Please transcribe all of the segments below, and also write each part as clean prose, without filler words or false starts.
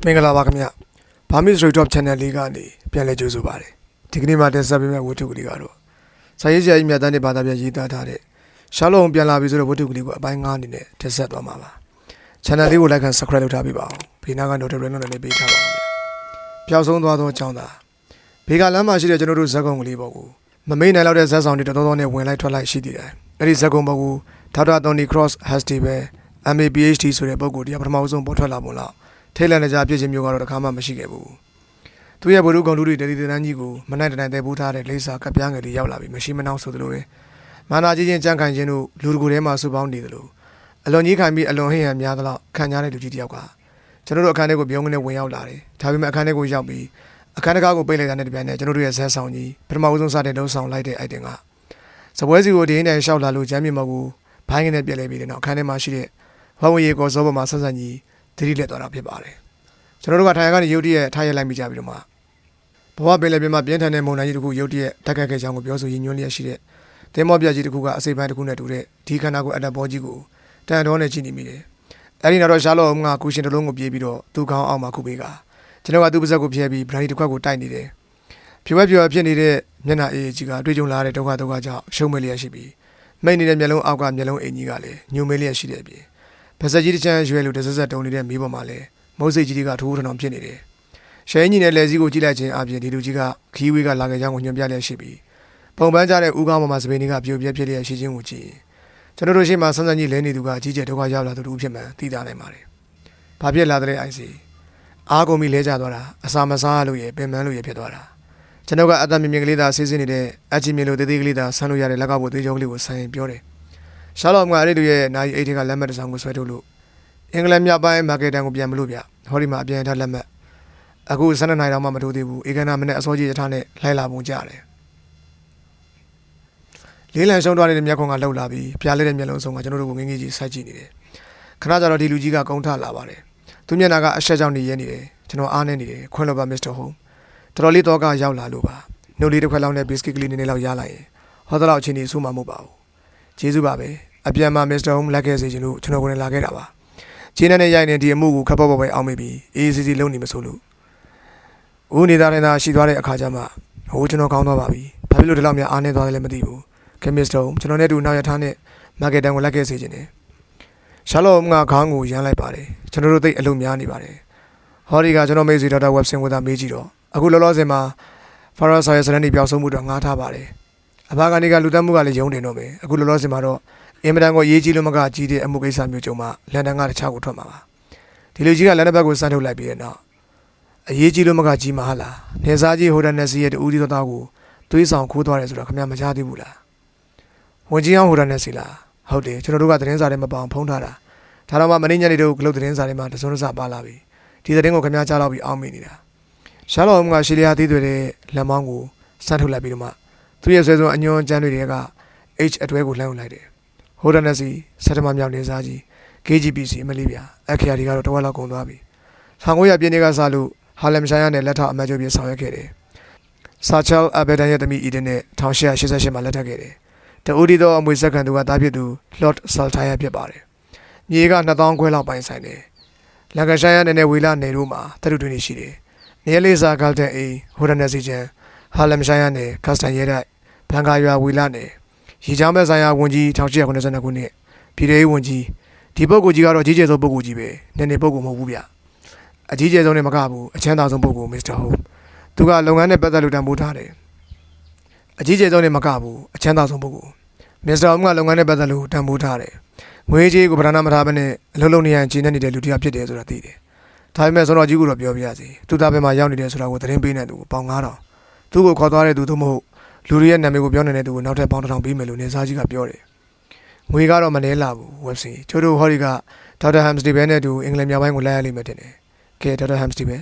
မင်္ဂလာပါခင်ဗျ။ဘာမစ် Story Top Channel လေးကနေပြန်လည်ကြိုဆိုပါရစေ။ဒီကနေ့မှာတင်ဆက်ပေးမယ့်ဝတ္ထုကလေးကတော့စာရေးဆရာကြီးမြတ်တန်းနဲ့ဘာသာပြန်ရေးသားထားတဲ့ရှာလုံပြန်လာပြီဆိုတဲ့ဝတ္ထုကလေးကိုအပိုင်း9အနေနဲ့တင်ဆက်သွားမှာပါ။ Channel လေးကို like and subscribe လုပ်ထားပေးပါဦး။ဘေးနားက notification နဲ့လည်းပေးထားပါဦး။ပျောက်ဆုံးသွားသောအကြောင်းသားဘေးကလမ်းမှာရှိတဲ့ကျွန်တော်တို့ဇက်ကုံကလေးပေါ်ကိုမမေ့နိုင်တော့တဲ့ဇက်ဆောင်တွေတော်တော်နဲ့ဝင်လိုက်ထွက်လိုက်ရှိသေးတယ်။အဲ့ဒီဇက်ကုံပေါ်ကိုဒေါက်တာ Tony Cross Hasty ပဲ MA PhD ဆိုတဲ့ပုဂ္ဂိုလ်တရားပထမဆုံးပေါ်ထွက်လာပုံလောက်ထိတ်လန့်နေကြအဖြစ်ချင်းမျိုးကတော့တစ်ခါမှမရှိခဲ့ဘူး။သူရဲ့ဘုရုကောင်လူတွေတတိတန်းကြီးကိုမနိုင်တိုင်တဲပိုးထားတဲ့လိပ်စာကပ်ပြားငယ်လေးရောက်လာပြီးမရှိမနှောင်းဆိုသလိုပဲမာနာကြီးချင်းကြံ့ခိုင်ခြင်းတို့လူတကူထဲမှာစုပေါင်းနေသလိုအလွန်ကြီးခိုင်ပြီးအလွန်ဟိဟန်များသလောက်ခံကြတဲ့လူကြီးတစ်ယောက်ကကျွန်တော်တို့အခန်းထဲကိုပြုံးကနေဝင်ရောက်လာတယ်။ဒါပေမဲ့အခန်းထဲကိုရောက်ပြီးအခန်းတကားကိုပိတ်လိုက်တဲ့တပြိုင်နက်ကျွန်တော်တို့ရဲ့ဇက်ဆောင်ကြီးပထမဦးဆုံးစတဲ့လုံးဆောင်လိုက်တဲ့ item ကစပွဲစီကိုဒီနေ့ရှောက်လာလို့ဂျမ်းမြေမော်ကိုဘိုင်းကနေပြက်လဲပြီးတဲ့နောက်အခန်းထဲမှာရှိတဲ့ဝဝရေကောစောပေါ်မှာဆက်ဆံကြီးသတိလက်သွားတာဖြစ်ပါတယ်။ကျွန်တော်တို့ကထိုင်ရကနေရုတ်တရက်ထားရလိုက်မိကြပြီးတော့မှဘဝပင်လည်းပြမပြင်းထန်တဲ့မုန်တိုင်းကြီးတစ်ခုရုတ်တရက်တက်ခတ်ခဲ့ကြောင်းကိုပြောဆိုရည်ညွှန်းလျက်ရှိတဲ့တင်းမောပြကြီးတစ်ခုကအစိပ်ပိုင်းတစ်ခုနဲ့တူတဲ့ဒီခန္ဓာကိုယ်အတဘောကြီးကိုတန်တော်နဲ့ကြည့်နေမိတယ်။အဲဒီနောက်တော့ရှာလော့ကကူရှင်တစ်လုံးကိုပြေးပြီးတော့သူ့ခေါင်းအောက်မှာခုပေးကကျွန်တော်ကသူ့ပါဇက်ကိုဖျဲပြီးဗရာဒီတစ်ခွက်ကိုတိုက်နေတယ်။ဖြူဝဲဖြစ်နေတဲ့မျက်နှာအေးကြီးကတွေ့ကြုံလာတဲ့ဒုက္ခကြောင့်ရှုံးမေးလျက်ရှိပြီးမိတ်နေတဲ့မျက်လုံးအောက်ကမျက်လုံးအင်ကြီးကလည်းညှို့မေးလျက်ရှိတဲ့အပြင်ဗစက်ကြီးတစ်ချမ်းရွယ်လို့တစက်တုံနေတဲ့မီးပေါ်မှာလည်းမုတ်စိတ်ကြီးတွေကထိုးထောင်ဖြစ်နေတယ်။ရှဲကြီးနဲ့လက်စည်းကိုကြည့်လိုက်ခြင်းအပြင်ဒီလူကြီးကခီးဝေးကလာခဲ့ကြောင်းကိုညွှန်ပြလျက်ရှိပြီးပုံပန်းကြတဲ့ဦးခေါင်းပေါ်မှာစပင်းတွေကပြိုပြက်ဖြစ်လျက်ရှိခြင်းကိုကြည့်ကျွန်တော်တို့ရှိမှဆန်းဆန်းကြီးလဲနေသူကအကြီးကျယ်ဒုက္ခရောက်လာသူတို့ဖြစ်မှန်သိတာနိုင်ပါတယ်။ဘာဖြစ်လာတဲ့အိုင်စီအားကုန်ပြီးလဲကျသွားတာအစာမစားလို့ရပင်ပန်းလို့ရဖြစ်သွားတာကျွန်တော်ကအသက်မြင့်မြင့်ကလေးသာဆေးဆေးနေတဲ့အချီမြင့်လို့တေးသေးကလေးသာဆန်းလို့ရတဲ့လက်ကောက်ပေါ်သေးချောကလေးကိုဆိုင်ရင်ပြောတယ်။ရှာလော့ကအဲ့ဒီရဲ့နိုင်အိတ်တွေကလက်မှတ်တစ်စောင်ကိုဆွဲထုတ်လို့အင်္ဂလန်မြောက်ပိုင်းမာကက်တန်ကိုပြန်မလို့ဗျဟောဒီမှာအပြန်ထားလက်မှတ်အခု12နိုင်တောင်မှမထိုးသေးဘူးဧကနာမနဲ့အစောကြီးရထားနဲ့လိုက်လာပုံကြတယ်လေးလံရှုံးသွားတဲ့မျက်ခွန်ကလှုပ်လာပြီးပြားလဲတဲ့မျက်လုံးစုံကကျွန်တော်တို့ကိုငင်းငင်းကြီးစိုက်ကြည့်နေတယ်ခဏကြာတော့ဒီလူကြီးကကုန်းထလာပါတယ်သူမျက်နှာကအဆက်ကြောင့်နေရဲနေတယ်ကျွန်တော်အားနေနေတယ်ခွင့်လို့ပါမစ္စတာဟုံးတော်တော်လေးတော့ကရောက်လာလို့ပါနှုတ်လေးတစ်ခွက်လောက်နဲ့ဘစ်ကစ်ကလေးနည်းနည်းလောက်ရလိုက်ရင်ဟောတော့အချင်းကြီးဆိုးမှမဟုတ်ပါဘူးကျေးဇူးပါပဲအပြန်မှာမစ္စတာဟုံးလက်ခဲ့စေချင်လို့ကျွန်တော်ကိုလည်းလာခဲ့တာပါကျင်းနဲ့ရိုက်နေဒီအမှုကိုခပ်ပေါ်ပေါ်ပဲအောင်မိပြီးအေးစီစီလုံးနေမဆိုလို့ဦးနေသားနေတာရှိသွားတဲ့အခါကျမှဟိုကျွန်တော်ကောင်းသွားပါပြီဘာဖြစ်လို့ဒီလောက်များအားနေသွားတယ်လဲမသိဘူးကမစ္စတာဟုံးကျွန်တော်နဲ့တူနောက်ရထားနဲ့မာကက်တန်ကိုလက်ခဲ့စေချင်တယ်ရှာလော့ကခေါင်းကိုရမ်းလိုက်ပါတယ်ကျွန်တော်တို့သိအလုံးများနေပါတယ်ဟောဒီကကျွန်တော်မိတ်ဆွေဒေါက်တာဝက်ဆင်ဝသာမေးကြည့်တော့အခုလောလောဆယ်မှာဖာရာဆာရဲ့စရန်ဒီပြောင်းဆုံးမှုတော့ငားထားပါတယ်အဘာကနေကလူတက်မှုကလည်းယုံတယ်တော့ပဲအခုလောလောဆယ်မှာတော့အင်မတန်ကိုရေးကြီးလို့မကကြီးတဲ့အမှုကိစ္စမျိုးကြုံမှလန်ဒန်ကတခြားကိုထွက်မှာပါဒီလူကြီးကလန်ဒန်ဘက်ကိုစမ်းထုတ်လိုက်ပြီးတဲ့နောက်အရေးကြီးလို့မကကြီးမှာဟာလားနေစားကြီးဟိုဒန်နက်စီရဲ့တူဒီတော်သားကိုသွေးဆောင်ခိုးသွားတယ်ဆိုတော့ခင်ဗျာမကြားသေးဘူးလားဝင်ကြီးအောင်ဟိုဒန်နက်စီလားဟုတ်တယ်ကျွန်တော်တို့ကသတင်းစာထဲမှာပေါအောင်ဖုံးထားတာဒါတော့မှမင်းညနေတို့ဂလုတ်သတင်းစာထဲမှာတစုံတစပါလာပြီဒီသတင်းကိုခင်ဗျာကြားတော့ပြီးအောင်းမိနေတာရှာလော့ကရှီလီယာသေးတဲ့လက်မောင်းကိုစမ်းထုတ်လိုက်ပြီးတော့မှသူ့ရဲ့ဆွဲဆုံးအညွန်ကျန်းတွေက H အတွဲကိုလှမ်းလိုက်တယ်ဟိုဒန်နက်စီစက်တမမြောက်နေစားကြီး KGBC အမလေးပြအခရာတွေကတော့တဝက်လောက်ကုန်သွားပြီ1900ပြည့်နှစ်ကစလို့ဟာလမ်ရှိုင်းရနဲ့လက်ထောက်အမတ်ချုပ်ပြဆောင်ရွက်ခဲ့တယ်ဆာချယ်အဘဒန်ရဲ့သမီးအီဒန်နဲ့1888မှာလက်ထပ်ခဲ့တယ်တဦးဒီသောအမွေဆက်ခံသူကတားဖြစ်သူ Lord Saltire ဖြစ်ပါတယ်မြေက2000ခွဲလောက်ပိုင်ဆိုင်တယ်လန်ကရှိုင်းရနဲ့ဝီလာနယ်တို့မှာတရုတ်တွင်နေရှိတယ်နေလေးစာဂါလ်တန်အေဟိုဒန်နက်စီချန်ဟာလမ်ရှိုင်းရနဲ့ကတ်စတန်ရဲတိုက်ဘန်ကာရွာဝီလာနယ်ရေချောင်းမဲ့ဆိုင်ရာဝန်ကြီး1892ခုနှစ်ပြည်ထောင်ဝန်ကြီးဒီပုဂ္ဂိုလ်ကြီးကတော့အကြီးကျယ်ဆုံးပုဂ္ဂိုလ်ကြီးပဲနည်းနည်းပုဂ္ဂိုလ်မဟုတ်ဘူးဗျအကြီးကျယ်ဆုံးနဲ့မကဘူးအချမ်းသာဆုံးပုဂ္ဂိုလ်မစ္စတာဟုံးသူကလုပ်ငန်းနဲ့ပတ်သက်လို့တန်ဖိုးထားတယ်အကြီးကျယ်ဆုံးနဲ့မကဘူးအချမ်းသာဆုံးပုဂ္ဂိုလ်မစ္စတာဟုံးကလုပ်ငန်းနဲ့ပတ်သက်လို့တန်ဖိုးထားတယ်ငွေကြေးကိုပဓာနာမထားဘဲနဲ့အလုပ်လုပ်နေရင်ကျင်းနေတဲ့လူတစ်ယောက်ဖြစ်တယ်ဆိုတာသိတယ်ဒါပေမဲ့ဆုံးတော်ကြီးကတော့ပြောပြရစီသူသားဘက်မှာရောက်နေတယ်ဆိုတာကိုသတင်းပေးနေသူကိုပေါင်9000သူ့ကိုခေါ်သွားတဲ့သူသို့မဟုတ်လူတွေရဲ့နာမည်ကိုပြောနေတဲ့သူကိုနောက်ထပ်ပေါင်1000ပေးမယ်လို့နေစားကြီးကပြောတယ်ငွေကတော့မနှဲလာဘူးဝက်စီချို့တို့ဟောဒီကဒေါက်တာဟမ်စတီဘဲနဲ့တူအင်္ဂလန်မြောက်ပိုင်းကိုလိုက်ရလိမ့်မယ်တင်တယ်ကဲဒေါက်တာဟမ်စတီဘဲ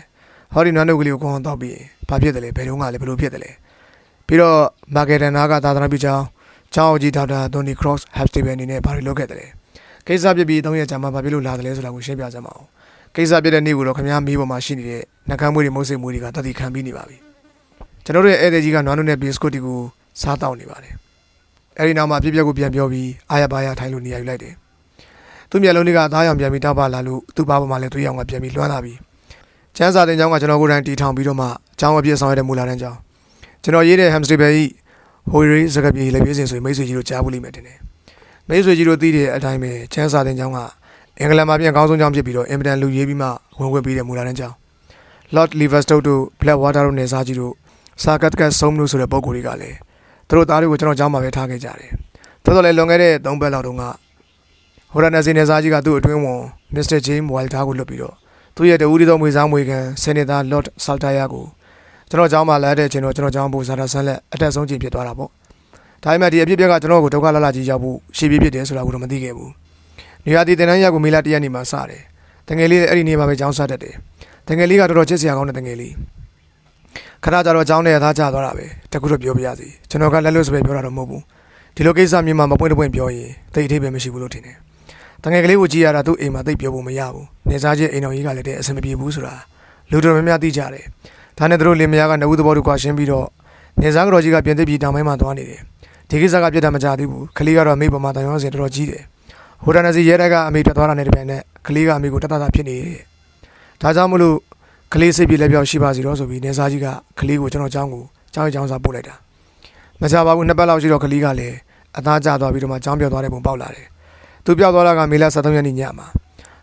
ဟောဒီနန်းတို့ကလေးကိုကောင်းအောင်တောက်ပြီးဘာဖြစ်တယ်လဲဘယ်တော့မှလည်းဘယ်လိုဖြစ်တယ်လဲပြီးတော့မာကက်တန်နာကသာသနာပြုချောင်းကြီးဒေါက်တာတိုနီခရော့စ်ဟပ်စတီဘဲအနေနဲ့ဘာတွေလုပ်ခဲ့တယ်လဲကိစ္စပြပြီး3ရက်ကြာမှဘာဖြစ်လို့လာတယ်လဲဆိုတာကိုရှင်းပြစမ်းပါအောင်ကိစ္စပြတဲ့နေ့ကိုတော့ခင်ဗျားမီးပေါ်မှာရှိနေတဲ့နှကမ်းမွေးတွေမုတ်စိတ်မွေးတွေကတတိခံပြီးနေပါပြီကျွန်တော်တို့ရဲ့ဧည့်သည်ကြီးကနွားနုနဲ့ဘီစကွတ်တွေကိုစားတောက်နေပါတယ်အဲဒီနောက်မှာပြည့်ပြက်ကိုပြန်ပြောပြီးအာရပါရထိုင်လို့နေရာယူလိုက်တယ်သူမျက်လုံးတွေကသားရောင်ပြန်ပြီးတောက်ပါလာလို့သူ့ဘားပေါ်မှာလည်းသွေးရောင်ကပြန်ပြီးလွှမ်းလာပြီး ကျန်းစာတင်ကျောင်းကကျွန်တော်ကိုယ်တိုင်တီထောင်ပြီးတော့မှကျောင်းအပြည့်ဆောင်ရတဲ့မူလာတန်းကျောင်းကျွန်တော်ရေးတဲ့ hamster bell ကြီးဟိုရီစကားပြေလည်းပြည့်စင်ဆိုမိတ်ဆွေကြီးတို့ကြားဖို့လိမ့်မယ်တင်တယ်မိတ်ဆွေကြီးတို့သိတဲ့အတိုင်းပဲကျန်းစာတင်ကျောင်းကအင်္ဂလန်မှာပြန်ကောင်းဆုံးကျောင်းဖြစ်ပြီးတော့အင်မတန်လူရေးပြီးမှဝင်ခွင့်ပေးတဲ့မူလာတန်းကျောင်း Lord Liverstoke တို့ Blackwater တို့နေစားကြီးတို့စာကတ်ကတ်ဆုံးလို့ဆိုတဲ့ပုံကိုယ်တွေကလည်းသူတို့သားတွေကိုကျွန်တော်ကျောင်းမှာပဲထားခဲ့ကြတယ်တော်တော်လည်းလွန်ခဲ့တဲ့3ပတ်လောက်တုန်းကဟိုရနစီနေစားကြီးကသူ့အတွင်းဝန် Mr. James Wilder ကိုလွတ်ပြီးတော့သူ့ရဲ့တဦးတည်းသောမွေစားမွေခံဆီနီတာ Lord Saltire ကိုကျွန်တော်ကျောင်းမှာလာတဲ့ချိန်တော့ကျွန်တော်ကျောင်းဖို့ဇာတာဆန်းလက်အတက်ဆုံးချိန်ဖြစ်သွားတာပေါ့ဒါပေမဲ့ဒီအဖြစ်အပျက်ကကျွန်တော်ကိုဒုက္ခလလကြီးရောက်ဖို့ရှေ့ပြေးဖြစ်တယ်ဆိုတာကိုတော့မသိခဲ့ဘူးနေရာဒီတင်တန်းရက်ကိုမေလ1ရက်နေ့မှာစတယ်တငယ်လေးလည်းအဲ့ဒီနေ့မှာပဲကျောင်းဆက်တတ်တယ်တငယ်လေးကတော်တော်ချစ်စရာကောင်းတဲ့တငယ်လေးခဏကြာတော့ကျောင်းထဲသားကျသွားတာပဲတကူတော့ပြောပြရစီကျွန်တော်ကလက်လွတ်စပယ်ပြောတာတော့မဟုတ်ဘူးဒီလိုကိစ္စမျိုးမှာမပွင့်တပွင့်ပြောရင်တိတ်အထိပ်ပဲမရှိဘူးလို့ထင်တယ်တငယ်ကလေးကိုကြည့်ရတာသူ့အိမ်မှာတိတ်ပြောဖို့မရဘူးနေစားချင်းအိမ်တော်ကြီးကလည်းတဲ့အဆင်မပြေဘူးဆိုတာလူတော်များများသိကြတယ်ဒါနဲ့သူတို့လင်မယားကနှုတ်သဘောတူကွာရှင်းပြီးတော့နေစားကတော်ကြီးကပြင်သစ်ပြည်တောင်ပိုင်းမှာသွားနေတယ်ဒီကိစ္စကပြတ်တာမကြသေးဘူးခလေးကတော့အမေပေါ်မှာတန်ရုံးစင်တော်တော်ကြီးတယ်ဟိုတနစီရဲတက်ကအမေထွက်သွားတာနဲ့တပြိုင်နက်ခလေးကအမေကိုတတ်တတ်ဖြစ်နေတယ်ဒါကြောင့်မလို့ခလေးစိတ်ပြေလက်ပြောက်ရှိပါစီတော့ဆိုပြီးနေစားကြီးကခလေးကိုကျွန်တော်ကျောင်းစာပို့လိုက်တာမကြပါဘူး2ပတ်လောက်ရှိတော့ခလေးကလည်းအသားကျသွားပြီးတော့မှကျောင်းပြောက်သွားတဲ့ပုံပေါက်လာတယ်သူပြောက်သွားတာကမေလ23ရက်နေ့ညမှာ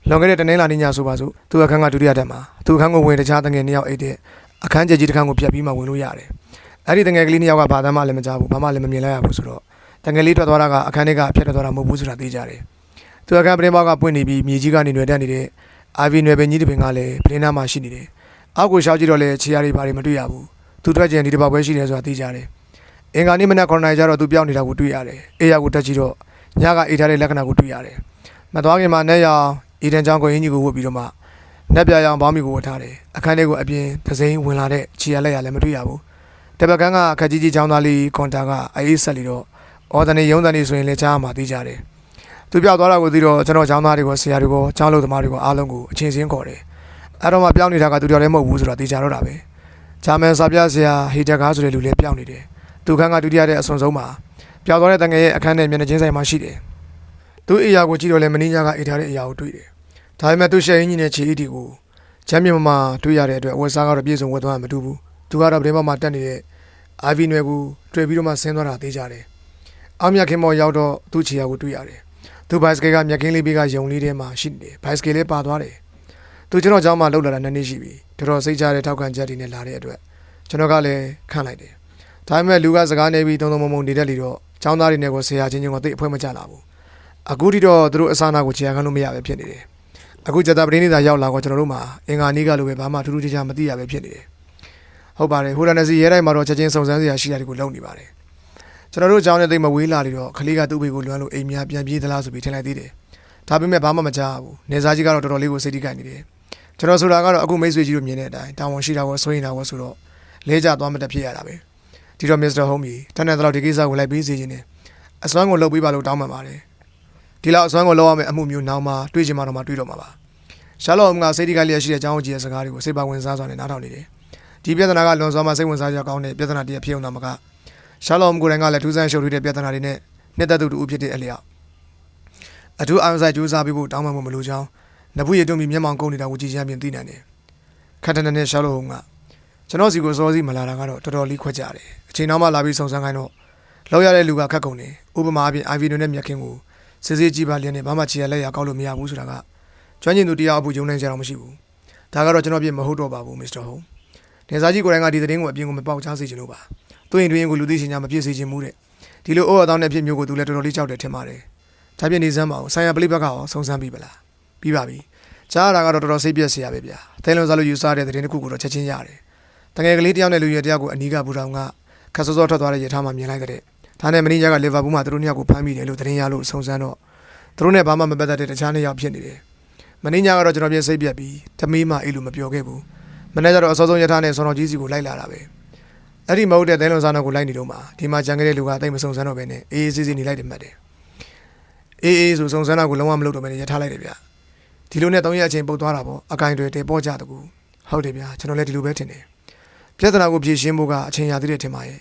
လွန်ခဲ့တဲ့တနင်္လာနေ့ညဆိုပါစို့သူအခန်းကဒုတိယတက်မှာသူအခန်းကိုဝင်တခြားတငယ်2ယောက်အိတ်တဲ့အခန်းကျကြီးတစ်ခန်းကိုပြတ်ပြီးမှဝင်လို့ရတယ်အဲ့ဒီတငယ်ကလေး2ယောက်ကဘာသာမှလည်းမကြားဘူးဘာမှလည်းမမြင်လိုက်ရဘူးဆိုတော့တငယ်လေးထွက်သွားတာကအခန်းထဲကဖြတ်ထွက်သွားတာမဟုတ်ဘူးဆိုတာသိကြတယ်သူအခန်းပရင်ပေါက်ကပွင့်နေပြီးမြေကြီးကနေရွယ်တက်နေတဲ့အာဗီနယ်ပင်ကြီးတစ်ပင်ကလည်းပရင်နာမှာရှိနေတယ်အောက်ကိုရှောက်ကြည့်တော့လည်းခြေရာတွေဘာတွေမတွေ့ရဘူးသူထွက်ကျင်ဒီတစ်ပေါက်ပဲရှိတယ်ဆိုတာသိကြတယ်အင်္ဂါနေ့မနက်9:00နာရီကျတော့သူပြောင်းနေတာကိုတွေ့ရတယ်အေးရကိုတက်ကြည့်တော့ညကအေးထားတဲ့လက္ခဏာကိုတွေ့ရတယ်မသွားခင်မှာနဲ့ရောင်အီဒန်ကျောင်းကိုအင်းကြီးကိုဝတ်ပြီးတော့မှနက်ပြရောင်ဘောင်းမီကိုဝတ်ထားတယ်အခန်းထဲကိုအပြင်သစိမ်းဝင်လာတဲ့ခြေရလက်ရလည်းမတွေ့ရဘူးတပတ်ကန်းကခက်ကြီးကြီးကျောင်းသားလေးကွန်တာကအေးဆက်လီတော့အော်တနေရုံးတနေဆိုရင်လည်းကြားမှာသိကြတယ်သူပြောက်သွားတာကိုသိတော့ကျွန်တော်ကျောင်းသားတွေကိုဆရာတွေကိုကျောင်းလူသမားတွေကိုအားလုံးကိုအချင်းချင်းခေါ်တယ်အဲ့တော့မှပြောင်းနေတာကသူတော်လည်းမဟုတ်ဘူးဆိုတာသိကြတော့တာပဲဂျာမန်စာပြဆရာဟီတက်ကားဆိုတဲ့လူလည်းပြောင်းနေတယ်သူခန်းကဒုတိယတဲ့အစွန်ဆုံးမှာပြောက်သွားတဲ့တငယ်ရဲ့အခန်းထဲမျက်နှာချင်းဆိုင်မှာရှိတယ်သူ့အရာကိုကြည့်တော့လည်းမင်းညာကအေးထားတဲ့အရာကိုတွေ့တယ်ဒါပေမဲ့သူ့ရှယ်ရင်းကြီးနဲ့ခြေအီတီကိုချမ်းမြေမှာတွေ့ရတဲ့အတွက်အဝတ်စားကတော့ပြည့်စုံဝတ်သွားမှမတူဘူးသူကတော့ပရင်ပေါ်မှာတက်နေတဲ့အာဗီနွယ်ကိုတွေ့ပြီးတော့မှဆင်းသွားတာသိကြတယ်အောင်မြတ်ခင်မော်ရောက်တော့သူ့ခြေရာကိုတွေ့ရတယ်သူဘိုက်စကယ်ကမြက်ခင်းလေးဘေးကယုံလေးထဲမှာရှိနေတယ်ဘိုက်စကယ်လေးပါသွားတယ်သူကျွန်တော်ကျောင်းမှာလှုပ်လာတာ2နှစ်ရှိပြီတော်တော်စိတ်ချတဲ့ထောက်ခံချက်တွေနဲ့လာတဲ့အတွက်ကျွန်တော်ကလည်းခန့်လိုက်တယ်ဒါပေမဲ့လူကစကားနေပြီးတုံမုံနေတဲ့လီတော့ကျောင်းသားတွေနဲ့ကိုဆရာချင်းချင်းကသိအဖွဲမကြလာဘူးအခုထိတော့သူတို့အစားနာကိုခြေခံလို့မရပဲဖြစ်နေတယ်အခုဂျတာပရင်းနေတာရောက်လာတော့ကျွန်တော်တို့မှာအင်္ဂါနေ့ကလိုပဲဘာမှထူးထူးခြားခြားမသိရပဲဖြစ်နေတယ်ဟုတ်ပါတယ်ဟိုရနစီရဲတိုင်းမှာတော့ချက်ချင်းစုံစမ်းစရာရှိတာတွေကိုလုပ်နေပါတယ်ကျွန်တော်တို့ကျောင်းနဲ့သိမဝေးလာပြီးတော့ခလေးကသူ့ဘေကိုလွမ်းလို့အိမ်များပြန်ပြေးသလားဆိုပြီးထင်လိုက်သေးတယ်ဒါပေမဲ့ဘာမှမကြားဘူးနေစားကြီးကတော့တော်တော်လေးကိုစိတ်ထိခိုက်နေတယ်ကျွန်တော်ဆိုတာကတော့အခုမိတ်ဆွေကြီးတို့မြင်တဲ့အတိုင်းတာဝန်ရှိတာကိုစိုးရင်တာကိုဆိုတော့လဲကျသွားမှတက်ဖြစ်ရတာပဲဒီတော့မစ္စတာဟုံးမီတန်းတဲ့တော့ဒီကိစ္စကိုလိုက်ပြီးစီခြင်းနဲ့အစွမ်းကိုလုပ်ပေးပါလို့တောင်းပန်ပါတယ်ဒီလောက်အစွမ်းကိုလုပ်ရမယ့်အမှုမျိုးနောက်မှတွေးချင်မှတော့မှတွေးတော့မှာပါရှာလော့ကစိတ်ထိခိုက်လျက်ရှိတဲ့အကြောင်းအကြီးရဲ့စကားတွေကိုစိတ်ပါဝင်စားစွာနဲ့နားထောင်နေတယ်ဒီပြဿနာကလွန်စွာမှစိတ်ဝင်စားစရာကောင်းတဲ့ပြဿနာတစ်ရပ်ဖြစ်အောင်သာမကရှာလော့ကိုယ်တိုင်ကလည်းထူးဆန်းရှုပ်ထွေးတဲ့ပြဿနာတွေနဲ့နှစ်သက်သူတူဖြစ်တဲ့အလျောက်အထူးအောင်ဆိုင်ကြိုးစားပြီးဖို့တောင်းပန်ဖို့မလိုချောင်းနဘူးရတုံးပြီးမျက်မှောင်ကုန်နေတာကိုကြည်ချမ်းပြင်သိနိုင်တယ်ခက်တနနဲ့ရှာလော့ကကျွန်တော်စီကိုစောစီမလာတာကတော့တော်တော်လေးခွက်ကြတယ်အချိန်နောက်မှလာပြီးစုံစမ်းခိုင်းတော့လောက်ရတဲ့လူကခက်ကုန်တယ်ဥပမာအပြင် IV တွေနဲ့မြက်ခင်းကိုစစ်စစ်ကြည့်ပါလျက်နဲ့ဘာမှချီရလက်ရကောက်လို့မရဘူးဆိုတာကကျွမ်းကျင်သူတရားအဖို့ယုံနိုင်ကြတော့မရှိဘူးဒါကတော့ကျွန်တော်ပြမဟုတ်တော့ပါဘူးမစ္စတာဟုံးနေစားကြီးကိုယ်တိုင်ကဒီသတင်းကိုအပြင်ကိုမပေါက်ချစေချင်လို့ပါသူ့ရင်တွင်ကိုလူသိရှင်များမပြည့်စေချင်ဘူးတဲ့ဒီလိုအိုးအသောင်းတဲ့ဖြစ်မျိုးကိုသူလည်းတော်တော်လေးကြောက်တယ်ထင်ပါတယ်ဒါပြင်နေစမ်းပါအောင်ဆိုင်ရပလိဘက်ကရောစုံစမ်းပြီးပလားပြီးပါပြီကြားရတာကတော့တော်တော်စိတ်ပြည့်စရာပဲဗျာအသေးလုံးစားလို့ယူဆတဲ့သတင်းတစ်ခုကိုတော့ချက်ချင်းရတယ်တငယ်ကလေးတယောက်နဲ့လူရွယ်တယောက်ကိုအနီးကဘူတောင်ကခက်စောစောထွက်သွားတဲ့ရထားမှမြင်လိုက်တဲ့ဒါနဲ့မင်းကြီးကလီဗာပူးမှာသူတို့နှစ်ယောက်ကိုဖမ်းမိတယ်လို့သတင်းရလို့စုံစမ်းတော့သူတို့နဲ့ဘာမှမပတ်သက်တဲ့တခြားနှစ်ယောက်ဖြစ်နေတယ်မင်းကြီးကတော့ကျွန်တော်ပြည့်စိတ်ပြက်ပြီးသမီးမအေးလို့မပြောခဲ့ဘူးမနေ့ကျတော့အစောဆုံးရထားနဲ့ဆောင်းတော်ကြီးစီကိုလိုက်လာတာပဲအဲ့ဒီမဟုတ်တဲ့သဲလွန်စားနောက်ကိုလိုက်နေတော့မှဒီမှာကြံခဲ့တဲ့လူကတိတ်မစုံစမ်းတော့ပဲနဲ့အေးအေးဆေးဆေးနေလိုက်တယ်မှတ်တယ်အေးအေးဆိုစုံစမ်းတာကိုလုံးဝမလုပ်တော့ဘဲနဲ့ရထားလိုက်တယ်ဗျဒီလိုနဲ့3ရက်အချိန်ပုတ်သွားတာပေါ့အကင်တွေတဲပေါ်ကြတကူဟုတ်တယ်ဗျကျွန်တော်လည်းဒီလိုပဲထင်တယ်ပြဿနာကိုဖြေရှင်းဖို့ကအချိန်ရသေးတယ်ထင်ပါရဲ့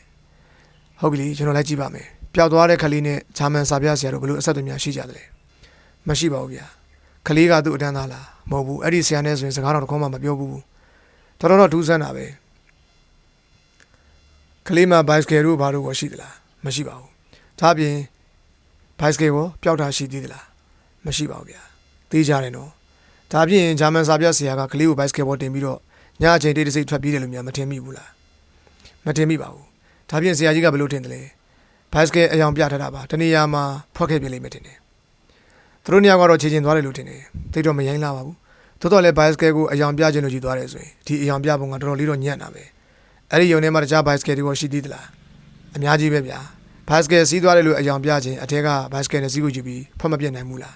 ဟုတ်ပြီကျွန်တော်လည်းကြည့်ပါမယ်ပျောက်သွားတဲ့ခလေးနဲ့ဂျာမန်စာပြဆရာတို့ဘလို့အဆက်အသွယ်များရှိကြတယ်လဲမရှိပါဘူးဗျခလေးကသူ့အတန်းသားလားမဟုတ်ဘူးအဲ့ဒီဆရာနဲ့ဆိုရင်စကားတော့တစ်ခေါက်မှမပြောဘူး တော်တော်ထူးဆန်းတာပဲကလေးမှာဘိုက်စကယ်တို့ဘာလို့ရှိသလားမရှိပါဘူးဒါပြင်ဘိုက်စကယ်ကိုပျောက်တာရှိသေးသလားမရှိပါဘူးဗျာသိကြတယ်နော်ဒါပြင်ဂျာမန်စာပြဆရာကကလေးကိုဘိုက်စကယ်ဘောတင်ပြီးတော့ညအချိန်တိတ်တဆိတ်ထွက်ပြေးတယ်လို့များမထင်မိဘူးလားမထင်မိပါဘူးဒါပြင်ဆရာကြီးကဘယ်လိုထင်တယ်လဲဘိုက်စကယ်အယောင်ပြထားတာပါတနေရာမှာဖွက်ခဲ့ပြလိမ့်မယ်ထင်တယ်သူတို့ညကတော့ခြေချင်းသွားတယ်လို့ထင်တယ်သိတော့မရိုင်းလာပါဘူးသို့တော်လည်းဘိုက်စကယ်ကိုအယောင်ပြခြင်းလို့ကြီးသွားတယ်ဆိုရင်ဒီအယောင်ပြပုံကတော်တော်လေးတော့ညံ့တာပဲအဲ့ဒီယုံထဲမှာတခြားဘိုက်စကယ်တွေကိုရှိသေးသလားအများကြီးပဲဗျာဘိုက်စကယ်စီးသွားတယ်လို့အယောင်ပြခြင်းအထက်ကဘိုက်စကယ်နဲ့စီးကိုကြည့်ပြီးဖွက်မပြတ်နိုင်ဘူးလာ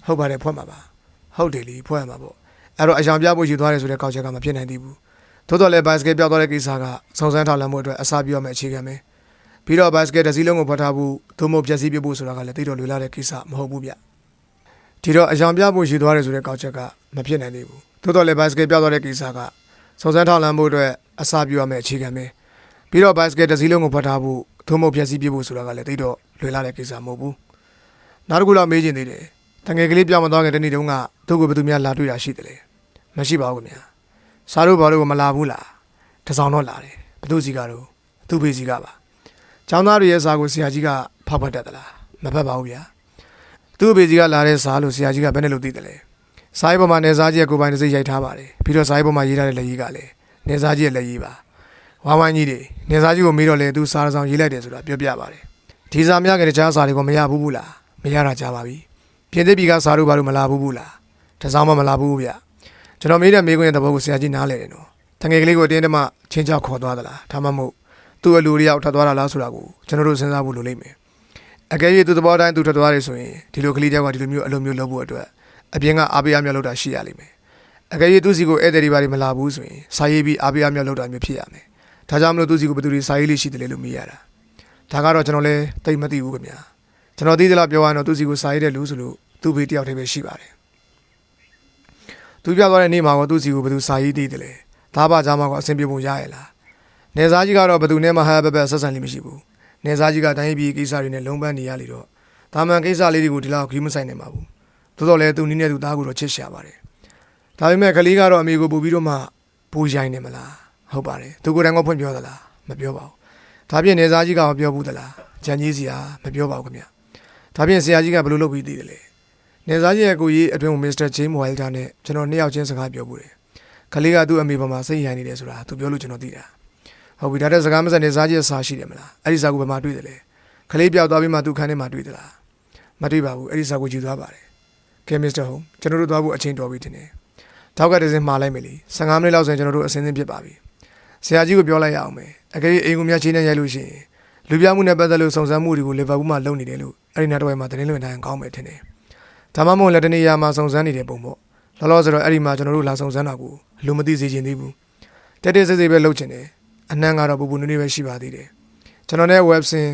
းဟုတ်ပါတယ်ဖွက်မှာပါဟုတ်တယ်လေဖွက်ရမှာပေါ့အဲ့တော့အယောင်ပြဖို့ယူသွားတယ်ဆိုတဲ့ကောက်ချက်ကမဖြစ်နိုင်သေးဘူးသို့တော်လည်းဘိုက်စကယ်ပြောက်သွားတဲ့ကိစ္စကစုံစမ်းထောက်လှမ်းမှုအတွက်အစားပြောမယ့်အခြေခံပဲပြီးတော့ဘိုက်စကယ်တစ်စီးလုံးကိုဖွက်ထားဖို့သို့မဟုတ်ပျက်စီးပြဖို့ဆိုတာကလည်းသိတော့လွယ်လာတဲ့ကိစ္စမဟုတ်ဘူးဗျဒီတော့အယောင်ပြဖို့ယူသွားတယ်ဆိုတဲ့ကောက်ချက်ကမဖြစ်နိုင်သေးဘူးသို့တော်လည်းဘိုက်စကယ်ပြောက်သွားတဲ့ကိစ္စကစုံစမ်းထောက်လှမ်းမှုအတွက်အစားပြောမယ့်အခြေခံပဲပြီးတော့ဘိုက်စကယ်တစ်စီးလုံးကိုဖွက်ထားဖို့သို့မဟုတ်ပျက်စီးပြဖို့ဆိုတာကလည်းသိတော့လွယ်လာတဲ့ကိစ္စမဟုတ်ဘူးနောက်တစ်ခုတော့မေးချင်သေးတယ်တငယ်ကလေးပြောင်းမသွားခင်တနေ့တုန်းကသူ့ကိုဘယ်သူများလာတွေ့တာရှိတယ်လဲမရှိပါဘူးခင်ဗျာစားတို့ဘာလို့မလာဘူးလားတစောင်းတော့လာတယ်ဘသူစီကတော့သူ့ဖေစီကပါကျောင်းသားတွေရဲ့စာကိုဆရာကြီးကဖောက်ဖက်တတ်သလားမဖက်ပါဘူးဗျာသူ့ဖေစီကလာတဲ့စာလို့ဆရာကြီးကဘယ်နဲ့လို့သိတယ်လဲစာရေးပေါ်မှာနေစားကြီးရဲ့ကိုယ်ပိုင်တစ်စိတ်ရိုက်ထားပါတယ်ပြီးတော့စာရေးပေါ်မှာရေးထားတဲ့လက်ရေးကလည်းနေစားကြီးရဲ့လက်ရေးပါဝိုင်းဝိုင်းကြီးတွေနေစားကြီးကိုမေးတော့လေသူစာဆောင်ရေးလိုက်တယ်ဆိုတာပြောပြပါတယ်ဒီစာများကတခြားစာတွေကမရဘူးလားမရတာကြပါပြီပြင်သစ်ပြည်ကစာတို့ဘာလို့မလာဘူးလားတစောင်းမှမလာဘူးဗျကျွန်တော်မေးတဲ့မေးခွန်းရဲ့သဘောကိုဆရာကြီးနားလည်တယ်နော်တငယ်ကလေးကိုတင်းတမချင်းချောက်ခေါ်သွားသလားဒါမှမဟုတ်သူ့အလူတွေရောက်ထွက်သွားတာလားဆိုတာကိုကျွန်တော်တို့စဉ်းစားဖို့လိုလိမ့်မယ်အကယ်၍သူသဘောတိုင်းသူထွက်သွားတယ်ဆိုရင်ဒီလိုကလေးတယောက်ကဒီလိုမျိုးအလိုမျိုးလုပ်ဖို့အတွက်အပြင်ကအားပေးအားမြောက်လုပ်တာရှိရလိမ့်မယ်အကယ်၍သူ့စီကိုဧည့်သည်တွေဘာတွေမလာဘူးဆိုရင်စာရေးပြီးအားပေးအားမြောက်လုပ်တာမျိုးဖြစ်ရမယ်ဒါကြောင့်မလို့သူ့စီကိုဘယ်သူတွေစာရေးလေးရှိတယ်လဲလို့မေးရတာဒါကတော့ကျွန်တော်လည်းသိမသိဘူးခင်ဗျာကျွန်တော်သိသလားပြောရရင်တော့သူ့စီကိုစာရေးတဲ့လူဆိုလို့သူ့ဘေးတယောက်တည်းပဲရှိပါတယ်သူပြောသွားတဲ့နေ့မှာကသူ့စီကိုဘယ်သူစာရေးသေးတယ်လဲဒါပါကြမှာကအဆင်ပြေပုံရရလားနေစားကြီးကတော့ဘယ်သူနဲ့မှဟာဘက်ဆက်ဆံလိမ့်မရှိဘူးနေစားကြီးကတိုင်းပြည်ကိစ္စတွေနဲ့လုံးပန်းနေရလေတော့ဒါမှန်ကိစ္စလေးတွေကိုဒီလောက်ခီးမဆိုင်နိုင်ပါဘူးသို့တော်လည်းသူနီးနဲ့သူသားကိုတော့ချစ်ရှာပါတယ်ဒါပေမဲ့ကလေးကတော့အမေကိုပူပြီးတော့မှပူရိုင်းနေမလားဟုတ်ပါတယ်သူကိုယ်တိုင်ကဖွင့်ပြောသလားမပြောပါဘူးဒါပြင်နေစားကြီးကမပြောဘူးသလားဂျန်ကြီးစီဟာမပြောပါဘူးခင်ဗျဒါပြင်ဆရာကြီးကဘယ်လိုလုပ်ပြီးသိတယ်လဲနေစားကြီးရဲ့ကိုကြီးအတွင်းမစ္စတာဂျေးမွိုင်တာနဲ့ကျွန်တော်နှစ်ယောက်ချင်းစကားပြောဘူးတယ်ကလေးကသူ့အမေပေါ်မှာစိတ်ရိုင်းနေတယ်ဆိုတာသူပြောလို့ကျွန်တော်သိတာဟုတ်ပြီဒါတဲ့စကားမစနေစားကြီးစာရှိတယ်မလားအဲ့ဒီစာကိုဘယ်မှာတွေ့တယ်လဲကလေးပြောက်သွားပြီးမှသူ့ခန်းထဲမှာတွေ့သလားမတွေ့ပါဘူးအဲ့ဒီစာကိုကြည့်သွားပါတယ်ကဲမစ္စတာဟုံကျွန်တော်တို့သွားဖို့အချိန်တော်ပြီတင်တယ်တောက်ကတည်းကမှားလိုက်မယ်လေ15မိနစ်လောက်ဆိုရင်ကျွန်တော်တို့အစင်းစင်းဖြစ်ပါပြီဆရာကြီးကိုပြောလိုက်ရအောင်မယ်အကယ်၍အိမ်ကိုများချင်းနဲ့ရိုက်လို့ရှိရင်လူပြမှုနဲ့ပတ်သက်လို့စုံစမ်းမှုတွေကိုလီဗာပူးမှာလုပ်နေတယ်လို့အဲ့ဒီနောက်တော့မှသတင်းလွှင့်တိုင်းကောင်းမယ်ထင်တယ်ဒါမှမဟုတ်လက်တနေရာမှာစုံစမ်းနေတဲ့ပုံပေါ့လောလောဆယ်တော့အဲ့ဒီမှာကျွန်တော်တို့လာစုံစမ်းတာကိုလူမသိစေချင်သေးဘူးတက်တက်စစ်စစ်ပဲလုပ်ချင်တယ်အနှံ့ကတော့ပူပူနွေးနွေးပဲရှိပါသေးတယ်ကျွန်တော်နဲ့ web ဆင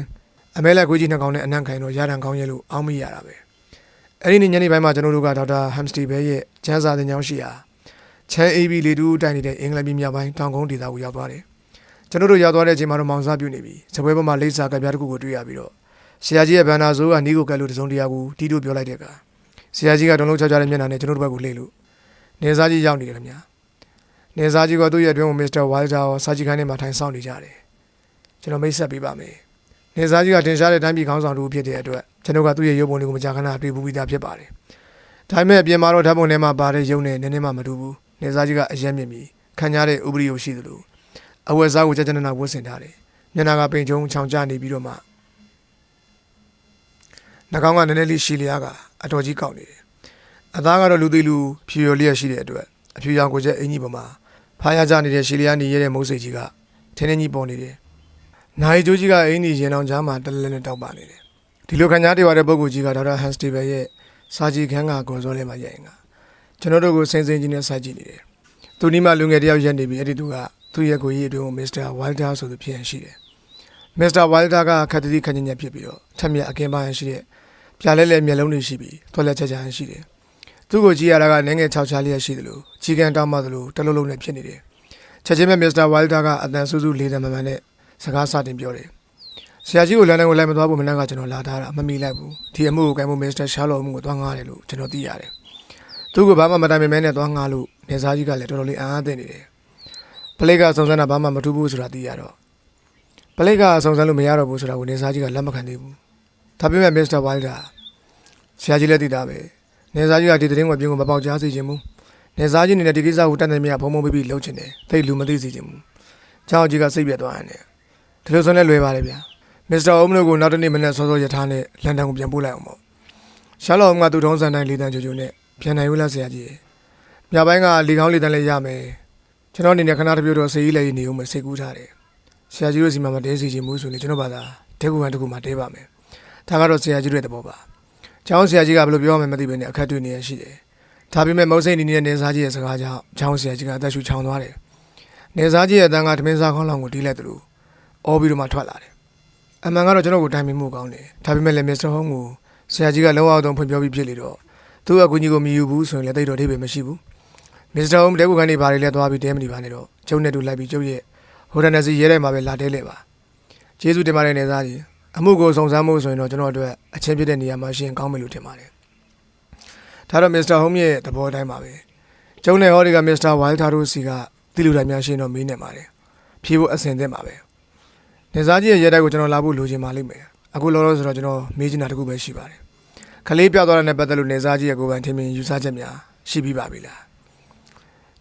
်အမဲလက်ခွေးကြီးနှစ်ကောင်နဲ့အနှံ့ခိုင်တော့ရတန်ကောင်းရဲ့လို့အောင်းမိရတာပဲအဲ့ဒီနေ့ညနေပိုင်းမှာကျွန်တော်တို့ကဒေါက်တာဟမ်စတီဘဲရဲ့ကျန်းစာတင်ကြောင်းရှိရာချမ်း AB လေတူတိုင်နေတဲ့အင်္ဂလိပ်ပြည်မြောက်ပိုင်းတောင်ကုန်းဒေသကိုရောက်သွားတယ်ကျွန်တော်တို့ရောက်သွားတဲ့အချိန်မှာတော့မောင်စားပြုတ်နေပြီစပွဲပေါ်မှာလိပ်စာကပြားတစ်ခုကိုတွေ့ရပြီးတော့ဆရာကြီးရဲ့ဘန်နာဆိုးကနီးကိုကက်လို့တစုံတရာကိုတီးတို့ပြောလိုက်တဲ့အခါဆရာကြီးကတုံးလုံးချောချတဲ့မျက်နှာနဲ့ကျွန်တော်တို့ဘက်ကိုလှည့်လို့နေစားကြီးရောက်နေတယ်ခင်ဗျာနေစားကြီးကသူ့ရဲ့အတွင်းကိုမစ္စတာဝိုင်တာရောစာကြီးခန်းထဲမှာထိုင်ဆောင်နေကြတယ်ကျွန်တော်မိတ်ဆက်ပေးပါမယ်နေစားကြီးကတင်ရှားတဲ့တိုင်းပြည်ခေါင်းဆောင်တူဖြစ်တဲ့အတွက်ကျွန်တော်ကသူ့ရဲ့ရုပ်ပုံတွေကိုမကြာခဏတွေ့ဘူးပြီးသားဖြစ်ပါတယ်ဒါပေမဲ့အပြင်မှာတော့ဓာတ်ပုံထဲမှာပါတဲ့ရုပ်နဲ့နည်းနည်းမှမတူဘူးနေစားကြီးကအယက်မြင့်ပြီးခံရတဲ့ဥပဒေကိုရှိသလိုအဝတ်စားကိုကြကြနနဝတ်ဆင်ထားတယ်မျက်နှာကပိန်ချုံချောင်ကျနေပြီးတော့မှနှာခေါင်းကနည်းနည်းလေးရှည်လျားကအတော်ကြီးကောက်နေတယ်အသားကတော့လူသိလူဖြူရလျက်ရှိတဲ့အတွက်အဖြူရောင်ကိုချက်အင်ကြီးပေါ်မှာဖားရကြနေတဲ့ရှည်လျားနေရတဲ့မုတ်စိတ်ကြီးကထင်းထင်းကြီးပေါ်နေတယ်နိုင်ကျိုးကြီးကအင်ကြီးရင်အောင်ကြားမှာတလဲလဲနဲ့တောက်ပါနေတယ်ဒီလိုခံကြားတည်ရတဲ့ပုဂ္ဂိုလ်ကြီးကဒေါက်တာဟန်စတီဘယ်ရဲ့စာကြည့်ခန်းကကိုစောလေးမှာရိုက်ရင်ကကျွန်တော်တို့ကိုစင်စင်ကြီးနဲ့စိုက်ကြည့်နေတယ်သူနီးမှလူငယ်တယောက်ရက်နေပြီးအဲ့ဒီသူကသူ့ရဲ့ကိုကြီးအတွင်းကိုမစ္စတာဝိုင်တာဆိုသူဖြစ်ရရှိတယ်မစ္စတာဝိုင်တာကခက်တိခက်ညံ့ဖြစ်ပြီးတော့ထက်မြက်အကင်းပိုင်းရှိတဲ့ပြားလဲလဲမျက်လုံးတွေရှိပြီးထွက်လက်ချက်ချာရှိတယ်သူ့ကိုကြည့်ရတာကနည်းငယ်ခြောက်ချားလျက်ရှိတယ်လို့ကြီးကန်းတောင်းမှသလိုတလုံးလုံးနဲ့ဖြစ်နေတယ်ချက်ချင်းမဲ့မစ္စတာဝိုင်တာကအတန်ဆူဆူလေးတမန်မှန်နဲ့စကားစတင်ပြောတယ်ဆရာကြီးကိုလမ်းတိုင်းကိုလိုက်မသွားဘူးမနက်ကကျွန်တော်လာထားတာမမီလိုက်ဘူးဒီအမှုကိုကံမှုမစ္စတာရှာလော်မှုကိုသွားငားတယ်လို့ကျွန်တော်သိရတယ်သူကဘာမှမတိုင်ပင်မဲနဲ့သွားငားလို့နေစားကြီးကလည်းတော်တော်လေးအံ့အားသင့်နေတယ် ပလိတ်ကစုံစမ်းတာဘာမှမထူးဘူးဆိုတာသိရတော့ပလိတ်ကစုံစမ်းလို့မရတော့ဘူးဆိုတာကိုနေစားကြီးကလက်မခံသေးဘူးဒါပေမဲ့မစ္စတာဝိုင်းကဆရာကြီးလည်းသိတာပဲနေစားကြီးကဒီသတင်းကိုပြင်ကိုမပေါက်ကြားစေချင်ဘူးနေစားကြီးနေတဲ့ဒီကိစ္စကိုတန်တယ်မြတ်ဖုံဖုံပြီးလှုပ်ချင်တယ်သိလူမသိစေချင်ဘူးချောင်းကြီးကစိတ်ပြတ်သွားတယ်ဒီလိုဆိုနေလွယ်ပါတယ်ဗျာမစ္စတာအုံးတို့ကိုနောက်တစ်နေ့မနေ့စောစောရထားနဲ့လန်ဒန်ကိုပြန်ပို့လိုက်အောင်ပေါ့ရှာလော့ကသူ့ထုံးစံတိုင်းလေးတန်းချိုချိုနဲ့ပြန်နိုင်ဦးလားဆရာကြီးညပိုင်းကလေကောင်းလေးတန်းလေးရမယ်ကျွန်တော်အနေနဲ့ခဏတစ်ပြုတ်တော့ဆေးကြီးလေးနေဦးမယ်စိတ်ကူးထားတယ်ဆရာကြီးတို့စီမှာမတဲစီချင်ဘူးဆိုရင်ကျွန်တော်ဘာသာတဲကူကန်တကူမှာတဲပါမယ်ဒါကတော့ဆရာကြီးတို့ရဲ့သဘောပါကျောင်းဆရာကြီးကဘယ်လိုပြောမှမသိဘဲနဲ့အခက်တွေ့နေရရှိတယ်ဒါပေမဲ့မုတ်စိတ်နေနေတဲ့နေစားကြီးရဲ့စကားကြောင့်ကျောင်းဆရာကြီးကအသက်ရှူချောင်သွားတယ်နေစားကြီးရဲ့အတန်းကဓမင်းစားခေါင်းလောင်ကိုတီးလိုက်တယ်လို့အော်ပြီးတော့မှထွက်လာတယ်အမှန်ကတော့ကျွန်တော်ကိုတိုင်ပင်မှုကောင်းတယ်ဒါပေမဲ့လည်းမစ္စတာဟုံးကိုဆရာကြီးကလုံးဝအောင်ဖွင့်ပြောပြီးဖြစ်လေတော့သူ့အကူကြီးကိုမယူဘူးဆိုရင်လည်းတိတ်တော့အဓိပ္ပာယ်မရှိဘူးမစ္စတာဟုံးတဲကူကန်နေဘာတွေလဲသွားပြီးတဲမနေပါနဲ့တော့ကျုပ်နဲ့တူလိုက်ပြီးကျုပ်ရဲ့ဟိုဒန်နစီရဲတိုင်းမှာပဲလာတဲလေပါကျေးဇူးတင်ပါတယ်နေစားကြီးအမှုကိုစုံစမ်းမှုဆိုရင်တော့ကျွန်တော်အတွက်အချင်းဖြစ်တဲ့နေရာမှာရှင်ကောင်းမယ်လို့ထင်ပါတယ်ဒါတော့မစ္စတာဟုံးရဲ့သဘောတိုင်းပါပဲကျုံနဲ့ဟောဒီကမစ္စတာဝိုင်ထာတို့စီကတိလူတိုင်းများရှင်တော့မင်းနေပါတယ်ဖြေဖို့အဆင်သင့်ပါပဲနေစားကြီးရဲ့ရဲတိုက်ကိုကျွန်တော်လာဖို့လိုချင်ပါလိမ့်မယ်အခုလောလောဆိုတော့ကျွန်တော်မေးချင်တာတခုပဲရှိပါတယ်ခလေးပြောက်သွားတဲ့နဲ့ပတ်သက်လို့နေစားကြီးရဲ့ကိုယ်ပိုင်ထင်မြင်ယူဆချက်များရှိပြီးပါပြီလား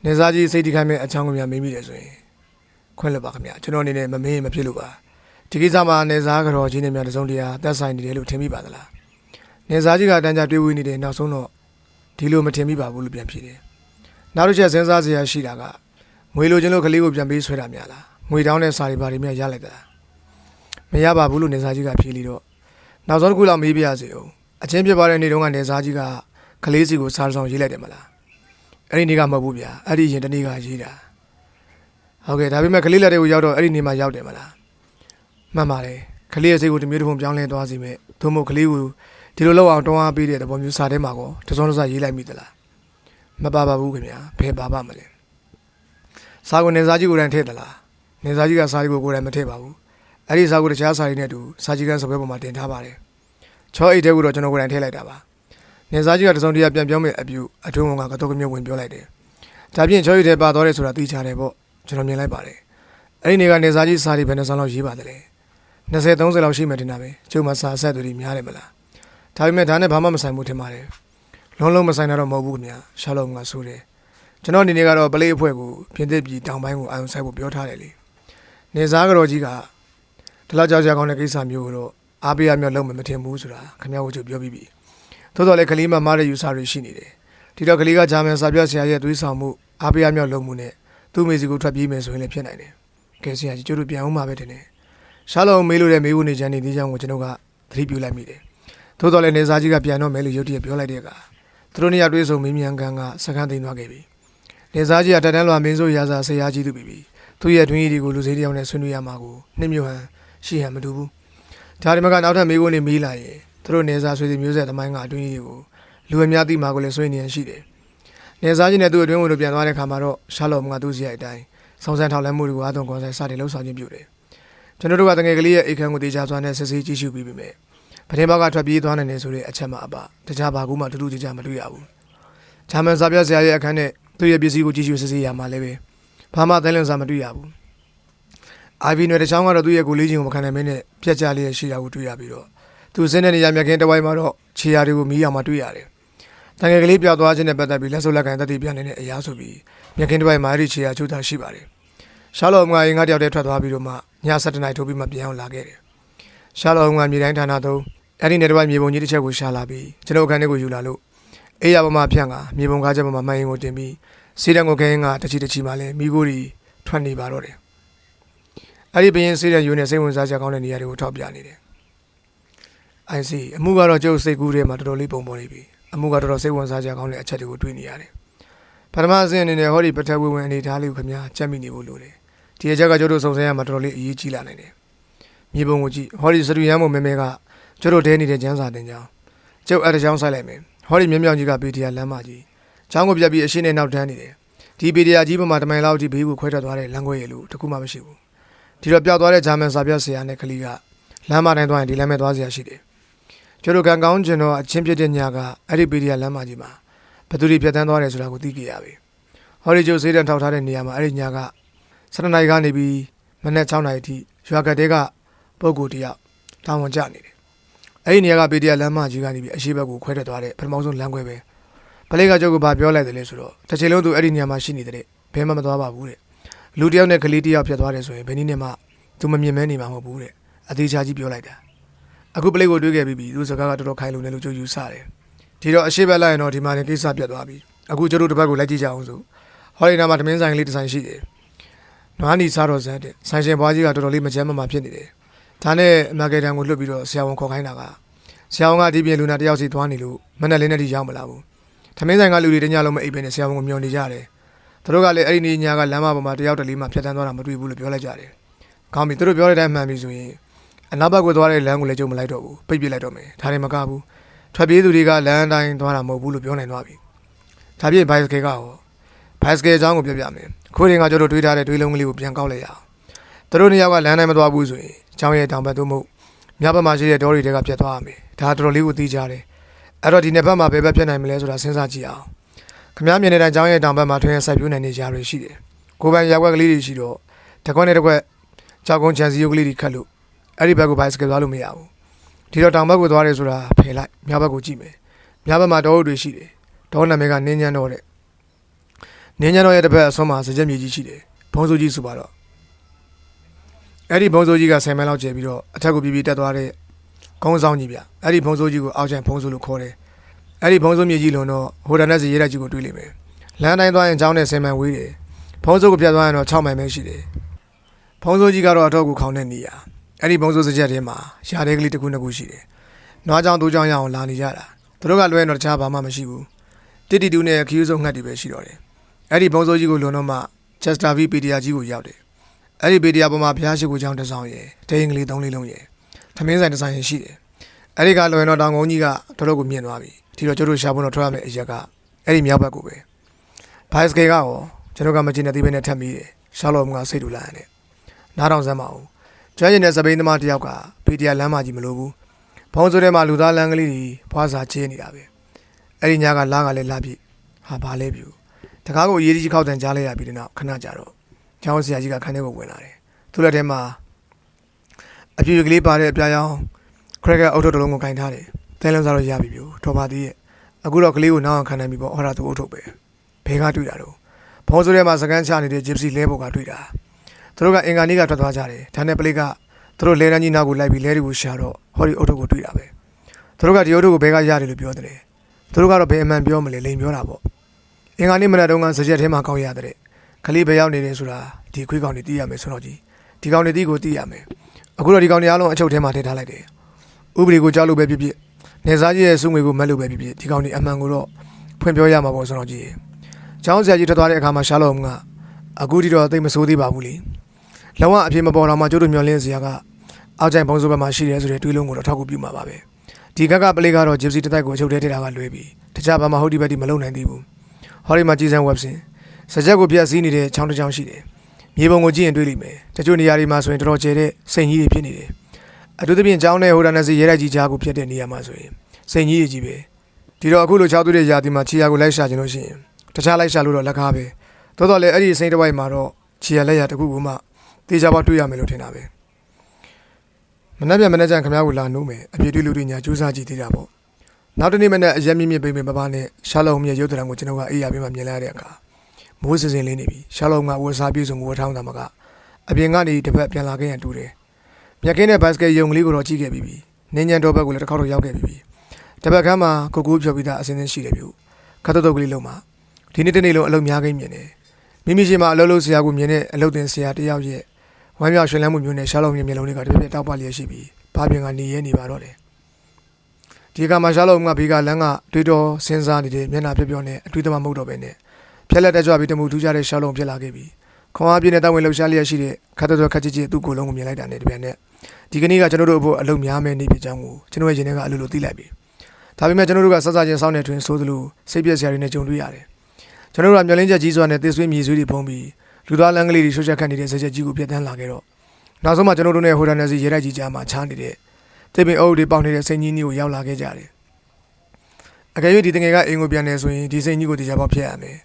နေစားကြီးစိတ်ထိခိုက်မဲ့အချောင်းကများမေးမိတယ်ဆိုရင်ခွင့်လွှတ်ပါခင်ဗျာကျွန်တော်အနေနဲ့မမေးရင်မဖြစ်လို့ပါဒီကိစ္စမှာနေစားကြော်ကြီးနဲ့များတစုံတရာသက်ဆိုင်နေတယ်လို့ထင်မိပါသလားနေစားကြီးကတန်းကြတွေးဝေးနေတယ်နောက်ဆုံးတော့ဒီလိုမထင်မိပါဘူးလို့ပြန်ဖြေတယ်နောက်တစ်ချက်စဉ်းစားစရာရှိတာကငွေလိုချင်လို့ကလေးကိုပြန်ပေးဆွဲတာများလားငွေတောင်းတဲ့စာတွေဘာတွေများရလိုက်တာမရပါဘူးလို့နေစားကြီးကဖြေလိတော့နောက်ဆုံးတစ်ခုလောက်မေးပြရစီအောင်အချင်းပြပါတဲ့နေ့တုန်းကနေစားကြီးကကလေးစီကိုစားဆောင်ရေးလိုက်တယ်မလားအဲ့ဒီနေ့ကမဟုတ်ဘူးဗျာအဲ့ဒီရင်တနေ့ကရေးတာဟုတ်ကဲ့ဒါပေမဲ့ကလေးလက်တွေကိုရောက်တော့အဲ့ဒီနေ့မှရောက်တယ်မလားမှန်ပါတယ်ကလေးရဲ့စိတ်ကိုတမျိုးတစ်ပုံပြောင်းလဲသွားစေမဲ့သို့မဟုတ်ကလေးကိုဒီလိုလောက်အောင်တွန်းအားပေးတဲ့သဘောမျိုးစာထဲမှာကောတစုံတစရေးလိုက်မိသလားမပါပါဘူးခင်ဗျာဘယ်ပါပါမလဲစာကိုနေစားကြီးကိုယ်တိုင်ထည့်သလားနေစားကြီးကစာကြီးကိုယ်တိုင်မထည့်ပါဘူးအဲ့ဒီစာကိုတခြားစာရင်းနဲ့အတူစာကြီးကစပွဲပေါ်မှာတင်ထားပါတယ်ချောအိတ်တဲကိုတော့ကျွန်တော်ကိုယ်တိုင်ထည့်လိုက်တာပါနေစားကြီးကတစုံတရာပြန်ပြောမဲ့အပြုအထုံးဝန်ကတော့ကမျိုးဝင်ပြောလိုက်တယ်ဒါပြင်ချောအိတ်တဲပါသွားတယ်ဆိုတာသိချတယ်ပေါ့ကျွန်တော်မြင်လိုက်ပါတယ်အဲ့ဒီနေ့ကနေစားကြီးစာတွေဘယ်နှစောင်းလောက်ရေးပါတယ်လဲ20 30လောက်ရှိမှတင်တာပဲကျုံမှာစာဆက်တွေများတယ်မလားဒါပေမဲ့ဒါနဲ့ဘာမှမဆိုင်ဘူးထင်ပါတယ်လုံးလုံးမဆိုင်တာတော့မဟုတ်ဘူးခင်ဗျာရှာလုံးကဆိုတယ်ကျွန်တော်အနေနဲ့ကတော့ပလေးအဖွဲ့ကိုပြင်သစ်ပြည်တောင်ပိုင်းကိုအာရုံစိုက်ဖို့ပြောထားတယ်လေနေစားကြော်ကြီးကဒီလောက်ကြောက်ကြကောင်းတဲ့ကိစ္စမျိုးကိုတော့အားပေးရမျိုးလုံးမထင်ဘူးဆိုတာခင်ဗျားတို့ပြောပြီးပြီသို့တော်လည်းကလေးမမားတဲ့ယူဆတွေရှိနေတယ်ဒီတော့ကလေးကဂျာမန်စာပြဆရာရဲ့သွေးဆောင်မှုအားပေးရမျိုးလုံးမှုနဲ့သူ့မိစီကိုထွက်ပြေးမယ်ဆိုရင်လည်းဖြစ်နိုင်တယ်ကဲဆရာကြီးကျတို့ပြန်အောင်ပါပဲတင်နေရှာလုံးမေးလို့တဲ့မေးဖို့နေချမ်းနေဒီကြောင့်ကိုကျွန်တော်ကသတိပြုလိုက်မိတယ်သို့တော်လည်းနေစားကြီးကပြန်တော့မယ်လို့ရုတ်တရက်ပြောလိုက်တဲ့အခါသူတို့နေရာတွေးဆုံမင်းမြန်ကန်ကစကန်းသိမ်းသွားခဲ့ပြီနေစားကြီးကတက်တန်းလွာမင်းစိုးရာစာဆရာကြီးသူပြီသူ့ရဲ့တွင်းရည်တွေကိုလူစိမ်းတယောက်နဲ့ဆွေးနွေးရမှာကိုနှိမ့်မြုပ်ဟန်ရှိဟန်မတူဘူးဒါဒီမှာကနောက်ထပ်မေးဖို့နေမေးလာရင်သူတို့နေစားဆွေးစီမျိုးဆက်သမိုင်းကအတွင်းရည်တွေကိုလူအများသိမှာကိုလည်းဆွေးနေရရှိတယ်နေစားကြီးနဲ့သူ့အတွင်းဝင်လို့ပြန်သွားတဲ့ခါမှာတော့ရှာလော့ကသူ့စီရဲ့အတိုင်းစုံစမ်းထောက်လှမ်းမှုတွေကိုအားသွန်ခွန်ဆိုင်စတင်လှုပ်ဆောင်ခြင်းပြုတယ်ကျွန်တော်တို့ကတငယ်ကလေးရဲ့အိတ်ခမ်းကိုတေချာစွာနဲ့စစ်ဆေးကြည့်ရှုပြီးပြီမဲ့ပထမဘက်ကထွက်ပြေးသွားနိုင်တယ်ဆိုတဲ့အချက်မှအပတခြားဘာကူမှတူတူကြကြမတွေ့ရဘူးဂျာမန်စာပြဆရာရဲ့အခန်းနဲ့သူ့ရဲ့ပစ္စည်းကိုကြည့်ရှုစစ်ဆေးရမှာလည်းပဲဘာမှသဲလွန်စာမတွေ့ရဘူးအိုင်ဗီနယ်တချောင်းကတော့သူ့ရဲ့ကိုလေးချင်းကိုမခံနိုင်မင်းနဲ့ပြက်ကြလေးရှိတာကိုတွေ့ရပြီးတော့သူစင်းတဲ့နေရာမြခင်းတဝိုင်းမှာတော့ခြေရာတွေကိုမီးအောင်မှတွေ့ရတယ်တငယ်ကလေးပြောက်သွားခြင်းနဲ့ပတ်သက်ပြီးလက်စုပ်လက်ကန်သက်သေပြနေတဲ့အရာဆိုပြီးမြခင်းတဝိုင်းမှာအဲ့ဒီခြေရာချိုးတာရှိပါတယ်ရှာလော့ငါရင်ငါတယောက်တည်းထွက်သွားပြီးတော့မှည7 နာရီထိုးပြီးမှပြန်အောင်လာခဲ့တယ်ရှာလော့ငါမြေတိုင်းဌာနသုံးအဲ့ဒီနယ်တဝိုင်းမြေပုံကြီးတစ်ချက်ကိုရှာလာပြီးကျွန်တော်အခန်းထဲကိုယူလာလို့အေးရပေါ်မှာဖြန့်ကမြေပုံကားချက်ပေါ်မှာမိုင်းရင်ကိုတင်ပြီးစီးတံကိုခင်းကတချီတချီမှလည်းမိကိုရီထွက်နေပါတော့တယ်အဲ့ဒီဘရင်စီးတဲ့ယူနဲ့စိတ်ဝင်စားစရာကောင်းတဲ့နေရာတွေကိုထောက်ပြနေတယ်အိုင်စီအမှုကတော့ကျုပ်စိတ်ကူးထဲမှာတော်တော်လေးပုံပေါ်နေပြီအမှုကတော်တော်စိတ်ဝင်စားစရာကောင်းတဲ့အချက်တွေကိုတွေ့နေရတယ်ပထမအဆင့်အနေနဲ့ဟောဒီပထဝီဝင်အနေထားလေးကိုခင်ဗျာချက်မိနေဖို့လိုတယ်ဒီအချက်ကကျုပ်တို့စုံစမ်းရမှာတော်တော်လေးအရေးကြီးလာနိုင်တယ်မြေပုံကိုကြည့်ဟောဒီစတူရန်မို့မဲမဲကကျုပ်တို့တဲနေတဲ့ကျန်းစာတင်ကြောင်းကျုပ်အဲ့တကြောင်းဆိုင်လိုက်မယ်ဟောဒီမြင်းမြောင်ကြီးကပေတီယာလမ်းမကြီးချောင်းကိုပြတ်ပြီးအရှင်းနဲ့နောက်တန်းနေတယ်ဒီပေတီယာကြီးပေါ်မှာတမိုင်လောက်ထိဘေးကိုခွဲထွက်သွားတဲ့လမ်းခွဲရည်လို့တခုမှမရှိဘူးဒီတော့ပြောက်သွားတဲ့ဂျာမန်စာပြဆရာနဲ့ကလေးကလမ်းမတိုင်းသွားရင်ဒီလမ်းမဲ့သွားစရာရှိတယ်ကျတို့ကံကောင်းကျင်တော့အချင်းပြတဲ့ညကအဲ့ဒီပေတီယာလမ်းမကြီးမှာဘသူတွေပြတ်တန်းသွားတယ်ဆိုတာကိုသိကြရပြီဟောဒီကျုပ်စေးတန်းထောက်ထားတဲ့နေရာမှာအဲ့ဒီညက 12နာရီကနေပြီးမနေ့6နာရီထိရွာကတဲ့ကပုဂ္ဂိုလ်တယောက်တာဝန်ကျနေတယ်အဲ့ဒီနေရာက PDF လမ်းမကြီးကနေပြီးအရှိဘက်ကိုခွဲထွက်သွားတဲ့ပထမဆုံးလမ်းခွဲပဲပလိကကျုပ်ကဘာပြောလိုက်တယ်လဲဆိုတော့တစ်ချိန်လုံးသူအဲ့ဒီနေရာမှာရှိနေတဲ့ဘယ်မှမသွားပါဘူးတဲ့လူတယောက်နဲ့ကလေးတယောက်ဖြစ်သွားတယ်ဆိုရင်ဘယ်နည်းနဲ့မှသူမမြင်မဲနေမှာမဟုတ်ဘူးတဲ့အသေးချာကြီးပြောလိုက်တာအခုပလိကိုတွေးခဲ့ပြီးသူစကားကတော်တော်ခိုင်လုံတယ်လို့ကျုပ်ယူဆတယ်ဒီတော့အရှိဘက်လိုက်ရင်တော့ဒီမှာနေကိစ္စပြတ်သွားပြီအခုကျတို့တစ်ပတ်ကိုလိုက်ကြည့်ကြအောင်ဆိုဟောဒီနာမှာသမင်းဆိုင်ကလေးတစ်ဆိုင်ရှိတယ်နွားနီစားတော်ဇက်တဲ့ဆိုင်ရှင်ဘွားကြီးကတော်တော်လေးမကြမ်းမမာဖြစ်နေတယ်ဒါနဲ့အမဂေတန်ကိုလွတ်ပြီးတော့ဆရာဝန်ခေါ်ခိုင်းတာကဆရာဝန်ကဒီပြင်လူနာတယောက်စီသွားနေလို့မနဲ့လေးနဲ့ဒီရောက်မလာဘူးသမင်းဆိုင်ကလူတွေတညလုံးမအိပ်ပဲနဲ့ဆရာဝန်ကိုမျောနေကြတယ်သူတို့ကလည်းအဲ့ဒီနေ့ညကလမ်းမပေါ်မှာတယောက်တလေးမှဖြတ်တန်းသွားတာမတွေ့ဘူးလို့ပြောလိုက်ကြတယ်ကောင်းပြီသူတို့ပြောတဲ့အတိုင်းမှန်ပြီဆိုရင်အနောက်ဘက်ကိုသွားတဲ့လမ်းကိုလည်းကြုံမလိုက်တော့ဘူးပိတ်ပစ်လိုက်တော့မယ်ဒါတွေမကဘူးထွက်ပြေးသူတွေကလမ်းတိုင်းသွားတာမဟုတ်ဘူးလို့ပြောနိုင်သွားပြီဒါပြည့်ဘိုက်စကေကရောဘိုက်စကေအကြောင်းကိုပြပြမယ်ခိုးရင်ကကျတို့တွေးထားတဲ့တွေးလုံးကလေးကိုပြန်ကောက်လိုက်ရအောင်သူတို့နှစ်ယောက်ကလမ်းတိုင်းမသွားဘူးဆိုရင်ကျောင်းရဲ့တောင်ဘက်သို့မဟုတ်မြဘက်မှာရှိတဲ့တောတွေတွေကပြတ်သွားရမယ်ဒါတော်တော်လေးကိုသိကြတယ်အဲ့တော့ဒီနှစ်ဘက်မှာဘယ်ဘက်ပြတ်နိုင်မလဲဆိုတာစဉ်းစားကြည့်အောင်ခမားမြင်တဲ့အကြောင်းရဲ့တောင်ဘက်မှာထွင်းစိုက်ပျိုးနိုင်နေကြရရှိတယ်ကိုပိုင်ရက်ွက်ကလေးတွေရှိတော့တကွက်နဲ့တကွက်ကြောက်ကုန်းချန်စီယုတ်ကလေးတွေခတ်လို့အဲ့ဒီဘက်ကိုဘိုက်စကေသွားလို့မရဘူးဒီတော့တောင်ဘက်ကိုသွားရဲဆိုတာဖယ်လိုက်မြဘက်ကိုကြည့်မယ်မြဘက်မှာတောအုပ်တွေရှိတယ်တောနာမည်ကနင်းညမ်းတော်တဲ့နင်းညမ်းတော်ရဲ့တစ်ဖက်အဆုံးမှာစကြက်မြေကြီးရှိတယ်ဘုံစိုးကြီးဆိုပါတော့အဲ့ဒီဘုံစိုးကြီးက10မိုင်လောက်ကျယ်ပြီးတော့အထက်ကိုပြေးပြေးတက်သွားတဲ့ကုန်းဆောင်ကြီးဗျအဲ့ဒီဘုံစိုးကြီးကိုအောက်ချန်ဘုံစိုးလို့ခေါ်တယ်အဲ့ဒီဘုံစိုးမြေကြီးလုံးတော့ဟိုဒါနဲ့စီရဲတိုက်ကြီးကိုတွေးလိမ့်မယ်လမ်းတိုင်းသွားရင်ကျောင်းနဲ့10မိုင်ဝေးတယ်ဘုံစိုးကိုပြတ်သွားရင်တော့6မိုင်ပဲရှိတယ်ဘုံစိုးကြီးကတော့အထောက်ကိုခေါင်းတဲ့နေရအဲ့ဒီဘုံစိုးစကြက်ထဲမှာရှားတဲ့ကလေးတစ်ခုနှစ်ခုရှိတယ်နွားကြောင်တူကြောင်ရအောင်လာနေကြတာသူတို့ကလွဲတော့တခြားဘာမှမရှိဘူးတစ်တီတူနဲ့ခီးယူဆုံးငှက်တွေပဲရှိတော့တယ်အဲ့ဒီဘုံစိုးကြီးကိုလွန်တော့မှချက်စတာဗီပီဒီယာကြီးကိုရောက်တယ်အဲ့ဒီပီဒီယာပေါ်မှာဘုရားရှိခိုးကြောင်းတစ်ဆောင်ရယ်ဒိန်ကလေး3လေးလုံးရယ်သမင်းဆိုင်တစ်ဆိုင်ရယ်ရှိတယ်အဲ့ဒီကလွန်တော့တောင်ကုန်းကြီးကတော်တော်ကိုမြင့်သွားပြီဒီတော့ကျတို့ရှာဖို့တော့ထွက်ရမယ့်အရက်ကအဲ့ဒီမြောက်ဘက်ကိုပဲဘိုက်စကေကရောကျွန်တော်ကမကျင်တဲ့သေးပဲနဲ့ထပ်မိတယ်ရှာလောမကစိတ်တူလာရတယ်နားထောင်စမ်းမအောင်ကျွမ်းကျင်တဲ့စပိန်သမားတယောက်ကပီဒီယာလမ်းမကြီးမလို့ဘူးဘုံစိုးထဲမှာလူသားလမ်းကလေးတွေဖွာစာချေးနေတာပဲအဲ့ဒီညကလာကလည်းလာပြီဟာဘာလဲပြူတကားကိုအရေးကြီးခောက်တန်ကြားလိုက်ရပြီးတဲ့နောက်ခဏကြာတော့ကျောင်းဆရာကြီးကခန်းထဲကိုဝင်လာတယ်သူ့လက်ထဲမှာအပြူကလေးပါတဲ့အပြားရောင်ခရက်ကအုတ်ထုတ်တစ်လုံးကိုကင်ထားတယ်တဲလုံးစားလို့ရပြီပြူတော်ပါသေးရဲ့အခုတော့ကလေးကိုနောက်အောင်ခံနိုင်ပြီပေါ့ဟောတာသူအုတ်ထုတ်ပဲဘဲကတွေ့တာတော့ဘုံစိုးထဲမှာစကန်ချနေတဲ့ဂျစ်စီလဲဘော်ကတွေ့တာသူတို့ကအင်္ဂါနေ့ကထွက်သွားကြတယ်ဒါနဲ့ပလိကသူတို့လဲတန်းကြီးနောက်ကိုလိုက်ပြီးလဲတွေကိုရှာတော့ဟောဒီအုတ်ထုတ်ကိုတွေ့တာပဲသူတို့ကဒီအုတ်ထုတ်ကိုဘဲကရတယ်လို့ပြောတယ်သူတို့ကတော့ဘယ်အမှန်ပြောမလဲလိန်ပြောတာပေါ့အင်္ဂါနေ့မနက်တုန်းကစကြက်ထဲမှာကောက်ရတဲ့ကလေးပဲရောက်နေတယ်ဆိုတာဒီခွေးကောင်တွေသိရမယ်ဆိုတော့ကြီးဒီကောင်တွေသိကိုသိရမယ်အခုတော့ဒီကောင်တွေအားလုံးအချုပ်ထဲမှာထည့်ထားလိုက်တယ်ဥပဒေကိုကြောက်လို့ပဲဖြစ်ဖြစ်နေစားကြီးရဲ့စုငွေကိုမက်လို့ပဲဖြစ်ဖြစ်ဒီကောင်တွေအမှန်ကိုတော့ဖွင့်ပြောရမှာပေါ့ဆိုတော့ကြီးကျောင်းဆရာကြီးထွက်သွားတဲ့အခါမှာရှာလောကအခုဒီတော့သိမဆိုးသေးပါဘူးလေလောကအပြေမပေါ်တော့မှကျိုးတို့မျောလင်းစရာကအောက်ကျိုင်ဘုံစိုးဘက်မှာရှိတယ်ဆိုတဲ့တွေးလုံးကိုတော့ထောက်ကူပြုမှာပါပဲဒီကပလေးကတော့ဂျစ်စီတစ်တိုက်ကိုအချုပ်ထဲထည့်တာကလွဲပြီးတခြားဘာမှဟုတ်ဒီဘက်ဒီမလုံနိုင်သေးဘူးဟောဒီမှာကြည်စံဝက်စင်စကြက်ကိုပြက်စီးနေတဲ့ချောင်းတစ်ချောင်းရှိတယ်မြေပုံကိုကြည့်ရင်တွေ့လိမ့်မယ်တချို့နေရာတွေမှာဆိုရင်တော်တော်ကျယ်တဲ့စိန်ကြီးတွေဖြစ်နေတယ်အထူးသဖြင့်ကျောင်းနဲ့ဟိုဒါနဲ့စီရဲတိုက်ကြီးကြားကိုဖြစ်တဲ့နေရာမှာဆိုရင်စိန်ကြီးကြီးပဲဒီတော့အခုလိုချောက်သွေးတဲ့ຢာဒီမှာခြေရာကိုလိုက်ရှာခြင်းလို့ရှိရင်တခြားလိုက်ရှာလို့တော့လက်ကားပဲသို့တော်လည်းအဲ့ဒီစိန်တစ်ဝိုက်မှာတော့ခြေရာလက်ရာတစ်ခုကမှတေချာပေါတွေ့ရမယ်လို့ထင်တာပဲမနေ့ပြန်မနေ့ကျန်ခင်ဗျားကိုလာနှုံးမယ်အပြည့်တွေ့လူတွေညာစူးစမ်းကြည့်သေးတာပေါ့နောက်တနေ့မနေ့အရက်မြင့်မြင့်ပိမ့်ပိမ့်ပပနဲ့ရှာလုံမြရဲ့ရုပ်သဏ္ဍာန်ကိုကျွန်တော်ကအေးရပေးမှမြင်လိုက်ရတဲ့အခါမိုးစင်လေးနေပြီရှာလုံကဝတ်စားပြေဆုံးကိုဝတ်ထောင်းတာမကအပြင်ကနေတစ်ဖက်ပြန်လာခဲ့ရင်တူတယ်မြက်ကင်းတဲ့ဘတ်စကတ်ယုံကလေးကိုတော့ကြည့်ခဲ့ပြီးပြီနင်းညံတော်ဘက်ကိုလည်းတစ်ခေါက်တော့ရောက်ခဲ့ပြီးပြီတစ်ဖက်ကမ်းမှာကိုကိုဖြော်ပြီးသားအစင်းစင်းရှိတယ်ပြူခတ်တုတ်ကလေးလုံးမှာဒီနေ့တနေ့လုံးအလုံးများကိန်းမြင်တယ်မိမိရှိမှအလုံးလုံးဆရာကိုမြင်တဲ့အလုပ်တင်ဆရာတယောက်ရဲ့ဝမ်းမြောက်ရွှင်လန်းမှုမျိုးနဲ့ရှာလုံမြင်မျက်လုံးတွေကတစ်ပြက်တောက်ပလျက်ရှိပြီးဘာပြင်ကနေရဲနေပါတော့တယ်ဒီကမှာရှာလုံကဘေးကလမ်းကတွေးတော်စဉ်းစားနေတဲ့မျက်နှာပြောနဲ့အတွေ့အကြုံမဟုတ်တော့ပဲနဲ့ဖြက်လက်တက်ကြွပြီးတမှုထူးခြားတဲ့ရှာလုံဖြစ်လာခဲ့ပြီးခွန်အားပြည့်တဲ့တောင်းဝင်လှူရှားလျက်ရှိတဲ့ခတ်တော်ခတ်ချစ်ချစ်သူ့ကိုယ်လုံးကိုမြင်လိုက်တာနဲ့တပြက်နဲ့ဒီကနေ့ကကျွန်တော်တို့အဖို့အလုပ်များမယ်နေဖြစ်ကြောင်းကိုကျွန်တော်ရဲ့ရင်ထဲကအလိုလိုသိလိုက်ပြီဒါပေမဲ့ကျွန်တော်တို့ကစစချင်းစောင်းနေတွင်ဆိုသလိုစိတ်ပြည့်စရာတွေနဲ့ကြုံတွေ့ရတယ်ကျွန်တော်တို့ကမျောလင်းချက်ကြီးစွာနဲ့သေဆွေးမြေဆွေးတွေဖုံးပြီးလူသားလမ်းကလေးတွေရှုပ်ချက်ခတ်နေတဲ့စက်ချက်ကြီးကိုပြတ်တန်းလာခဲ့တော့နောက်ဆုံးမှကျွန်တော်တို့နဲ့ဟိုဒါနယ်စီရဲတိုက်ကြီးကြားမှာချားနေတဲ့တိပင်အုပ်တွေပေါက်နေတဲ့စိန်ကြီးကိုရောက်လာခဲ့ကြတယ်အကယ်၍ဒီတငယ်ကအိမ်ကိုပြန်နေဆိုရင်ဒီစိန်ကြီးကိုတရားပေါက်ဖြစ်ရမယ်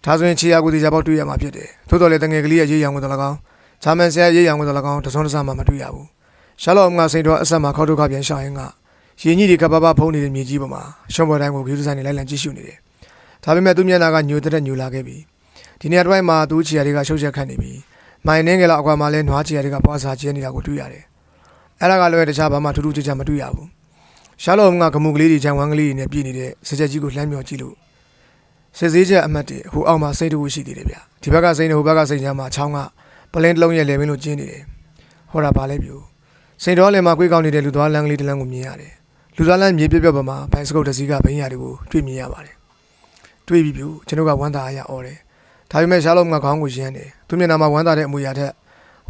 ဒါဆိုရင်ခြေရာကိုတေချာပေါက်တွေ့ရမှာဖြစ်တယ်သို့တော်လည်းတငယ်ကလေးရဲ့ရေးရောင်ကိုတ၎င်းဂျာမန်ဆရာရေးရောင်ကိုတ၎င်းတစုံတစမှမတွေ့ရဘူးရှာလော့ကစိန်တော်အဆက်မှာခောက်ထုတ်ခပြန်ရှောင်းရင်းကရင်းကြီးတွေကပပဖုံးနေတဲ့မြေကြီးပေါ်မှာရှုံးပေါ်တိုင်းကိုဂီယူဆိုင်နေလိုက်လံကြည့်ရှုနေတယ်ဒါပေမဲ့သူ့မျက်နှာကညိုတဲ့ညိုလာခဲ့ပြီဒီနေ့တစ်ပိုင်းမှာသူ့ခြေရာတွေကရှုပ်ချက်ခတ်နေပြီမိုင်နှင်းကလေးအကွာမှာလဲနွားခြေရာတွေကပွားစားကျဲနေတာကိုတွေ့ရတယ်အဲ့ဒါကလည်းတခြားဘာမှထူးထူးခြားခြားမတွေ့ရဘူးရှာလော့ကဂမှုကလေးတွေဂျန်ဝမ်ကလေးတွေနဲ့ပြည်နေတဲ့စကြက်ကြီးကိုလှမ်းမြော်ကြည့်လို့စစ်စေးချက်အမှတ်တွေဟိုအောက်မှာစိတ်တူရှိသေးတယ်ဗျဒီဘက်ကစိတ်နဲ့ဟိုဘက်ကစိတ်ကြားမှာချောင်းကပလင်းတစ်လုံးရဲ့လေမင်းလို့ကျင်းနေတယ်ဟောတာပါလဲပြူစိတ်တော်လည်းမှာကွေးကောင်းနေတဲ့လူသွားလမ်းကလေးတစ်လမ်းကိုမြင်ရတယ်လူသားလမ်းမြေပြပြပေါ်မှာဘိုင်စကုတ်တစ်စီးကဘိန်းရတွေကိုတွေ့မြင်ရပါတယ်တွေ့ပြီပြူကျွန်တော်ကဝမ်းသာအားရအော်တယ်ဒါပေမဲ့ရှာလော့ကခေါင်းကိုရမ်းတယ်သူမျက်နှာမှာဝမ်းသာတဲ့အမူအရာထက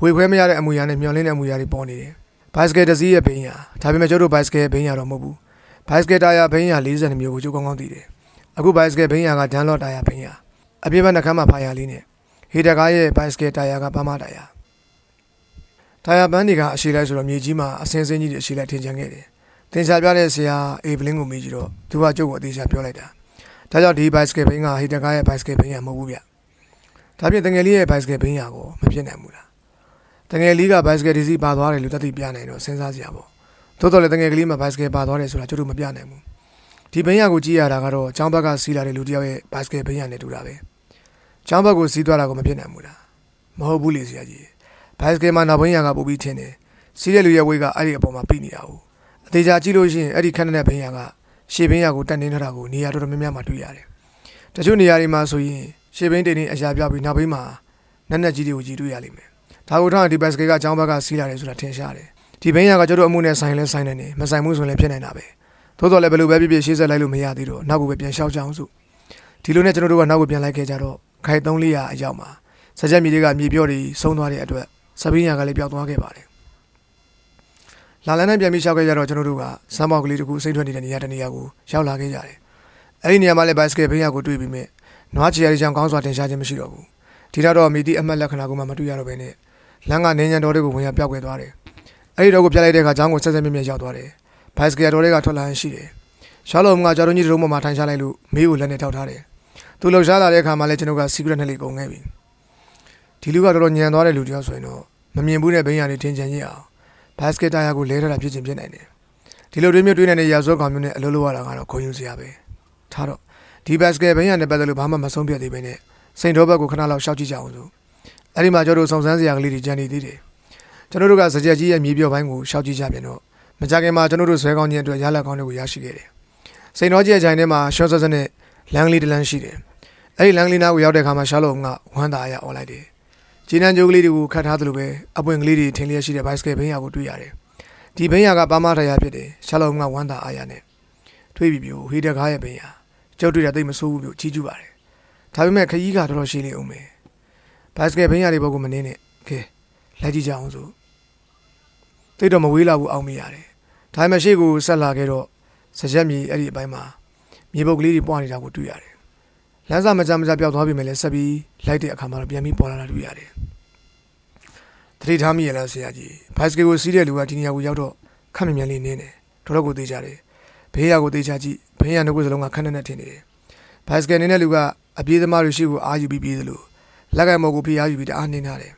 ်ဝေခွဲမရတဲ့အမူအရာနဲ့မျောလင်းတဲ့အမူအရာတွေပေါ်နေတယ်ဘိုင်စကယ်တစ်စီးရဲ့ဘိန်းရဒါပေမဲ့ကျတို့ဘိုင်စကယ်ဘိန်းရတော့မဟုတ်ဘူးဘိုင်စကယ်တာယာဘိန်းရ42မျိုးကိုကျုပ်ကောင်းကောင်းသိတယ်အခုဘိုင်စကယ်ဘိန်းရကဒန်လော့တာယာဘိန်းရအပြည့်ဘက်နှခမ်းမှာဖာယာလေးနဲ့ဟီတကားရဲ့ဘိုင်စကယ်တာယာကပါမတာယာတာယာပန်းတွေကအရှိလိုက်ဆိုတော့မြေကြီးမှာအစင်းစင်းကြီးတွေအရှိလိုက်ထင်ချင်ခဲ့တယ်တင်ချပြတဲ့ဆရာအေဗလင်းကိုမေးကြည့်တော့သူကကျုပ်ကိုအသေးချာပြောလိုက်တာဒါကြောင့်ဒီဘိုင်စကယ်ဘိန်းကဟီတကားရဲ့ဘိုင်စကယ်ဘိန်းရမဟုတ်ဘူးဗျဒါပြင်တငယ်လေးရဲ့ဘိုင်စကယ်ဘိန်းရကိုမဖြစ်နိုင်ဘူးလားတငယ်လေးကဘိုင်စကယ်ဒီစီပါသွားတယ်လို့တတိပြနိုင်တော့စဉ်းစားစရာပေါ့သို့တော်လည်းတငယ်ကလေးမှာဘိုင်စကယ်ပါသွားတယ်ဆိုတာကျုပ်တို့မပြနိုင်ဘူးဒီဘိန်းရကိုကြည့်ရတာကတော့ကျောင်းဘက်ကစီးလာတဲ့လူတယောက်ရဲ့ဘိုင်စကယ်ဘိန်းရနဲ့တူတာပဲကျောင်းဘက်ကိုစီးသွားတာကိုမဖြစ်နိုင်ဘူးလားမဟုတ်ဘူးလေဆရာကြီးဘိုင်စကယ်မှာနောက်ဘိန်းရကပို့ပြီးထင်းတယ်စီးတဲ့လူရဲ့ဝေးကအဲ့ဒီအပေါ်မှာပြိနေတာဟုတ်အသေးချာကြည့်လို့ရှိရင်အဲ့ဒီခန်းတဲ့ဘိန်းရကရှေ့ဘိန်းရကိုတက်နေထားတာကိုနေရာတော်တော်များများမှာတွေ့ရတယ်တချို့နေရာတွေမှာဆိုရင်ရှေ့ဘိန်းတင်နေအရာပြပြီးနောက်ဘိန်းမှာနက်နက်ကြီးတွေကိုကြည့်တွေ့ရလိမ့်မယ်ဒါကိုထားဒီဘိုင်စကယ်ကကျောင်းဘက်ကစီးလာတယ်ဆိုတာထင်ရှားတယ်ဒီဘိန်းရကကျတို့အမှုနဲ့ဆိုင်လဲဆိုင်နေတယ်မဆိုင်မှုဆိုရင်လည်းဖြစ်နေတာပဲသို့တော်လည်းဘယ်လိုပဲဖြစ်ဖြစ်ရှေ့ဆက်လိုက်လို့မရသေးတော့နောက်ကိုပဲပြန်လျှောက်ကြအောင်စို့ဒီလိုနဲ့ကျွန်တော်တို့ကနောက်ကိုပြန်လိုက်ခဲ့ကြတော့ခိုင်300အရောက်မှာစကြက်မြေတွေကမြေပြော့တွေဆုံးသွားတဲ့အတွက်စပင်းရကလည်းပျောက်သွားခဲ့ပါတယ်လာလန်းနဲ့ပြန်ပြီးလျှောက်ခဲ့ကြတော့ကျွန်တော်တို့ကစမ်းပေါက်ကလေးတစ်ခုစိတ်ထွက်နေတဲ့နေရာတစ်နေရာကိုရောက်လာခဲ့ကြတယ်အဲ့ဒီနေရာမှာလည်းဘိုင်စကယ်ဘိန်းရကိုတွေ့ပြီးမြဲနွားချီရတဲ့ကြောင်ကောင်းစွာတင်ရှားခြင်းမရှိတော့ဘူးဒီတော့မိသည့်အမှတ်လက္ခဏာကိုမှမတွေ့ရတော့ဘဲနဲ့လမ်းကနေညံတော်တွေကိုဝင်ရပြောက်ွယ်သွားတယ်အဲ့ဒီတော့ကိုပြလိုက်တဲ့အခါကျောင်းကိုဆက်ဆက်မြဲမြဲရောက်သွားတယ်ဘိုင်စကယ်တော်တွေကထွက်လာရှိတယ်ရှာလော့ကကျောင်းကြီးတို့မှထိုင်ရှားလိုက်လို့မေးကိုလက်နဲ့ထောက်ထားတယ်သူလှုပ်ရှားလာတဲ့အခါမှာလည်းကျွန်တော်က secret နဲ့လေးကုန်ခဲ့ပြီဒီလူကတော်တော်ညံသွားတဲ့လူတယောက်ဆိုရင်တော့မမြင်ဘူးတဲ့ဘိန်းရလေးထင်ချင်ရအောင်ဘတ်စကက်တာယာကိုလဲထားတာဖြစ်ချင်းဖြစ်နိုင်တယ်ဒီလိုတွေမျိုးတွေးနေတဲ့ရာဇဝတ်ကောင်မျိုးနဲ့အလုပ်လုပ်ရတာကတော့ဂုဏ်ယူစရာပဲထားတော့ဒီဘတ်စကက်ဘိန်းရနဲ့ပတ်သက်လို့ဘာမှမဆုံးဖြတ်သေးဘဲနဲ့စိန်တော်ဘက်ကိုခဏလောက်ရှောက်ကြည့်ကြအောင်စို့အဲ့ဒီမှာကျွန်တော်တို့စုံစမ်းစရာကလေးတွေကြံနေသေးတယ်ကျွန်တော်တို့ကစကြက်ကြီးရဲ့မြေပြော့ပိုင်းကိုရှောက်ကြည့်ကြပြန်တော့မကြခင်မှာကျွန်တော်တို့ဆွဲကောင်းခြင်းအတွက်ရလက်ကောင်းတွေကိုရရှိခဲ့တယ်စိန်တော်ကြီးရဲ့ဂျိုင်ထဲမှာရှော့ဆက်နဲ့လမ်းကလေးတစ်လမ်းရှိတယ်အဲ့ဒီလမ်းကလေးနားကိုရောက်တဲ့အခါမှာရှာလော့ကဝမ်းသာရအော်လိုက်တယ်ဂျင်းနန်ကြိုးကလေးတွေကိုခတ်ထားသလိုပဲအပွင့်ကလေးတွေထင်လျက်ရှိတဲ့ဘိုင်စကယ်ဘိန်းရကိုတွေ့ရတယ်ဒီဘိန်းရကပါမထရာဖြစ်တယ်ရှာလော့ကဝမ်းသာအားရနဲ့တွေးပြီးပြိုဟီတက်ကားရဲ့ဘိန်းရကျုပ်တွေ့တာသိမဆိုးဘူးပြိုကြီးကျူပါတယ်ဒါပေမဲ့ခကြီးကတော်တော်ရှင်းနေအောင်ပဲဘိုင်စကယ်ဘိန်းရတွေဘက်ကိုမနှင်းနဲ့ကဲလိုက်ကြည့်ကြအောင်စို့သိတော့မဝေးလာဘူးအောင်မရတယ်ဒါပေမဲ့ရှေ့ကိုဆက်လာခဲ့တော့စကြက်မြေအဲ့ဒီအပိုင်းမှာမြေပုတ်ကလေးတွေပွားနေတာကိုတွေ့ရတယ်လမ်းစာမကြမ်းမကြပျောက်သွားပြီမဲ့လည်းဆက်ပြီးလိုက်တဲ့အခါမှာတော့ပြန်ပြီးပေါ်လာတာတွေ့ရတယ်တတိထားမိရလားဆရာကြီးဘိုင်စကယ်ကိုစီးတဲ့လူကဒီနေရာကိုရောက်တော့ခက်မြင်မြန်လေးနင်းတယ်တော်တော်ကိုသေးကြတယ်ဘေးရကိုသေးချကြည့်ဘေးရနှုတ်ကစလုံးကခက်နဲ့ထင်နေတယ်ဘိုင်စကယ်နေတဲ့လူကအပြေးသမားတွေရှိကိုအာယူပြီးပြေးသလိုလက်ကမော်ကိုဖိအားယူပြီးတအားနှင်းထားတယ်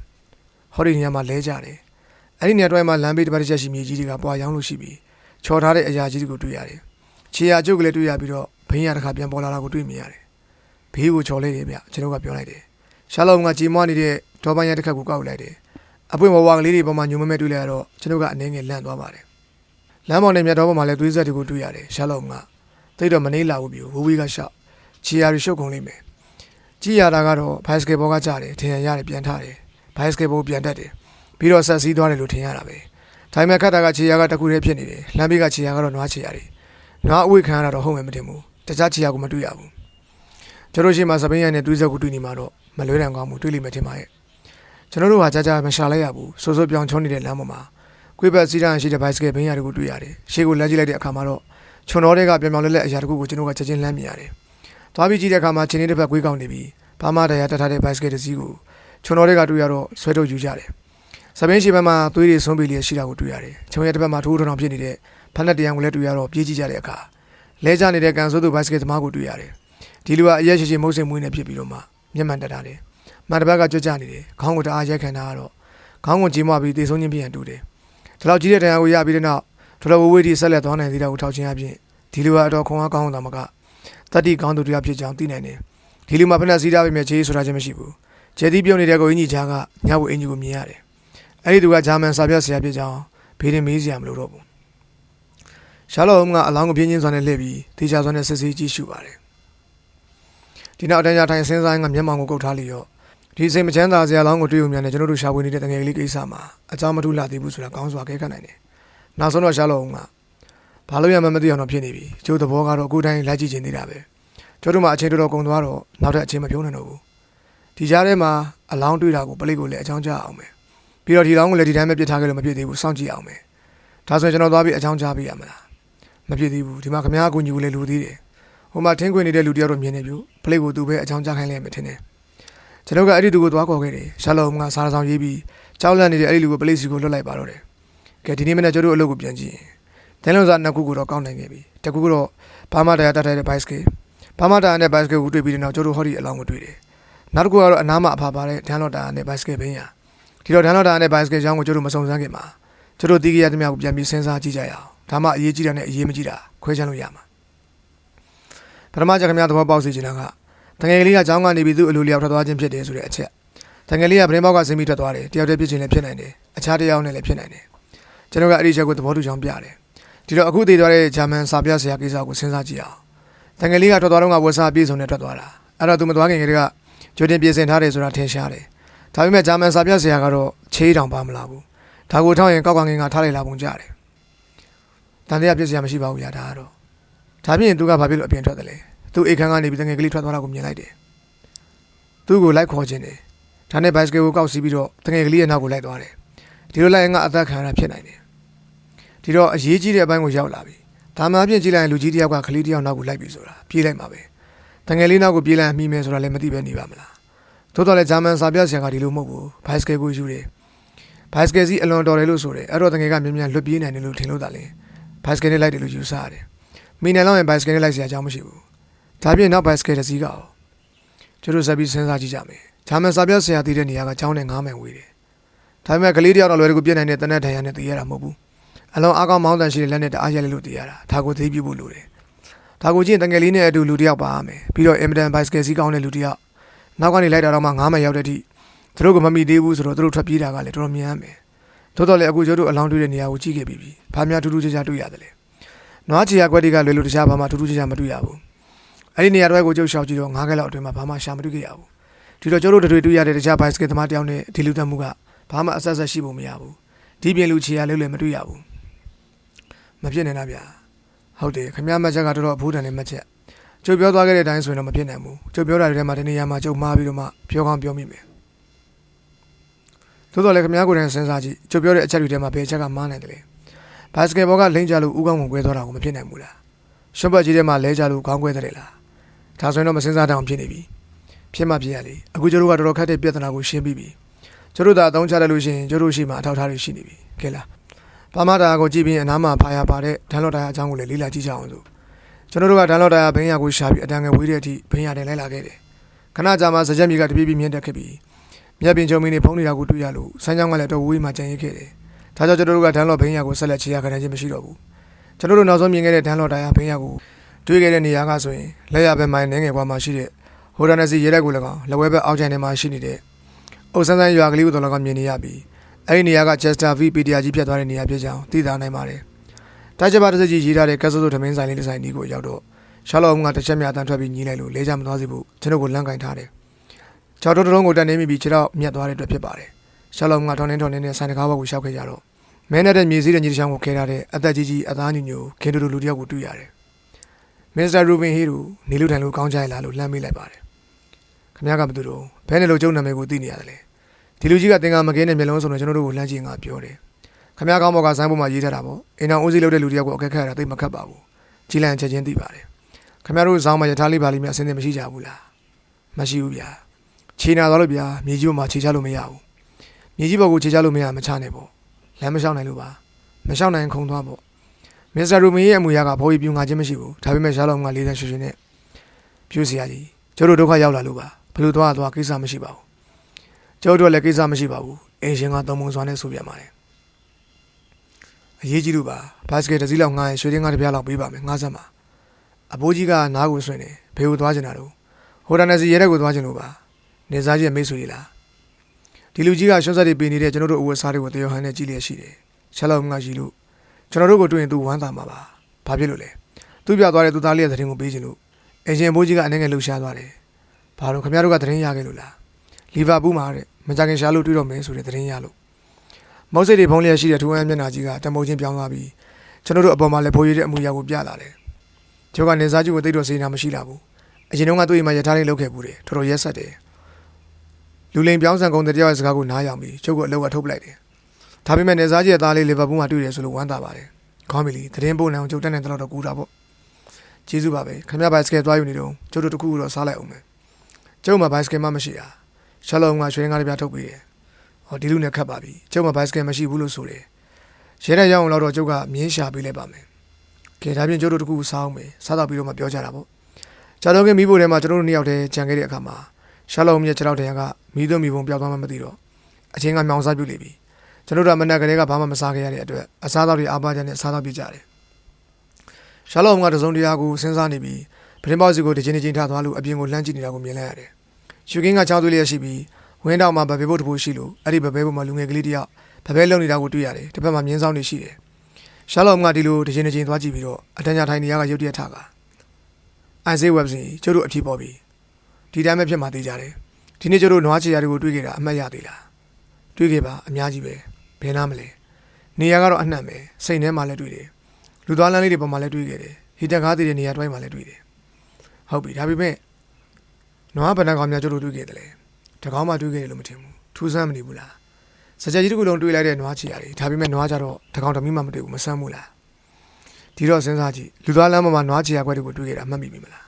ဟောဒီနေရာမှာလဲကြတယ်အဲ့ဒီနေရာတွဲမှာလမ်းဘေးတစ်ပတ်တစ်ချက်ရှိမြေကြီးတွေကပွာရောင်းလို့ရှိပြီးချော်ထားတဲ့အရာကြီးတွေကိုတွေ့ရတယ်ခြေရာကျုပ်ကလေးတွေ့ရပြီးတော့ဘိန်းရတစ်ခါပြန်ပေါ်လာတာကိုတွေ့မြင်ရတယ်ဘေးကိုချော်လိုက်တယ်ဗျကျွန်တော်ကပြောလိုက်တယ်ရှာလော့ကကြီးမွားနေတဲ့ဒေါ်ပန်းရတစ်ခါကိုကောက်လိုက်တယ်အပွင့်ဘဝကလေးတွေပေါ်မှာညုံမမဲတွေ့လိုက်ရတော့ကျွန်တော်ကအနေငယ်လန့်သွားပါတယ်လမ်းပေါ်နဲ့မြတ်တော်ပေါ်မှာလည်းသွေးဆက်တွေကိုတွေ့ရတယ်ရှာလော့ကသိတော့မနေလာဘူးပြိုဝေးကရှောက်ခြေရာတွေရှုပ်ကုန်လိမ့်မယ်ကြည့်ရတာကတော့ဘိုင်စကယ်ဘောကကြားတယ်ထင်ရရတယ်ပြန်ထားတယ်ဘိုင်စကယ်ဘောပြန်တက်တယ်ပြီးတော့ဆက်စည်းသွားတယ်လို့ထင်ရတာပဲဒါပေမဲ့ခတ်တာကခြေရာကတခုတည်းဖြစ်နေတယ်လမ်းဘေးကခြေရာကတော့နွားခြေရာတွေနွားအဝိခံရတာတော့ဟုတ်မယ်မတင်ဘူးတခြားခြေရာကိုမတွေ့ရဘူးကျွန်တော်ရှိမှစပင်းရိုင်နဲ့တွေးစက်ကိုတွေ့နေမှာတော့မလွဲတံကောင်းမှုတွေ့လိမ့်မယ်ထင်ပါရဲ့ကျွန်တော်တို့ဟာကြာကြာမရှာလိုက်ရဘူးစိုးစိုးပြောင်ချုံနေတဲ့လမ်းပေါ်မှာကွေးဘက်စီးတန်းရှိတဲ့ဘိုင်စကယ်ဘင်းရတွေကိုတွေ့ရတယ်ရှေ့ကိုလမ်းကြည့်လိုက်တဲ့အခါမှာတော့ခြုံတော်တွေကပြောင်ပြောင်လဲလဲအရာတခုကိုကျွန်တော်ကချက်ချင်းလှမ်းမြင်ရတယ်သွားပြီးကြည့်တဲ့အခါမှာချင်းလေးတစ်ဖက်ကွေးကောင်းနေပြီးဘာမှတရားတတ်ထားတဲ့ဘိုင်စကယ်တစ်စီးကိုခြုံတော်တွေကတွေ့ရတော့ဆွဲထုတ်ယူကြတယ်စပင်းရှိဘက်မှာသွေးတွေဆုံးပြီးလျက်ရှိတာကိုတွေ့ရတယ်ခြုံရဲ့တစ်ဖက်မှာထိုးထောင်ဖြစ်နေတဲ့ဖက်နဲ့တရားကိုလည်းတွေ့ရတော့ပြေးကြည့်ကြတဲ့အခါလဲကျနေတဲ့ကန်ဆိုးသူဘိုင်စကယ်သမားကိုတွေ့ရတယ်ဒီလူကအရက်ရှိရှိမုတ်စင်မွေးနေဖြစ်ပြီးတော့မှ မျက်မှန်တက်တာတယ်မန်တဘက်ကကြွကြနေတယ်ခေါင်းကိုတအားရိုက်ခံတာကတော့ခေါင်းကိုကြီးမပြီးတေဆုံးခြင်းပြန်တူတယ်ဒီလောက်ကြီးတဲ့တရားကိုရပြီးတဲ့နောက်တော်တော်ဝေးတီဆက်လက်သွားနိုင်သေးတာကိုထောက်ချင်းအပြင်ဒီလိုကအတော်ခွန်အားကောင်းတာမကတတိကောင်းသူတရားဖြစ်ကြောင်းသိနိုင်တယ်ဒီလိုမှဖက်နဲ့စီးတာပဲမြဲချေးဆိုတာချင်းမရှိဘူးကျဲသီးပြုံးနေတဲ့ကိုအင်ကြီးချာကညဝအင်ကြီးကိုမြင်ရတယ်အဲ့ဒီသူကဂျာမန်စာပြဆရာဖြစ်ကြောင်းဘေးရင်မေးစရာမလိုတော့ဘူးရှာလော့ကအလောင်းကိုပြင်းချင်းစွာနဲ့လှည့်ပြီးတေချာစွာနဲ့စစ်ဆေးကြည့်ရှုပါတယ်ဒီနောက်အတန်းကြထိုင်စင်းဆိုင်ကမျက်မှောင်ကိုကုတ်ထားလျော့ဒီစိတ်မချမ်းသာစရာလောင်းကိုတွေ့ုံများနဲ့ကျွန်တော်တို့ရှာဖွေနေတဲ့တငယ်ကလေးကိစ္စမှာအကြောင်းမထူးလာသေးဘူးဆိုတာကောင်းစွာကဲခတ်နိုင်တယ်နောက်ဆုံးတော့ရှာလော့ကဘာလို့ရမှမသိအောင်တော့ဖြစ်နေပြီကျိုးသဘောကတော့အခုတိုင်းလိုက်ကြည့်ခြင်းသေးတာပဲကျိုးတို့မှအချိန်တော်ကုန်သွားတော့နောက်ထပ်အချိန်မပြုံးနိုင်တော့ဘူးဒီကြားထဲမှာအလောင်းတွေ့တာကိုပလိတ်ကိုလည်းအကြောင်းကြားအောင်ပဲပြီးတော့ဒီလောင်းကိုလည်းဒီတိုင်းပဲပြစ်ထားခဲ့လို့မပြစ်သေးဘူးစောင့်ကြည့်အောင်ပဲဒါဆိုရင်ကျွန်တော်သွားပြီးအကြောင်းကြားပေးရမလားမပြစ်သေးဘူးဒီမှာခမားအကူညီကိုလည်းလူသေးတယ်ဟိုမှာထင်းခွင်နေတဲ့လူတယောက်တော့မြင်နေပြီပလိတ်ကိုသူပဲအကြောင်းကြားခိုင်းလိုက်မှထင်တယ်ကျွန်တော်ကအဲ့ဒီသူကိုသွားခေါ်ခဲ့တယ်ရှာလော့ကစားဆောင်ရေးပြီးကြောက်လန့်နေတဲ့အဲ့ဒီလူကိုပလိတ်စီကိုလွတ်လိုက်ပါတော့တယ်ကဲဒီနေ့မနေ့ကျွန်တော်တို့အလုပ်ကိုပြန်ကြည့်ဒန်လုံစာနှစ်ခုကိုတော့ကောင်းနိုင်ခဲ့ပြီတကူကတော့ဘာမတရားတတ်တဲ့ဘိုက်စကေဘာမတရားနဲ့ဘိုက်စကေကိုတွေ့ပြီးတဲ့နောက်ကျွန်တော်ဟောဒီအလောင်းကိုတွေ့တယ်နောက်တစ်ခုကတော့အနားမှာအဖာပါတဲ့ဒန်လော့တာနဲ့ဘိုက်စကေဘင်းရဒီတော့ဒန်လော့တာနဲ့ဘိုက်စကေကျောင်းကိုကျွန်တော်မစုံစမ်းခင်မှာကျွန်တော်တီးကြရတဲ့မြောက်ကိုပြန်ပြီးစဉ်းစားကြည့်ကြရအောင်ဒါမှအရေးကြီးတာနဲ့အရေးမကြီးတာခွဲခြားလို့ရမှာပထမချက်ခင်ဗျားသဘောပေါက်စီချင်တာကတငယ်လေးကကျောင်းကနေပြီးသူ့အလိုလျောက်ထွက်သွားခြင်းဖြစ်တယ်ဆိုတဲ့အချက်တငယ်လေးကပရင်ပေါက်ကဆင်းပြီးထွက်သွားတယ်တယောက်တည်းဖြစ်ခြင်းလည်းဖြစ်နိုင်တယ်အခြားတစ်ယောက်နဲ့လည်းဖြစ်နိုင်တယ်ကျွန်တော်ကအဲ့ဒီချက်ကိုသဘောတူကြောင်းပြတယ်ဒီတော့အခုတည်သွားတဲ့ဂျာမန်စာပြဆရာကိစ္စကိုစဉ်းစားကြည့်အောင်တငယ်လေးကထွက်သွားတော့ကဝက်စာပြေဆုံးနဲ့ထွက်သွားတာအဲ့တော့သူမသွားခင်ကတည်းကကြိုတင်ပြင်ဆင်ထားတယ်ဆိုတာထင်ရှားတယ်ဒါပေမဲ့ဂျာမန်စာပြဆရာကတော့ချေးတောင်ပါမလာဘူးဒါကိုထောက်ရင်ကောက်ကငင်ကထားလိုက်လာပုံကြတယ်တန်တရားပြစ်စရာမရှိပါဘူးဗျာဒါကတော့ဒါပြင်သူကဘာဖြစ်လို့အပြင်ထွက်တယ်လဲသူအိတ်ခန်းကနေပြီးတငယ်ကလေးထွက်သွားတာကိုမြင်လိုက်တယ်သူ့ကိုလိုက်ခေါ်ခြင်းတယ်ဒါနဲ့ဘိုက်စကယ်ကိုကောက်စီးပြီးတော့တငယ်ကလေးရဲ့နောက်ကိုလိုက်သွားတယ်ဒီလိုလိုက်ရင်ကအသက်ခံရတာဖြစ်နိုင်တယ်ဒီတော့အရေးကြီးတဲ့အပိုင်းကိုရောက်လာပြီဒါမှအပြင်ကြည့်လိုက်ရင်လူကြီးတယောက်ကကလေးတယောက်နောက်ကိုလိုက်ပြီဆိုတာပြေးလိုက်မှာပဲတငယ်လေးနောက်ကိုပြေးလိုက်မှီမယ်ဆိုတာလည်းမသိပဲနေပါမလားသို့တော်လည်းဂျာမန်စာပြဆရာကဒီလိုမဟုတ်ဘူးဘိုက်စကယ်ကိုယူတယ်ဘိုက်စကယ်စီအလွန်တော်တယ်လို့ဆိုတယ်အဲ့တော့တငယ်ကမြင်မြန်လွတ်ပြေးနိုင်တယ်လို့ထင်လို့တာလေဘိုက်စကယ်နဲ့လိုက်တယ်လို့ယူဆရတယ်မိနစ်လောက်ရင်ဘိုက်စကယ်နဲ့လိုက်စရာအကြောင်းမရှိဘူးဒါပြင်နောက်ဘိုက်စကယ်တစ်စီးကအောင်ကျတို့ဆက်ပြီးစဉ်းစားကြည့်ကြမယ်ဂျာမန်စာပြဆရာတည်တဲ့နေရာကကျောင်းနဲ့9မိုင်ဝေးတယ်ဒါပေမဲ့ကလေးတယောက်တော့လွယ်ကူပြည့်နိုင်တဲ့တနက်ထိုင်ရနဲ့တည်ရတာမဟုတ်ဘူးအလုံးအားကောင်းမောင်းတန်ရှိတဲ့လက်နဲ့တအားရိုက်လို့တည်ရတာဒါကိုသိပြဖို့လိုတယ်ဒါကိုကြည့်တငယ်လေးနဲ့အတူလူတယောက်ပါရမယ်ပြီးတော့အင်မတန်ဘိုက်စကယ်စီးကောင်းတဲ့လူတယောက်နောက်ကနေလိုက်တာတော့မှ9မိုင်ရောက်တဲ့အထိသူတို့ကမမိသေးဘူးဆိုတော့သူတို့ထွက်ပြေးတာကလည်းတော်တော်မြန်မယ်သို့တော်လည်းအခုကျတို့အလောင်းတွေ့တဲ့နေရာကိုကြည့်ခဲ့ပြီးပြီဘာများထူးထူးခြားခြားတွေ့ရတယ်လဲနွားချီရကွက်တွေကလွယ်လို့တခြားဘာမှထူးထူးခြားခြားမတွေ့ရဘူးအဲ့ဒီနေရာတွေကိုကျုပ်ရှောက်ကြည့်တော့9ကက်လောက်အတွင်းမှာဘာမှရှာမတွေ့ခဲ့ရဘူးဒီတော့ကျတို့တွေ့ရတဲ့တခြားဘိုက်စကယ်သမားတယောက်နဲ့ဒီလူတက်မှုကဘာမှအဆက်ဆက်ရှိဖို့မရဘူးဒီပြင်လူချီရလည်းမတွေ့ရဘူးမဖြစ်နိုင်တာဗျာဟုတ်တယ်ခမရမချက်ကတော့အဖိုးတန်နဲ့မချက်ကျုပ်ပြောသွားခဲ့တဲ့အတိုင်းဆိုရင်တော့မဖြစ်နိုင်ဘူးကျုပ်ပြောတာတွေထဲမှာဒီနေရာမှာကျုပ်မှားပြီးတော့မှပြောကောင်းပြောမိမယ်သို့တော်လည်းခမရကိုယ်တိုင်စဉ်းစားကြည့်ကျုပ်ပြောတဲ့အချက်တွေထဲမှာဘယ်အချက်ကမှားနိုင်တယ်လဲဘတ်စကက်ဘောကလိမ့်ကြလို့ဥကောင်းကိုကွဲသွားတာကိုမဖြစ်နိုင်ဘူးလားရှွတ်ပတ်ကြီးထဲမှာလဲကြလို့ခေါင်းကွဲတယ်လားဒါဆိုရင်တော့မစဉ်းစားတောင်ဖြစ်နေပြီဖြစ်မှဖြစ်ရလေအခုကျတို့ကတော်တော်ခက်တဲ့ပြဿနာကိုရှင်းပြီးပြီကျတို့သာအသုံးချလိုက်လို့ရှိရင်ကျတို့ရှိမှအထောက်အထားတွေရှိနေပြီကဲလားဘာမှတာကိုကြည့်ပြီးအနားမှာဖာရပါတဲ့ဒန်လော့တာယာအကြောင်းကိုလည်းလေ့လာကြည့်ကြအောင်ဆိုကျွန်တော်တို့ကဒန်လော့တာယာဘင်းရကိုရှာပြီးအတန်ငယ်ဝေးတဲ့အထိဘင်းရတင်လိုက်လာခဲ့တယ်ခဏကြာမှစကြက်မြေကတပြေးပြေးမြင့်တက်ခဲ့ပြီးမြက်ပင်ချုံမင်းနေဖုံးနေတာကိုတွေ့ရလို့စမ်းချောင်းကလည်းတော့ဝေးမှကြံရစ်ခဲ့တယ်ဒါကြောင့်ကျွန်တော်တို့ကဒန်လော့ဘင်းရကိုဆက်လက်ချေရခံနိုင်ခြင်းမရှိတော့ဘူးကျွန်တော်တို့နောက်ဆုံးမြင်ခဲ့တဲ့ဒန်လော့တာယာဘင်းရကိုတွေ့ခဲ့တဲ့နေရာကဆိုရင်လက်ရဘက်မိုင်းနှငယ်ကွာမှရှိတဲ့ဟိုဒန်နစီရဲတဲ့ကိုလည်းကောင်လက်ဝဲဘက်အောက်ချိုင်ထဲမှာရှိနေတဲ့အုပ်ဆန်းဆန်းရွာကလေးကိုတော့လည်းကောင်မြင်နေရပြီးအဲ့ဒီနေရာကချက်စတာဗီပီတီယာကြီးဖြတ်သွားတဲ့နေရာဖြစ်ကြောင်းသိသာနိုင်ပါတယ်တိုက်ချက်ပါတစ်စက်ကြီးရေးထားတဲ့ကက်ဆိုဆိုထမင်းဆိုင်လေးတစ်ဆိုင်ဒီကိုရောက်တော့ရှာလော့ကတစ်ချက်မြအတန်းထွက်ပြီးညီးလိုက်လို့လဲကြမသွားစေဖို့ကျွန်တော်ကိုလန့်ကင်ထားတယ်ခြေတော်တုံးကိုတက်နေမိပြီးခြေတော့မြတ်သွားတဲ့အတွက်ဖြစ်ပါတယ်ရှာလော့ကထောင်းနေနဲ့ဆိုင်တကားဘက်ကိုရှောက်ခဲ့ကြတော့မဲနဲ့မြေစည်းတဲ့ညီတစ်ချောင်းကိုခဲထားတဲ့အသက်ကြီးကြီးအသားညူညူခင်တူလူတယောက်ကိုတွေ့ရတယ်မစ္စတာရူဘင်ဟီတို့နေလူထိုင်လို့ကောင်းကြရလားလို့လှမ်းမေးလိုက်ပါတယ်ခင်ဗျားကဘယ်သူတို့ဘဲနဲ့လို့ကျုံနာမည်ကိုသိနေရတယ်လေဒီလူကြီးကတင်ကမကင်းတဲ့မျက်လုံးစုံနဲ့ကျွန်တော်တို့ကိုလှမ်းကြည့်ငါပြောတယ်ခင်ဗျားကောင်းဘောကဆိုင်းပေါ်မှာရေးထားတာပေါ့အင်အောင်ဦးစီးလုပ်တဲ့လူတယောက်ကိုအခက်ခက်ရတာသိမခတ်ပါဘူးကြီးလန့်ချက်ချင်းသိပါတယ်ခင်ဗျားတို့ဇောင်းမှာယထာလေးပါလိမ့်မယ်အစင်းသိမရှိကြဘူးလားမရှိဘူးဗျာခြေနာသွားလို့ဗျာမြေကြီးပေါ်မှာခြေချလို့မရဘူးမြေကြီးပေါ်ကိုခြေချလို့မရမချနဲ့ပေါ့လမ်းမလျှောက်နိုင်လို့ပါမလျှောက်နိုင်ခုံသွားပေါ့မစ္စတာရူမီရဲ့အမူအရာကဘော်ရီပြူငါချင်းမရှိဘူးဒါပေမဲ့ရှားလော့ကလေးတန်းရွှေရွှေနဲ့ပြူစရာကြီးကျတို့ဒုက္ခရောက်လာလို့ပါ ဘလူသွားကိစ္စမရှိပါဘူးကျောက်တို့လည်းကိစ္စမရှိပါဘူးအင်ရှင်ကသုံးပုံစွာနဲ့ဆိုပြပါတယ်အရေးကြီးလို့ပါဘတ်စကက်တစ်စီးလောက်ငှားရင်ရွှေတင်းကားတစ်ပြားလောက်ပေးပါမယ်ငှားစမ်းပါအဘိုးကြီးကနားကိုဆွင့်နေဘေးကိုသွားချင်တာတော့ဟိုတန်နယ်စီရဲတဲ့ကိုသွားချင်လို့ပါနေစားကြီးမိတ်ဆွေကြီးလားဒီလူကြီးကရှွတ်ဆက်တွေပေးနေတဲ့ကျွန်တော်တို့အဝတ်စားတွေကိုတယောဟန်နဲ့ကြည့်လျက်ရှိတယ်ချက်လောက်ငှားရှိလို့ကျွန်တော်တို့ကိုတွေ့ရင်သူဝမ်းသာမှာပါဘာဖြစ်လို့လဲသူပြသွားတဲ့သူသားလေးရဲ့သတင်းကိုပေးချင်လို့အင်ဂျင်ဘိုးကြီးကအနေငယ်လှူရှားသွားတယ်ဘာလို့ခင်ဗျားတို့ကသတင်းရခဲ့လို့လားလီဗာပူးမှာတဲ့မကြခင်ရှားလို့တွေ့တော့မယ်ဆိုတဲ့သတင်းရလို့မောက်စိတ်တွေဖုံးလျက်ရှိတဲ့ထူးအမ်းမျက်နှာကြီးကတမုံချင်းပြောင်းသွားပြီးကျွန်တော်တို့အပေါ်မှာလည်းဖိုးရည်တဲ့အမှုရာကိုပြလာတယ်ကျောကနေစားကြီးကိုသိတော့စေနာမရှိလာဘူးအရင်တုန်းကသူ့အိမ်မှာရထားလေးလုပ်ခဲ့ဘူးတယ်တော်တော်ရက်ဆက်တယ်လူလိန်ပြောင်းဆန်ကုန်တဲ့တယောက်ရဲ့စကားကိုနားယောင်ပြီးကျုပ်ကအလုပ်ကထုတ်ပလိုက်တယ်ဒါပေမဲ့နေစားကြီးရဲ့သားလေးလီဗာပူးမှာတွေ့တယ်ဆိုလို့ဝမ်းသာပါတယ်ခေါင်းမီလီသတင်းပို့နိုင်အောင်ကျုပ်တက်နေတော့ကူတာပေါ့ကျေးဇူးပါပဲခင်ဗျားဘိုက်စကယ်သွားယူနေတော့ကျုပ်တို့တခုခုတော့စားလိုက်အောင်မယ်ကျုပ်မှာဘိုက်စကယ်မှမရှိတာရှလောင်းကရွှေငါးတစ်ပြားထုတ်ပေးတယ်ဟောဒီလူနဲ့ခတ်ပါပြီကျုပ်မှာဘိုက်စကယ်မရှိဘူးလို့ဆိုတယ်ရဲတဲ့ရောက်အောင်တော့ကျုပ်ကမြင်းရှာပေးလိုက်ပါမယ်ကဲဒါပြင်ကျုပ်တို့တခုစားအောင်မယ်စားတော့ပြီးတော့မှပြောကြတာပေါ့ကြာတော့ကမိဖို့ထဲမှာကျွန်တော်တို့နှစ်ယောက်တည်းကြံခဲ့တဲ့အခါမှာရှလောင်းမြက်6တန်းကမိသွမိပုံပြောက်သွားမှမသိတော့အချင်းကမြောင်စားပြုတ်လိပြီကျွန်တော်တို့ကမနက်ကလေးကဘာမှမစားခဲ့ရတဲ့အတွက်အစားအသောက်တွေအားပါးကြနဲ့စားတော့ပြကြတယ်ရှလောင်းကတစုံတရာကိုစဉ်းစားနေပြီးပထမစီကိုတစ်ချိန်ထားသွားလို့အပြင်ကိုလှမ်းကြည့်နေတာကိုမြင်လိုက်ရတယ်ရှုကင်းကချောင်းသွေးလျက်ရှိပြီးဝင်းတောင်မှာဗဘဲဘုတ်တပူရှိလို့အဲ့ဒီဗဘဲဘုတ်မှာလူငယ်ကလေးတယောက်ဗဘဲလုံနေတာကိုတွေ့ရတယ်တစ်ဖက်မှာမြင်းဆောင်နေရှိတယ်ရှာလောင်းကဒီလိုတစ်ချိန်သွားကြည့်ပြီးတော့အတန်းညာထိုင်နေရကရုတ်တရက်ထကအိုင်ဆေးဝက်စီကျတို့အဖြစ်ပေါ်ပြီဒီတိုင်းပဲဖြစ်မှသေးကြတယ်ဒီနေ့ကျတို့နွားချီယာတွေကိုတွေ့ခဲ့တာအမှတ်ရသေးလားတွေ့ခဲ့ပါအများကြီးပဲဘယ်နာမလဲနေရာကတော့အနှံ့ပဲစိတ်ထဲမှာလည်းတွေ့တယ်လူသွားလမ်းလေးတွေပေါ်မှာလည်းတွေ့ခဲ့တယ်ဟီတက်ကားတွေနေရာတွိုင်းမှာလည်းတွေ့တယ်ဟုတ်ပြီဒါပေမဲ့နွားဗဏ္ဍကောင်များကျတို့တွေ့ခဲ့တယ်လေတကောင်းမှတွေ့ခဲ့တယ်လို့မထင်ဘူးထူးဆန်းမနေဘူးလားစကြကြီးတစ်ခုလုံးတွေ့လိုက်တဲ့နွားချီယာတွေဒါပေမဲ့နွားကြတော့တကောင်တမိမှမတွေ့ဘူးမဆန်းဘူးလားဒီတော့စဉ်းစားကြည့်လူသွားလမ်းပေါ်မှာနွားချီယာခွက်တွေကိုတွေ့ခဲ့တာမှတ်မိပြီမလာ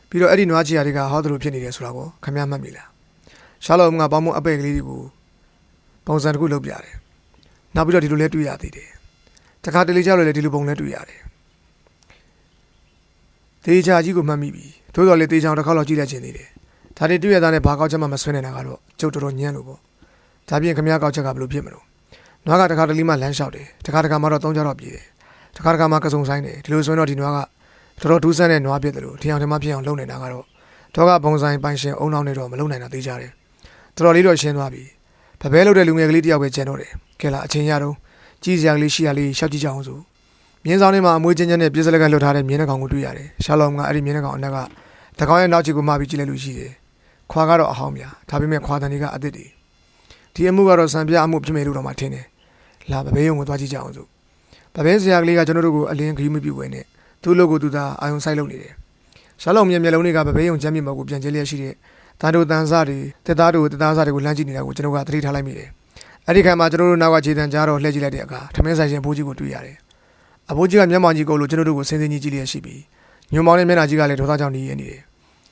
းပြီးတော့အဲ့ဒီနွားချီယာတွေကဟောသလိုဖြစ်နေတယ်ဆိုတာကိုခင်ဗျားမှတ်မိလားရှာလောကပေါင်းမအပဲ့ကလေးတွေကိုပုံစံတစ်ခုလုပ်ပြတယ်နောက်ပြီးတော့ဒီလိုလဲတွေ့ရသေးတယ်တခါတလေကြောက်လည်းဒီလိုပုံလဲတွေ့ရတယ်တေချာကြီးကိုမှတ်မိပြီသို့တော်လေတေချာတစ်ခါတော့ကြည့်လိုက်ခြင်းသေးတယ်ဒါတွေတွေ့ရတာနဲ့ဘာကောက်ချက်မှမဆွဲနေတာကတော့ကျုပ်တော်တော်ညံ့လို့ပေါ့ဒါပြင်ခမရကောက်ချက်ကဘယ်လိုဖြစ်မလို့နွားကတခါတလေမှလမ်းလျှောက်တယ်တခါမှတော့3ကြောက်တော့ပြေးတယ်တခါမှကစုံဆိုင်တယ်ဒီလိုဆိုရင်တော့ဒီနွားကတော်တော်ဒူးဆန်းတဲ့နွားဖြစ်တယ်လို့ထင်အောင်ထင်မှဖြစ်အောင်လုပ်နေတာကတော့တော့ကဘုံဆိုင်ပိုင်ရှင်အုံနောက်နေတော့မလုပ်နိုင်တာသိကြတယ်တော်တော်လေးတော့ရှင်းသွားပြီဗဘဲလုပ်တဲ့လူငယ်ကလေးတယောက်ပဲကျန်တော့တယ်ကဲလာအချင်းရတော့ကြီးစရာကလေးရှိရလေးရှောက်ကြည့်ကြအောင်ဆိုမြင်းဆောင်ထဲမှာအမွှေးချင်းချင်းနဲ့ပြစ်စလက်ကလွတ်ထားတဲ့မြင်းနှကောင်ကိုတွေ့ရတယ်ရှာလောင်ကအဲ့ဒီမြင်းနှကောင်အနက်ကတကောင်ရဲ့နောက်ချီကိုမှပြီးကြည့်လိုက်လို့ရှိတယ်ခွာကတော့အဟောင်းများဒါပေမဲ့ခွာတန်တွေကအစ်စ်တွေဒီအမှုကတော့စံပြအမှုဖြစ်မယ်လို့တော့မှထင်တယ်လာဗဘဲယုံကိုသွားကြည့်ကြအောင်ဆိုဗဘဲဆရာကလေးကကျွန်တော်တို့ကိုအလင်းခရီးမပြူဝင်နဲ့သူ့လို့ကိုသူသာအာယုံဆိုင်လုပ်နေတယ်ရှာလောင်မျက်လုံးတွေကဗဘဲယုံချမ်းမြေမောက်ကိုပြန်ကျဲလျက်ရှိတဲ့တန်တို့တန်စားတွေတက်သားတို့တက်သားစားတွေကိုလှမ်းကြည့်နေတာကိုကျွန်တော်ကသတိထားလိုက်မိတယ်အဲ့ဒီခါမှာကျွန်တော်တို့နောက်ကခြေတံကြားတော့လှည့်ကြည့်လိုက်တဲ့အခါထမင်းဆိုင်ရှင်ဘိုးကြီးကိုတွေ့ရတယ်အဘိုးကြီးကမျက်မှောင်ကြီးကိုလို့ကျွန်တော်တို့ကိုစင်းစင်းကြီးကြည့်လျက်ရှိပြီးညွန်မောင်နဲ့မျက်နှာကြီးကလည်းဒေါသကြောင့်နေရနေတယ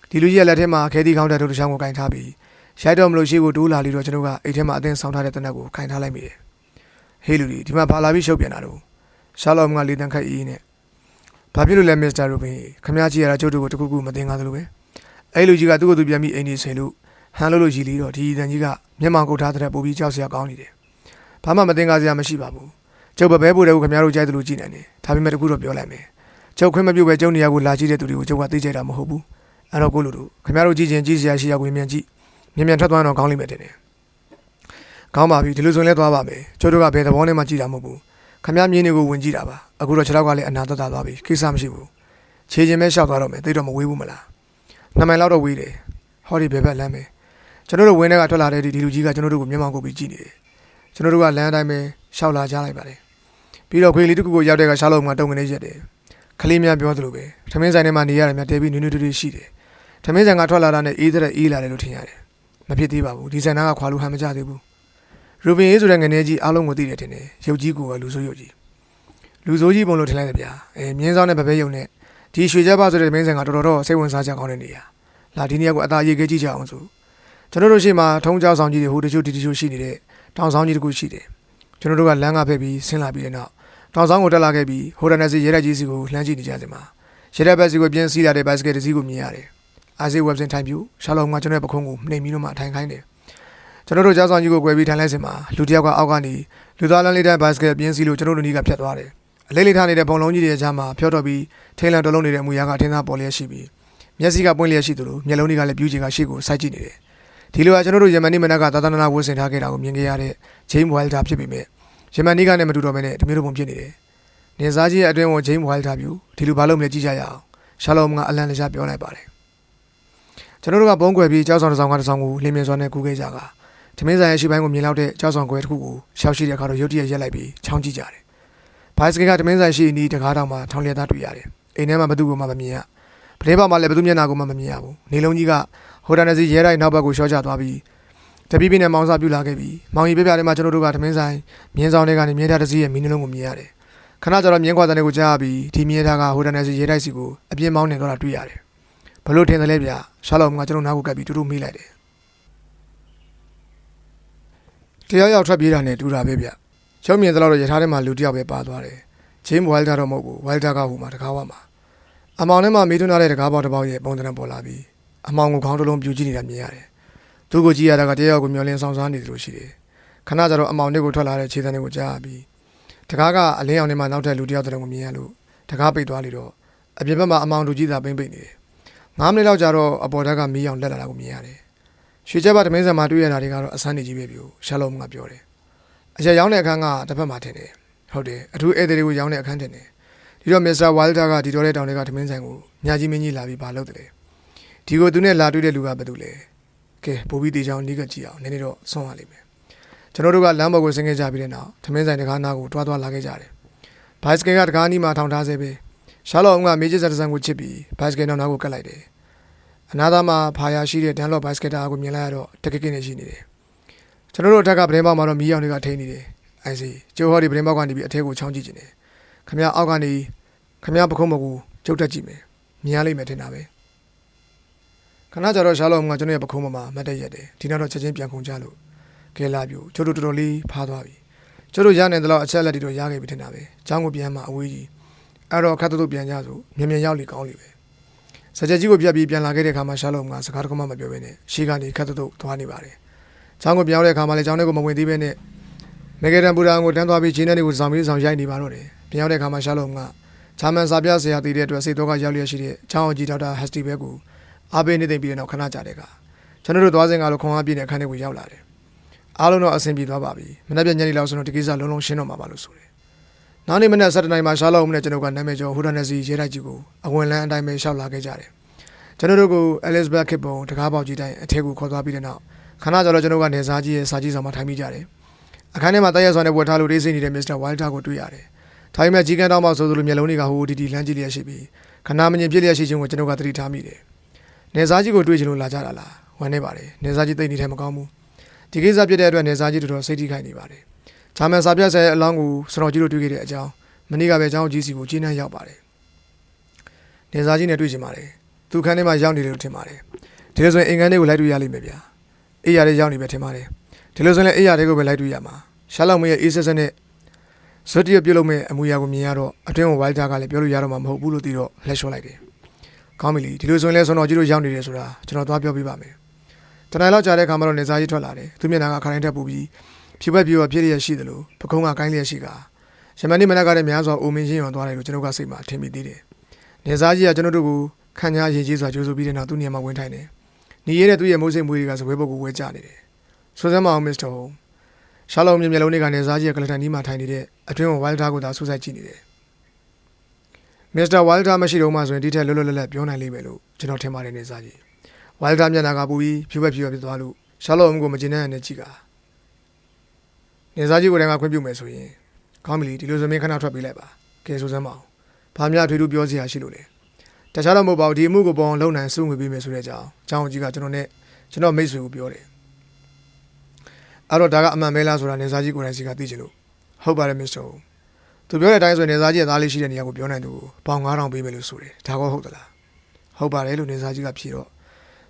်ဒီလူကြီးရဲ့လက်ထဲမှာခဲသီးခေါင်းတက်တို့တစ်ချောင်းကိုကင်ထားပြီးရိုက်တော့မလို့ရှိကိုတိုးလာပြီးတော့ကျွန်တော်ကအိတ်ထဲမှာအသင်းဆောင်ထားတဲ့တနက်ကိုကင်ထားလိုက်မိတယ်ဟေးလူကြီးဒီမှာဘာလာပြီးရှုပ်ပြန်တာတော့ရှာလော့ကလေတန်ခတ်အေးနဲ့ဘာဖြစ်လို့လဲမစ္စတာရူဘင်ခမ ्या ကြီးရတာကျုပ်တို့ကိုတခုခုမသိငါသလိုပဲအဲ့လူကြီးကသူ့ကိုယ်သူပြန်ပြီးအိမ်ကြီးဆင်လို့ဟန်လို့ရည်လီတော့ဒီတန်ကြီးကမျက်မှောင်ကုတ်ထားတဲ့ပို့ပြီးကြောက်စရာကောင်းနေတယ်ဘာမှမသိငါစရာမရှိပါဘူးကျုပ်ဘဲဖို့တဲ့ကိုခင်ဗျားတို့ကြိုက်တယ်လို့ကြည်နေတယ်ဒါပေမဲ့တခုတော့ပြောလိုက်မယ်ကျုပ်ခွင့်မပြုတ်ပဲကျုပ်နေရာကိုလာကြည့်တဲ့သူတွေကိုကျုပ်ကသိကြတာမဟုတ်ဘူးအဲ့တော့ကိုလူတို့ခင်ဗျားတို့ကြည့်ချင်းကြည့်စရာရှိရကိုမြန်ကြည့်မြန်ထွက်သွားတော့ကောင်းလိမ့်မယ်တင်တယ်ကောင်းပါပြီဒီလိုဆိုရင်လည်းသွားပါမယ်ကျုပ်တို့ကဘယ်သဘောနဲ့မှကြည့်တာမဟုတ်ဘူးခင်ဗျားမြင်းတွေကိုဝင်ကြည့်တာပါအခုတော့ခြေထောက်ကလည်းအနာသက်သာသွားပြီကိစ္စမရှိဘူးခြေချင်းပဲရှောက်သွားတော့မယ်သိတော့မဝေးဘူးမလား2မိုင်လောက်တော့ဝေးတယ်ဟောဒီဘယ်ဘက်လမ်းပဲကျွန်တော်တို့ဝင်းထဲကထွက်လာတဲ့ဒီလူကြီးကကျွန်တော်တို့ကိုမျက်မှောင်ကုပ်ပြီးကြည့်နေတယ်ကျွန်တော်တို့ကလမ်းအတိုင်းပဲရှောက်လာကြလိုက်ပါတယ်ပြီးတော့ခွေလေးတစ်ခုကိုရောက်တဲ့ကရှားလုံးကတုံငနေရက်တယ်ခလေးများပြောသလိုပဲထမင်းဆိုင်ထဲမှာနေရတယ်များတဲပြီးနွေးနွေးတူတူရှိတယ်ထမင်းဆိုင်ကထွက်လာတာနဲ့အေးတဲ့အေးလာတယ်လို့ထင်ရတယ်မဖြစ်သေးပါဘူးဒီဆိုင်နာကခွာလို့ဟန်မကြသေးဘူးရူဘင်အေးဆိုတဲ့ငနေကြီးအားလုံးကိုသိတယ်ထင်တယ်ရုပ်ကြီးကလူဆိုးရုပ်ကြီးလူဆိုးကြီးပုံလို့ထင်လိုက်တယ်ဗျာမြင်းဆောင်နဲ့ဗဘဲယုံနဲ့ဒီရွှေချက်ပါဆိုတဲ့ထမင်းဆိုင်ကတော်တော်စိတ်ဝင်စားကြကောင်းတဲ့နေရာလာဒီနေရာကိုအသာရေးခဲ့ကြည့်ကြအောင်ဆိုကျွန်တော်တို့ရှေ့မှာထုံးကြောက်ဆောင်ကြီးတွေဟိုတချို့ဒီတချို့ရှိနေတဲ့တောင်ဆောင်ကြီးတခုရှိတယ်ကျွန်တော်တို့ကလမ်းကဖက်ပြီးဆင်းလာပြီးတဲ့နောက်တောင်ဆောင်ကိုတက်လာခဲ့ပြီးဟိုရနက်စီရဲရက်ကြီးစီကိုလှမ်းကြည့်နေကြစင်မှာရဲရက်ဘက်စီကိုပြင်းစီးလာတဲ့ဘတ်စကက်တစ်စီးကိုမြင်ရတယ် အာဆီဝက်ဆင်ထိုင်ပြူရှာလောကကျွန်တော်ရဲ့ပခုံးကိုနှိမ်ပြီးတော့မှထိုင်ခိုင်းတယ်ကျွန်တော်တို့ကြားဆောင်ကြီးကို꿰ပြီးထိုင်လိုက်စင်မှာလူတစ်ယောက်ကအောက်ကနေလူသားလမ်းလေးတိုင်းဘတ်စကတ်ပြင်းစီလို့ကျွန်တော်တို့နီးကဖြတ်သွားတယ်အလေးလေးထားနေတဲ့ဘုံလုံးကြီးတွေကြားမှာဖြောတော့ပြီးထိန်လန်တလုံးနေတဲ့အမူအရာကအထင်းသားပေါ်လျက်ရှိပြီးမျက်စိကပွင့်လျက်ရှိသလိုမျက်လုံးတွေကလည်းပြူးချင်ကရှေ့ကိုစိုက်ကြည့်နေတယ်ဒီလိုကကျွန်တော်တို့ယမန်နီမနက်ကသာသနာဝတ်ဆင်ထားခဲ့တာကိုမြင်ခဲ့ရတဲ့ဂျိမ်းဝိုင်တာဖြစ်ပေမဲ့ယမန်နီကနဲ့မတူတော့ဘဲနဲ့တမျိုးလိုပုံဖြစ်နေတယ်နေစားကြီးရဲ့အတွင်းကိုဂျိမ်းဝိုင်တာပြူဒီလိုဘာလို့မလဲကြည့်ကြရအောင်ရှာလောကအလန်လည်းပြောလိုက်ပါတယ်ကျွန်တော်တို့ကဘုံကွယ်ပြီးကြောက်ဆောင်တစ်ဆောင်ကတစ်ဆောင်ကိုလင်းမြင်စွာနဲ့ကူးခဲ့ကြတာထမင်းဆိုင်ရဲ့ရှိပိုင်းကိုမြင်လောက်တဲ့ကြောက်ဆောင်ကွယ်တစ်ခုကိုရှောက်ရှိတဲ့အခါတော့ရုတ်တရက်ရက်လိုက်ပြီးချောင်းကြည့်ကြတယ်ဘိုက်စကကထမင်းဆိုင်ရှိအနီးတကားတောင်မှထောင်လျက်သားတွေ့ရတယ်အိမ်ထဲမှာဘသူ့ကိုမှမမြင်ရပလဲပါမှလည်းဘသူမျက်နှာကိုမှမမြင်ရဘူးနေလုံးကြီးကဟိုတန်နစီရဲတိုင်းနောက်ဘက်ကိုရှော့ချသွားပြီးတပီးပီနဲ့မောင်စားပြူလာခဲ့ပြီးမောင်ကြီးပြပြထဲမှာကျွန်တော်တို့ကထမင်းဆိုင်မြင်းဆောင်တွေကနေမြင်းသားတစ်စီးရဲ့မီးနှလုံးကိုမြင်ရတယ်ခဏကြာတော့မြင်းခွာတဲ့ကိုကြားပြီးဒီမြင်းသားကဟိုတန်နစီရဲတိုင်းစီကိုအပြင်းမောင်းနေတော့တာတွေ့ရတယ်ဘလို့ထင်တယ်လဲဗျရှာလောကကျွန်တော်နားကိုကပ်ပြီးတူတူမေးလိုက်တယ်တရားရောက်ထွက်ပြေးတာနဲ့တူတာပဲဗျရုပ်မြင်သလောက်တော့ရထားထဲမှာလူတစ်ယောက်ပဲပါသွားတယ်ဂျိမ်းဝိုင်တာတော့မဟုတ်ဘူးဝိုင်တာကဟိုမှာတကားဝမှာအမောင်ထဲမှာမေးထွန်းထားတဲ့တကားပေါက်တစ်ပေါက်ရဲ့ပုံသဏ္ဍာန်ပေါ်လာပြီးအမောင်ကိုခေါင်းတစ်လုံးပြူကြည့်နေတာမြင်ရတယ်သူ့ကိုကြည့်ရတာကတရားရောက်ကိုမျောလင်းဆောင်စားနေတယ်လို့ရှိတယ်ခဏကြာတော့အမောင်တွေကိုထွက်လာတဲ့ခြေသံတွေကိုကြားရပြီးတကားကအလင်းအောင်ထဲမှာနောက်ထပ်လူတစ်ယောက်တည်းကိုမြင်ရလို့တကားပိတ်သွားလိတော့အပြင်ဘက်မှာအမောင်တို့ကြီးသာပိမ့်ပိတ်နေတယ်9မိနစ်လောက်ကြာတော့အပေါ်ဓာတ်ကမီးအောင်လက်လာတာကိုမြင်ရတယ်ရွှေချက်ပါတမင်းဆန်မှာတွေ့ရတာတွေကတော့အဆန်းနေကြီးပဲပြိုရှာလောကပြောတယ်အရက်ရောင်းတဲ့အခန်းကတစ်ဖက်မှာထင်တယ်ဟုတ်တယ်အထူးဧည့်သည်တွေကိုရောင်းတဲ့အခန်းထင်တယ်ဒီတော့မစ္စတာဝိုင်တာကဒီတော့တဲ့တောင်တွေကတမင်းဆိုင်ကိုညာကြီးမင်းကြီးလာပြီးဘာလုပ်တယ်လဲဒီကိုသူနဲ့လာတွေ့တဲ့လူကဘာလုပ်လဲကဲပိုပြီးတေချောင်းနီးကကြည့်အောင်နည်းနည်းတော့ဆွန့်ရလိမ့်မယ်ကျွန်တော်တို့ကလမ်းပေါ်ကိုဆင်းခဲ့ကြပြီးတဲ့နောက်တမင်းဆိုင်တကားနားကိုတွားတွားလာခဲ့ကြတယ်ဘိုက်စကယ်ကတကားနီးမှာထောင်ထားစေပဲရှာလောကမေဂျစ်ဆက်တဆန်ကိုချစ်ပြီးဘိုက်စကယ်နောက်နားကိုကတ်လိုက်တယ်အနာသားမှာဖာယာရှိတဲ့ဒန်လော့ဘိုက်စကက်တာကိုမြင်လိုက်ရတော့တကက်ကင်းနေရှိနေတယ်ကျွန်တော်တို့အထက်ကပရင်ပေါက်မှာတော့မီးရောင်တွေကထိန်းနေတယ်အိုင်စီကျိုးဟောဒီပရင်ပေါက်ကနေပြီးအထက်ကိုချောင်းကြည့်နေတယ်ခမရအောက်ကနေခမရပခုံးမကူကျုပ်တက်ကြည့်မယ်မြင်ရလိမ့်မယ်ထင်တာပဲခဏကြာတော့ရှာလောကကျွန်တော်ရဲ့ပခုံးမှာမတ်တက်ရက်တယ်ဒီနောက်တော့ချက်ချင်းပြန်ခုန်ကြလို့ကဲလာပြိုကျိုးတို့တော်တော်လေးဖားသွားပြီကျိုးတို့ရနေတယ်လို့အချက်လက်တွေတော့ရခဲ့ပြီထင်တာပဲချောင်းကိုပြန်မှအဝေးကြီးအဲ့တော့ခတ်တို့ပြန်ကြဆိုမြင်မြင်ရောက်လေကောင်းလေပဲစကြကြီးကိုပြတ်ပြီးပြန်လာခဲ့တဲ့အခါမှာရှာလောကစကားတခုမှမပြောဘဲနဲ့ရှေ့ကနေခတ်တို့သွားနေပါတယ်ချောင်းကိုပြောင်းတဲ့အခါမှာလည်းချောင်းထဲကိုမဝင်သေးဘဲနဲ့မေဂဒန်ပူရာကိုတန်းသွားပြီးခြေနဲ့တွေကိုဆောင်ပြီးဆောင်ရိုက်နေပါတော့တယ်ပြောင်းတဲ့အခါမှာရှာလောကချာမန်စာပြဆရာတည်တဲ့အတွက်စိတ်တော့ကရောက်လျက်ရှိတဲ့ချောင်းကြီးဒေါက်တာဟက်စတီဘဲကိုအားပေးနေသိမ့်ပြီးတဲ့နောက်ခဏကြာတဲ့အခါကျွန်တော်တို့သွားစဉ်ကလို့ခွန်အားပြည့်တဲ့အခန်းထဲကိုရောက်လာတယ်အားလုံးတော့အဆင်ပြေသွားပါပြီမနေ့ညနေလောက်ဆိုတော့ဒီကိစ္စလုံးလုံးရှင်းတော့မှာပါလို့ဆိုတယ်နောက်နေ့မနေ့7:00နာရီမှာရှာလောကနဲ့ကျွန်တော်ကနာမည်ကျော်ဟိုဒန်နစီရဲတိုက်ကြီးကိုအဝင်လန်းအတိုင်းပဲရှောက်လာခဲ့ကြတယ်ကျွန်တော်တို့ကိုအဲလစ်ဘတ်ခစ်ပုံတကားပေါက်ကြီးတိုင်းအထက်ကိုခေါ်သွားပြီးတဲ့နောက်ခဏကြာတော့ကျွန်တော်ကနေစားကြီးရဲ့စာကြီးဆောင်မှာထိုင်မိကြတယ်အခန်းထဲမှာတရက်စွာနဲ့ဝတ်ထားလို့ရေးစိနေတဲ့မစ္စတာဝိုင်တာကိုတွေ့ရတယ်ထိုင်မဲ့ကြီးကန်းတောင်းပေါက်ဆိုလိုမျက်လုံးတွေကဟိုဒီလမ်းကြီးလျက်ရှိပြီးခဏမငြင်းပြည့်လျက်ရှိခြင်းကိုကျွန်တော်ကသတိထားမိတယ်နေစားကြီးကိုတွေ့ချင်လို့လာကြတာလားဝမ်းနေပါတယ်နေစားကြီးသိနေတယ်မကောင်းဘူးဒီကိစ္စဖြစ်တဲ့အတွက်နေစားကြီးတော်တော်စိတ်ထိခိုက်နေပါတယ်ချာမန်စာပြတ်ဆဲအလောင်းကိုစတော်ကြီးတို့တွေ့ခဲ့တဲ့အကြောင်းမနေ့ကပဲအကြောင်းကြီးစီကိုကြီးနှံ့ရောက်ပါတယ်နေစားကြီးနဲ့တွေ့ချင်ပါတယ်သူခန်းထဲမှာရောက်နေတယ်လို့ထင်ပါတယ်ဒီလိုဆိုရင်အိမ်ခန်းထဲကိုလိုက်တွေ့ရလိမ့်မယ်ဗျာအေးရတဲ့ရောက်နေပဲထင်ပါတယ်ဒီလိုဆိုရင်လည်းအေးရတဲ့ကိုပဲလိုက်တွေ့ရမှာရှာလောက်မရဲ့အေးဆက်ဆက်နဲ့ဇွတ်တရပြုတ်လို့မဲ့အမူအရာကိုမြင်ရတော့အတွင်းကိုဝိုင်တာကလည်းပြောလို့ရတော့မှာမဟုတ်ဘူးလို့သိတော့လက်လျှော့လိုက်တယ်ကောင်းပြီလေဒီလိုဆိုရင်လည်းဆွန်တော်ကြီးတို့ရောက်နေတယ်ဆိုတာကျွန်တော်သွားပြောပြပါမယ်တနင်္လာလောက်ကြာတဲ့အခါမှာတော့နေစားကြီးထွက်လာတယ်သူမျက်နှာကခရိုင်းထက်ပူပြီးဖြူပက်ပြူဖြစ်ရရှိတယ်လို့ပကုံးကကိုင်းလျက်ရှိကရမန်နေ့မနက်ကလည်းများစွာအိုမင်းရှင်းရွံသွားတယ်လို့ကျွန်တော်ကစိတ်မှာထင်မိသေးတယ်နေစားကြီးကကျွန်တော်တို့ကိုခန့်ညားရင်ကြီးစွာကြိုးဆိုပြီးတဲ့နောက်သူ့နေရာမှာဝင်ထိုင်တယ်ညီရဲတဲ့သူ့ရဲ့မိုးစိမ်မွေးတွေကစပွဲပုတ်ကိုဝဲကြနေတယ်ဆိုစမ်းမအောင်မစ္စတာဟုံရှာလောမျက်လုံးတွေကနေစားကြီးရဲ့ကလတန်နီးမှာထိုင်နေတဲ့အတွင်းဝိုင်တာကိုသာဆူဆိုင်ကြည့်နေတယ်မစ္စတာဝိုင်တာမရှိတော့မှဆိုရင်ဒီထက်လွတ်လွတ်လပ်လပ်ပြောနိုင်လိမ့်မယ်လို့ကျွန်တော်ထင်ပါတယ်နေစားကြီးဝိုင်တာမျက်နှာကပူပြီးဖြူပက်ဖြူဖြစ်သွားလို့ရှာလောကိုမကျင်တဲ့နဲ့ကြည့်ကနေစားကြီးကိုလည်းငါခွင့်ပြုမယ်ဆိုရင်ကောင်းပြီဒီလိုဆိုမင်းခဏထွက်ပေးလိုက်ပါကဲဆိုစမ်းမအောင်ဘာများထွေးထူးပြောစရာရှိလို့လဲတခြားတော့မဟုတ်ပါဘူးဒီအမှုကိုပေါ်အောင်လုပ်နိုင်စုငွေပေးမယ်ဆိုတဲ့အကြောင်းကြီးကကျွန်တော်နဲ့ကျွန်တော်မိတ်ဆွေကိုပြောတယ်အဲ့တော့ဒါကအမှန်ပဲလားဆိုတာနေစားကြီးကိုယ်တိုင်စီကသိချင်လို့ဟုတ်ပါတယ်မစ္စတာသူပြောတဲ့အတိုင်းဆိုရင်နေစားကြီးရဲ့သားလေးရှိတဲ့နေရာကိုပြောနိုင်သူကိုပေါင်9000ပေးမယ်လို့ဆိုတယ်ဒါကောဟုတ်သလားဟုတ်ပါတယ်လို့နေစားကြီးကဖြေတော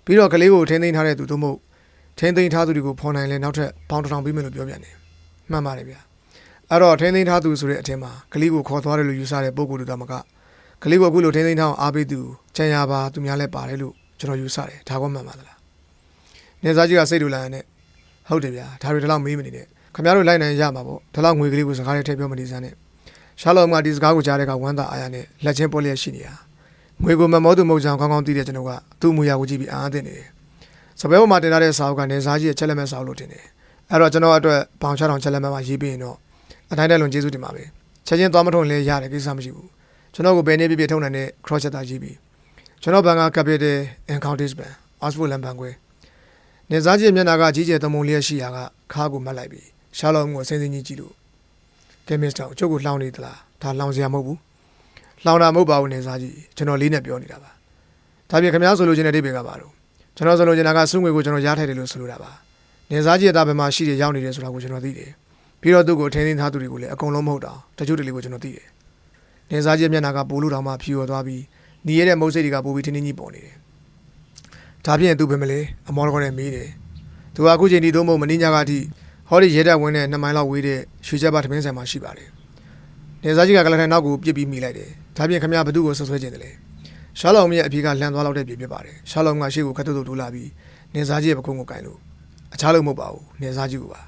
့ပြီးတော့ကလေးကိုထင်းသိမ်းထားတဲ့သူတို့မဟုတ်ထင်းသိမ်းထားသူတွေကိုဖော်နိုင်လဲနောက်ထပ်ပေါင်1000ပေးမယ်လို့ပြောပြန်တယ်မှန်ပါတယ်ဗျာအဲ့တော့ထင်းသိမ်းထားသူဆိုတဲ့အထင်မှာကလေးကိုခေါ်သွားတယ်လို့ယူဆတဲ့ပုံကိုယ်တို့ကမကကလေးကိုအခုလိုထင်းသိမ်းထားအောင်အားပေးသူချန်ရပါသူများလည်းပါတယ်လို့ ကျွန်တော်ယူဆတယ်ဒါကောမှန်ပါသလားနေစားကြီးကစိတ်တူလာနဲ့ဟုတ်တယ်ဗျာဒါတွေဒီလောက်မေးမနေနဲ့ခင်ဗျားတို့လိုက်နိုင်ရမှာပေါ့ဒီလောက်ငွေကလေးကိုစကားတွေထည့်ပြောမနေစမ်းနဲ့ရှာလော့ကဒီစကားကိုကြားတဲ့ကဝမ်းသာအားရနဲ့လက်ချင်းပေါ်လျက်ရှိနေတာငွေကိုမမောသူမဟုတ်ကြောင်ကောင်းကောင်းသိတဲ့ကျွန်တော်ကသူ့မူရကိုကြည့်ပြီးအားသိနေတယ်စပယ်ပေါ်မှာတင်ထားတဲ့စာအုပ်ကနေစားကြီးရဲ့ချက်လက်မဲ့စာအုပ်လို့တင်တယ်အဲ့တော့ကျွန်တော်အတွက်ပေါင်ချောင်းချက်လက်မဲ့မှာရေးပြီးရင်တော့အတိုင်းတိုင်းလုံးကျေးဇူးတင်ပါပဲချက်ချင်းသွားမထုံလဲရတယ်ကိစ္စမရှိဘူးကျွန်တော်ကိုဘယ်နေ့ပြည့်ထုံနိုင်တဲ့ cross check တာရေးပြီးကျွန်တော်ဘန်က capital encounters ban Oxford လမ်းပန်းခွဲနေစားကြီးမျက်နှာကကြီးကျယ်သမုံလျက်ရှိရာကခါကိုမှတ်လိုက်ပြီးရှာလော့ကိုစင်းစင်းကြီးကြည့်လို့ကဲမစ္စတာကျုပ်ကိုလှောင်နေသလားဒါလှောင်စရာမဟုတ်ဘူးလှောင်တာမဟုတ်ပါဘူးနေစားကြီးကျွန်တော်လေးနဲ့ပြောနေတာပါဒါပြင်ခင်ဗျားဆိုလိုချင်တဲ့အိဗေကပါတော့ကျွန်တော်ဆိုလိုချင်တာကစုငွေကိုကျွန်တော်ရားထိုက်တယ်လို့ဆိုလိုတာပါနေစားကြီးရဲ့တာဘယ်မှာရှိတယ်ရောက်နေတယ်ဆိုတာကိုကျွန်တော်သိတယ်ပြီးတော့သူ့ကိုထင်းထင်းထားသူတွေကိုလည်းအကုန်လုံးမဟုတ်တာတချို့တလေကိုကျွန်တော်သိတယ်နေစားကြီးမျက်နှာကပိုလို့တောင်မှဖြူရော်သွားပြီးညီရတဲ့မုတ်စိတ်တွေကပိုပြီးထင်းထင်းကြီးပေါ်နေတယ်ဒါပြင်သူပဲမလဲအမောတော်နဲ့မေးတယ်သူကအခုချိန်ဒီသုံးဖို့မင်းညာကအထိဟောဒီရဲတပ်ဝင်းနဲ့2မိုင်လောက်ဝေးတဲ့ရွှေချက်ပါထမင်းဆိုင်မှာရှိပါတယ်နေစားကြီးကကလထိုင်နောက်ကိုပြစ်ပြီးမိလိုက်တယ်ဒါပြင်ခမရဘသူ့ကိုဆွဆွဲခြင်းတယ်လေရှာလောင်ရဲ့အဖေကလှန်သွားလောက်တဲ့ပြစ်ဖြစ်ပါတယ်ရှာလောင်ကရှေ့ကိုခတ်တုတ်တိုးလာပြီးနေစားကြီးရဲ့ပကုံးကိုကင်လို့အခြားလို့မဟုတ်ပါဘူးနေစားကြီးကိုပါ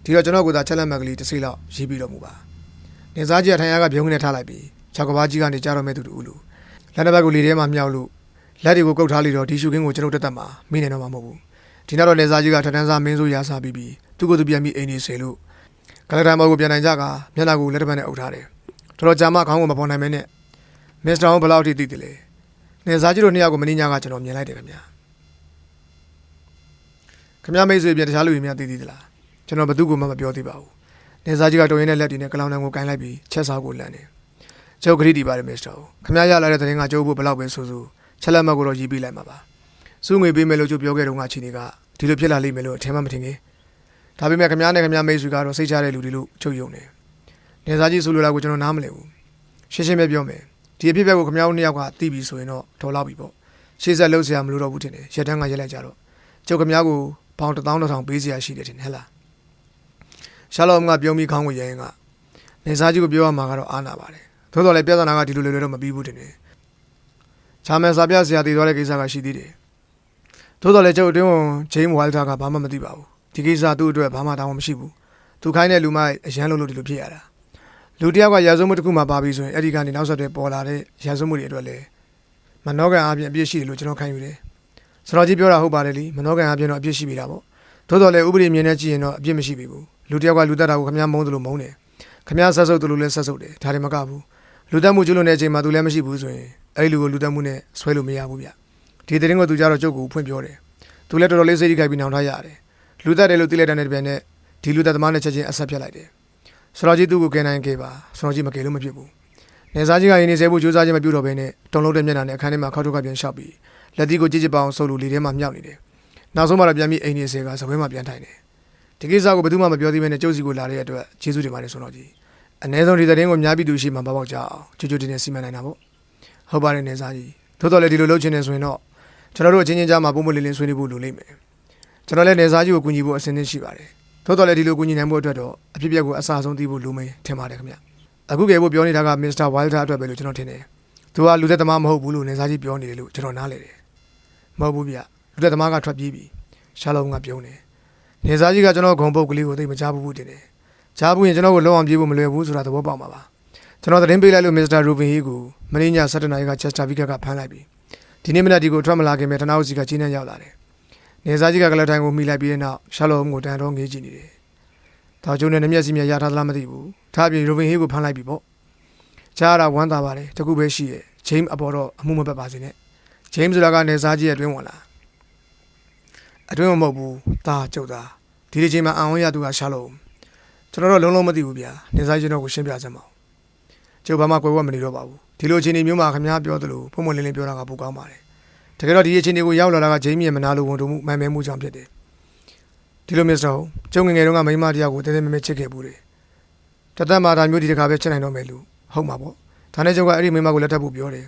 ဒီတော့ကျွန်တော်ကသာချက်လက်မက်ကလေးတစ်စိလောက်ရေးပြီးတော့မူပါနေစားကြီးကထိုင်ရကပြုံးနေထားလိုက်ပြီးခြောက်ကဘာကြီးကနေကြားတော့မဲ့သူတူလို့လက်တစ်ဘက်ကိုလေထဲမှာမြောက်လို့လက်တွေကိုကုတ်ထားလိုက်တော့ဒီရှုခင်းကိုကျွန်တော်တက်တက်မှာမိနေတော့မှာမဟုတ်ဘူးဒီနောက်တော့နေစားကြီးကထထန်းစားမင်းဆိုရာစားပြီးသူ့ကိုယ်သူပြန်ပြီးအိမ်နေစေလို့ကလထိုင်ဘောကိုပြန်နိုင်ကြကမျက်နှာကိုလက်တစ်ဖက်နဲ့အုပ်ထားတယ်တော်တော်ကြာမှခေါင်းကိုမပေါ်နိုင်မင်းနဲ့မစ္စတာဘယ်လောက်ထိသိတယ်လဲနေစားကြီးတို့နှစ်ယောက်ကိုမင်းညာကကျွန်တော်မြင်လိုက်တယ်ခင်ဗျာခင်ဗျာမိတ်ဆွေပြန်တခြားလူတွေများသိသေးသလားကျွန်တော်ဘသူ့ကိုမှမပြောသေးပါဘူးနေစားကြီးကတော်ရင်းနဲ့လက်တီနဲ့ကလောင်တန်းကိုကင်လိုက်ပြီးချက်စားကိုလန့်တယ်ကျုပ်ဂရိတီပါတယ်မစ္စတာခင်ဗျာရလာတဲ့သတင်းကကျုပ်ဖို့ဘယ်လောက်ပဲဆိုဆိုချက်လက်မှတ်ကိုတော့ရေးပေးလိုက်မှာပါစုငွေပေးမယ်လို့ကျုပ်ပြောခဲ့တော့ငါချီနေကဒီလိုဖြစ်လာလိမ့်မယ်လို့အထင်မှမထင်ခင်ဒါပေမဲ့ခင်ဗျားနဲ့ခင်ဗျားမိတ်ဆွေကတော့စိတ်ချတဲ့လူတွေလို့ချုပ်ယုံတယ်နေစားကြီးဆိုလိုတာကိုကျွန်တော်နားမလည်ဘူးရှင်းရှင်းပဲပြောမယ်ဒီအဖြစ်အပျက်ကိုခင်ဗျားတို့နှစ်ယောက်ကသိပြီဆိုရင်တော့တော်လောက်ပြီပေါ့ရှေ့ဆက်လှုပ်ရှားမလို့တော့ဘူးထင်တယ်ရက်တန်းကရက်လိုက်ကြတော့ကျုပ်ခင်ဗျားကိုပေါင်1000ပေးစရာရှိတယ်ထင်ဟဲ့လားရှာလော့ကပြုံးပြီးခေါင်းကိုရဲရင်ကနေစားကြီးကိုပြောရမှာကတော့အားနာပါတယ်သို့တော်လည်းပြဿနာကဒီလိုလွယ်လွယ်တော့မပြီးဘူးထင်တယ်ချာမယ်စာပြဆရာတည်သွားတဲ့ကိစ္စကရှိသေးတယ်သို့တော်လည်းကျုပ်အတွင်းဝန်ဂျိမ်းဝိုင်တာကဘာမှမသိပါဘူးဒီကိစ္စသူ့အတွက်ဘာမှတောင်းမရှိဘူးသူခိုင်းတဲ့လူမအရန်လို့ဒီလိုဖြစ်ရတာလူတယောက်ကရာဇဝမှုတစ်ခုမှပါပြီးဆိုရင်အဲ့ဒီကနေနောက်ဆက်တွဲပေါ်လာတဲ့ရာဇဝမှုတွေအတွက်လည်းမနောကန်အပြင်အပြစ်ရှိတယ်လို့ကျွန်တော်ခံယူတယ်စတော်ကြီးပြောတာဟုတ်ပါတယ်လीမနောကန်အပြင်တော့အပြစ်ရှိပြီလားပေါ့သို့တော်လည်းဥပဒေမြင်နေကြည့်ရင်တော့အပြစ်မရှိပြီဘူးလူတယောက်ကလူတက်တာကိုခမည်းမုန်းတယ်လို့မုန်းတယ်ခမည်းဆက်ဆုပ်တယ်လို့လည်းဆက်ဆုပ်တယ်ဒါတွေမကဘူးလူတက်မှုကျွလို့နေတဲ့အချိန်မှာသူလည်းမရှိဘူးဆိုရင်အဲ့ဒီလူကိုလူတက်မှုနဲ့ဆွဲလို့မရဘူးဗျဒီတဲ့ရင်ကသူကြတော့ကျုပ်ကိုဖွင့်ပြောတယ်သူလည်းတော်တော်လေးစိတ်ကြီးခိုက်ပြီးနောင်ထားရတယ်လူတက်တယ်လို့သိလိုက်တဲ့ပြန်နဲ့ဒီလူတက်သမားနဲ့ချက်ချင်းအဆက်ပြတ်လိုက်တယ်စတော်ကြီးသူ့ကိုကယ်နိုင်ခဲ့ပါစတော်ကြီးမကယ်လို့မဖြစ်ဘူးနေစားကြီးကရင်းနေစေဖို့ကြိုးစားခြင်းမပြုတော့ဘဲနဲ့တုံလုံးတဲ့မျက်နှာနဲ့အခန်းထဲမှာခောက်ထုတ်ကပြန်ရှောက်ပြီးလက်သီးကိုကြည့်ကြပါအောင်ဆုပ်လို့လေထဲမှာမြောက်နေတယ်နောက်ဆုံးမှတော့ပြန်ပြီးအိမ်နေစေကစပွဲမှာပြန်ထိုင်တယ်ဒီကိစ္စကိုဘယ်သူမှမပြောသေးဘဲနဲ့ကျုပ်စီကိုလာတဲ့အတွက်ကျေးဇူးတင်ပါတယ်စတော်ကြီးအ ਨੇ ဆုံးဒီတဲ့ရင်ကိုများပြီးသူရှိမှမပေါက်ကြအောင်ကြွကြွတင်နေစီမံနိုင်တာပေါ့ဟုတ်ပါတယ်နေစားကြီးသို့တော်လည်းဒီလိုလုပ်ချင်နေဆိုရင်တော့ကျွန်တော်တို့အချင်းချင်းကြားမှာပုံမလင်းလင်းဆွေးနွေးဖို့လိုလိမ့်မယ်ကျွန်တော်လည်းနေစားကြီးကိုကူညီဖို့အစဉ်သင့်ရှိပါတယ်သို့တော်လည်းဒီလိုကူညီနိုင်ဖို့အတွက်တော့အဖြစ်အပျက်ကိုအစားဆုံးသိဖို့လိုမယ်ထင်ပါတယ်ခင်ဗျအခုကဲဖို့ပြောနေတာကမစ္စတာဝိုင်တာအတွက်ပဲလို့ကျွန်တော်ထင်တယ်သူကလူသက်သမားမဟုတ်ဘူးလို့နေစားကြီးပြောနေတယ်လို့ကျွန်တော်နားလည်တယ်မဟုတ်ဘူးဗျလူသက်သမားကထွက်ပြေးပြီရှာလောင်ကပြုံးတယ်နေစားကြီးကကျွန်တော်ဂုံပုတ်ကလေးကိုသိမကြားဘူးတင်တယ်ကြားဘူးရင်ကျွန်တော်ကိုလုံးအောင်ပြေးဖို့မလွယ်ဘူးဆိုတာသဘောပေါက်မှာပါကျွန်တော်သတင်းပေးလိုက်လို့မစ္စတာရူဘင်ဟီကိုမင်းည7နာရီကချက်စတာဗီကဖမ်းလိုက်ပြီဒီနေ့မနက်ဒီကိုထွက်မလာခင်ပဲတနာဦးစီကကြီးနှံရောက်လာတယ်နေစားကြီးကကလထိုင်ကိုမိလိုက်ပြီးတဲ့နောက်ရှာလောကိုတန်တော့ငေးကြည့်နေတယ်ဒါကျုံနဲ့မျက်စိမြရထားသလားမသိဘူးဒါအပြင်ရူဘင်ဟီကိုဖမ်းလိုက်ပြီပေါ့ကြားရတာဝမ်းသာပါတယ်တခုပဲရှိရဲ့ဂျိမ်းအပေါ်တော့အမှုမပတ်ပါစေနဲ့ဂျိမ်းဆိုတာကနေစားကြီးရဲ့အတွင်းဝင်လာအတွင်းမဟုတ်ဘူးဒါကျုပ်သားဒီဒီချိန်မှာအံ့ဩရသူကရှာလောကျွန်တော်တော့လုံးလုံးမသိဘူးဗျာနေစားကြီးတော့ကိုရှင်းပြစမ်းပါဦးကျုပ်ဘာမှကြွယ်ဝမနေတော့ပါဘူးဒီလိုအချိန်မျိုးမှာခင်ဗျားပြောသလိုဖုံဖုံလင်းလင်းပြောတာကပိုကောင်းပါတယ်တကယ်တော့ဒီအချိန်ကိုရောက်လာတာကဂျိမ်းရဲ့မနာလိုဝန်တုံမှုမှန်မဲမှုကြောင့်ဖြစ်တယ်ဒီလိုမစ္စတာကျုံငငယ်တုန်းကမိမတရားကိုတဲတဲမဲမဲချစ်ခဲ့ဘူးတယ်တသက်မှာဒါမျိုးဒီတခါပဲချစ်နိုင်တော့မယ်လို့ဟုတ်မှာပေါ့ဒါနဲ့ကျုပ်ကအဲ့ဒီမိမကိုလက်ထပ်ဖို့ပြောတယ်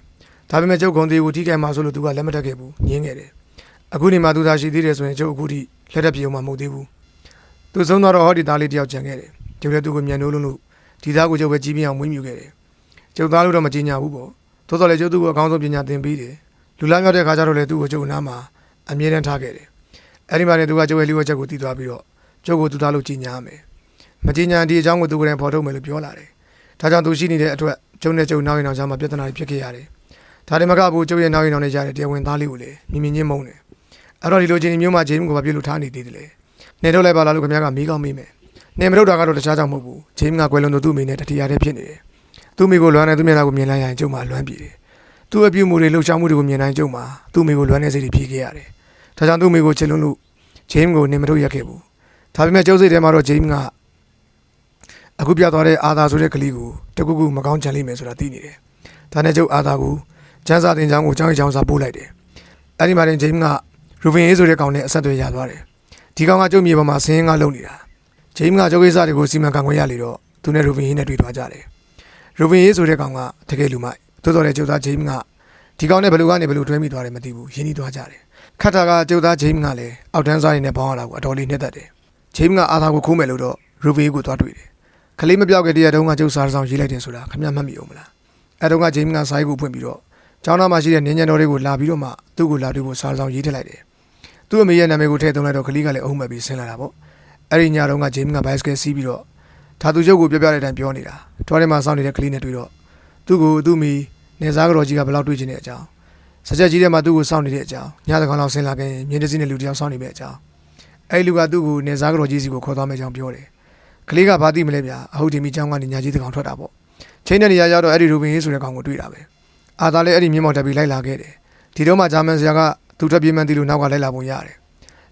ဒါပေမဲ့ကျုပ်ဂုံသေးကိုထိခိုက်မှာဆိုလို့သူကလက်မထပ်ခဲ့ဘူးငင်းခဲ့တယ်အခုနေမှာသူသာရှိသေးတယ်ဆိုရင်ကျုပ်အခုထိလက်ထပ်ပြေအောင်မဟုတ်သေးဘူးသူဆုံးတော့ဟောဒီသားလေးတယောက်ကြံခဲ့တယ်ကျုပ်လည်းသူ့ကိုမြန်နိုးလို့ဒီသားကိုကျုပ်ပဲကြီးပြင်းအောင်မွေးမြူခဲ့တယ်ကျုပ်သားလို့တော့မကြီးညာဘူးပေါ့သို့တော်လည်းကျုပ်သူ့ကိုအကောင်းဆုံးပညာသင်ပေးတယ် လူလားမြောက်တဲ့ခါကျတော့လေသူ့ကိုကျုပ်နားမှာအမြဲတမ်းထားခဲ့တယ်အဲ့ဒီမှာလည်းသူကကျုပ်ရဲ့လျှို့ဝှက်ချက်ကိုတည်သွားပြီးတော့ကျုပ်ကိုသူသားလို့ကြီးညာမယ်မကြီးညာဒီအကြောင်းကိုသူကိုယ်တိုင်ဖော်ထုတ်မယ်လို့ပြောလာတယ်ဒါကြောင့်သူရှိနေတဲ့အတွက်ကျုပ်နဲ့ကျုပ်နောက်ရင်နောက်ကြားမှာပြဿနာတွေဖြစ်ခဲ့ရတယ်ဒါတွေမကဘူးကျုပ်ရဲ့နောက်ရင်နောက်နဲ့ကြားတဲ့တရားဝင်သားလေးကိုလည်းမြင်မြင်ချင်းမုန်းတယ်အဲ့တော့ဒီလိုချင်းမျိုးမှာဂျိမ်းကိုဘာဖြစ်လို့ထားနေသေးတယ်လဲနေတော့လိုက်ပါလားလို့ခင်ဗျားကမေးကောင်းမေးမယ်နေမထုတ်တာကတော့တခြားကြောင့်မဟုတ်ဘူးဂျိမ်းကကွယ်လွန်သူ့မိနဲ့တတိယတည်းဖြစ်နေတယ်သူ့မိကိုလွမ်းနေသူ့မျက်နှာကိုမြင်လိုက်ရင်ကျုပ်မှလွမ်းပြေတယ်သူ့အပြုမှုတွေလှုပ်ရှားမှုတွေကိုမြင်နိုင်ကျုံမှာသူ့မိကိုလွမ်းနေစိတ်တွေဖြေခဲ့ရတယ်။ဒါကြောင့်သူ့မိကိုချစ်လွန်းလို့ဂျိမ်းကိုနေမထုတ်ရက်ခဲ့ဘူး။ဒါပေမဲ့ကျုပ်စိတ်ထဲမှာတော့ဂျိမ်းကအခုပြသွားတဲ့အာသာဆိုတဲ့ကလေးကိုတကူကူမကောင်းချင်လိမ့်မယ်ဆိုတာသိနေတယ်။ဒါနဲ့ကျုပ်အာသာကိုကျန်းစာတင်ချောင်းကိုကျောင်းချောင်းစာပို့လိုက်တယ်။အဲ့ဒီမှာတင်ဂျိမ်းကရူဗင်ရေးဆိုတဲ့ကောင်နဲ့အဆက်အသွယ်ရသွားတယ်။ဒီကောင်ကကျုပ်မြေပေါ်မှာဆင်းရဲငါလုံနေတာ။ဂျိမ်းကကျုပ်ကိစ္စတွေကိုစီမံခန့်ခွဲရလေတော့သူနဲ့ရူဗင်ရေးနဲ့တွေ့သွားကြတယ်။ရူဗင်ရေးဆိုတဲ့ကောင်ကတကယ်လူမိုက်သို့တော်လည်းကျုပ်သားဂျိမ်းကဒီကောင်နဲ့ဘလူကနေဘလူတွဲမိသွားတယ်မသိဘူးရင်းနှီးသွားကြတယ်ခတ်တာကကျုပ်သားဂျိမ်းကလည်းအောက်တန်းစားရင်းနဲ့ပေါင်းရတာကိုအတော်လေးနှစ်သက်တယ်ဂျိမ်းကအာသာကိုခိုးမယ်လို့တော့ရူဗီကိုသွားတွေ့တယ်ခလေးမပြောက်ခဲ့တဲ့တုန်းကကျုပ်စားဆောင်ရေးလိုက်တယ်ဆိုတာခမမှတ်မိအောင်မလားအဲတုန်းကဂျိမ်းကစာရေးကိုဖွင့်ပြီးတော့ကျောင်းသားမှာရှိတဲ့နင်းညံတော်တွေကိုလာပြီးတော့မှသူ့ကိုလာတွေ့ဖို့စားဆောင်ရေးထည့်လိုက်တယ်သူ့အမေရဲ့နာမည်ကိုထည့်သွင်းလိုက်တော့ခလေးကလည်းအုံးမဲ့ပြီးဆင်းလာတာပေါ့အဲ့ဒီညတုန်းကဂျိမ်းကဘိုက်စကယ်စီးပြီးတော့ဓာတုကျုပ်ကိုပြောပြတဲ့အတိုင်းပြောနေတာတော်ထဲမှာစောင့်နေတဲ့ကလေးနဲ့တွေ့တော့သူ့ကိုသူ့မိနေစားကြော်ကြီးကဘယ်လောက်တွေ့ချင်တဲ့အကြောင်းစကြက်ကြီးထဲမှာသူ့ကိုစောင့်နေတဲ့အကြောင်းညတကောင်လောက်ဆင်းလာခဲ့ရင်မြင်းတစည်းနဲ့လူတယောက်စောင့်နေပဲအကြောင်းအဲ့လူကသူ့ကိုနေစားကြော်ကြီးစီကိုခေါ်သွားမယ်ကြောင်းပြောတယ်ကလေးကဘာသိမလဲဗျာအဟုတ်ဒီမိချောင်းကနေညာကြီးတကောင်ထွက်တာပေါ့ချိန်တဲ့နေရာရောက်တော့အဲ့ဒီရူဘင်ရေးဆိုတဲ့ကောင်ကိုတွေ့တာပဲအာသာလည်းအဲ့ဒီမြင်းမောင်တက်ပြီးလိုက်လာခဲ့တယ်ဒီတော့မှဂျာမန်ဆရာကသူ့ထပ်ပြေးမှန်းသိလို့နောက်ကလိုက်လာပုံရတယ်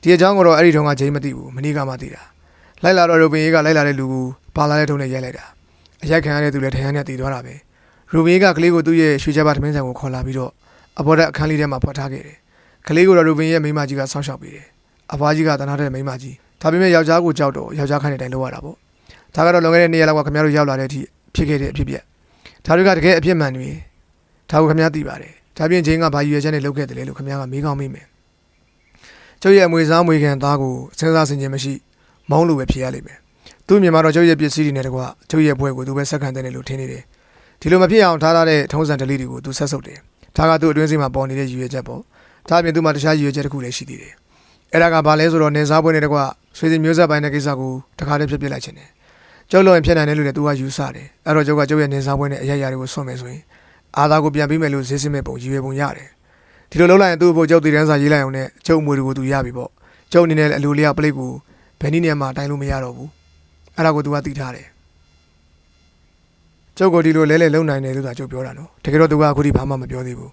ဒီအကြောင်းကတော့အဲ့ဒီတုန်းကဂျိမ်းမသိဘူးမနေ့ကမှသိတာလိုက်လာတော့ရူဘင်ရေးကလိုက်လာတဲ့လူကိုပါလာတဲ့ထုံးနဲ့ရိုက်လိုက်တာအရိုက်ခံရတဲ့သူလည်းထရန်နဲ့တည်သွားတာပဲရူဘင်ရေးကကလေးကိုသူ့ရဲ့ရွှေချပါထမင်းဆိုင်ကိုခေါ်လာပြီးတော့အပေါ်တက်အခန်းလေးထဲမှာဖွက်ထားခဲ့တယ်။ကလေးကိုတော့ရူဘင်ရဲ့မိန်းမကြီးကဆောင်းရှောက်ပေးတယ်။အဖွားကြီးကတနာတဲ့မိန်းမကြီးဒါပေမဲ့ယောက်ျားကိုကြောက်တော့ယောက်ျားခိုင်းတဲ့အတိုင်းလုပ်ရတာပေါ့။ဒါကတော့လွန်ခဲ့တဲ့2ရက်လောက်ကခင်ဗျားတို့ရောက်လာတဲ့အထိဖြစ်ခဲ့တဲ့အဖြစ်ပြက်။ဒါတွေကတကယ်အဖြစ်မှန်တွေဒါကိုခင်ဗျားသိပါတယ်။ဒါပြင်ချင်းကဘာယူရချက်နဲ့လုပ်ခဲ့တယ်လဲလို့ခင်ဗျားကမေးကောင်းမေးမယ်။ကျုပ်ရဲ့အမွေစားမွေခံသားကိုစဉ်းစားဆင်ခြင်မရှိမုန်းလို့ပဲဖြေရလိမ့်မယ်။သူ့မြန်မာတော့ကျုပ်ရဲ့ပစ္စည်းတွေနဲ့တကွကျုပ်ရဲ့ဘွဲကိုသူပဲဆက်ခံတဲ့လို့ထင်နေတယ်။ဒီလိုမဖြစ်အောင်ထားတဲ့ထုံးစံဓလေ့တွေကိုသူဆက်ဆုပ်တယ်။ဒါကသူ့အတွင်းစိတ်မှာပေါ်နေတဲ့ရည်ရွယ်ချက်ပေါ့ဒါအပြင်သူ့မှာတခြားရည်ရွယ်ချက်တစ်ခုလည်းရှိသေးတယ်အဲ့ဒါကဘာလဲဆိုတော့နေစားပွဲနဲ့တကွဆွေစဉ်မျိုးဆက်ပိုင်းတဲ့ကိစ္စကိုတခါတည်းဖြစ်ပစ်လိုက်ခြင်းတယ်ကျုပ်လုံးရင်ဖြစ်နိုင်တယ်လို့လည်းသူကယူဆတယ်အဲ့တော့ကျုပ်ကကျုပ်ရဲ့နေစားပွဲနဲ့အရာရာတွေကိုဆွတ်မယ်ဆိုရင်အာသာကိုပြန်ပြီးမယ်လို့ဈေးစင်းမဲ့ပုံရည်ရွယ်ပုံရတယ်ဒီလိုလုပ်လိုက်ရင်သူ့ဘို့ကျုပ်တည်တန်းစာရေးလိုက်အောင်နဲ့ကျုပ်အမွေတွေကိုသူရပြီပေါ့ကျုပ်အနေနဲ့အလိုလျောက်ပလိတ်ကိုဘယ်နည်းနဲ့မှတိုင်လို့မရတော့ဘူးအဲ့ဒါကိုသူကသိထားတယ်ကျုပ်ကိုဒီလိုလဲလဲလုံနိုင်တယ်လို့သာကျုပ်ပြောတာနော်တကယ်တော့သူကအခုထိဘာမှမပြောသေးဘူ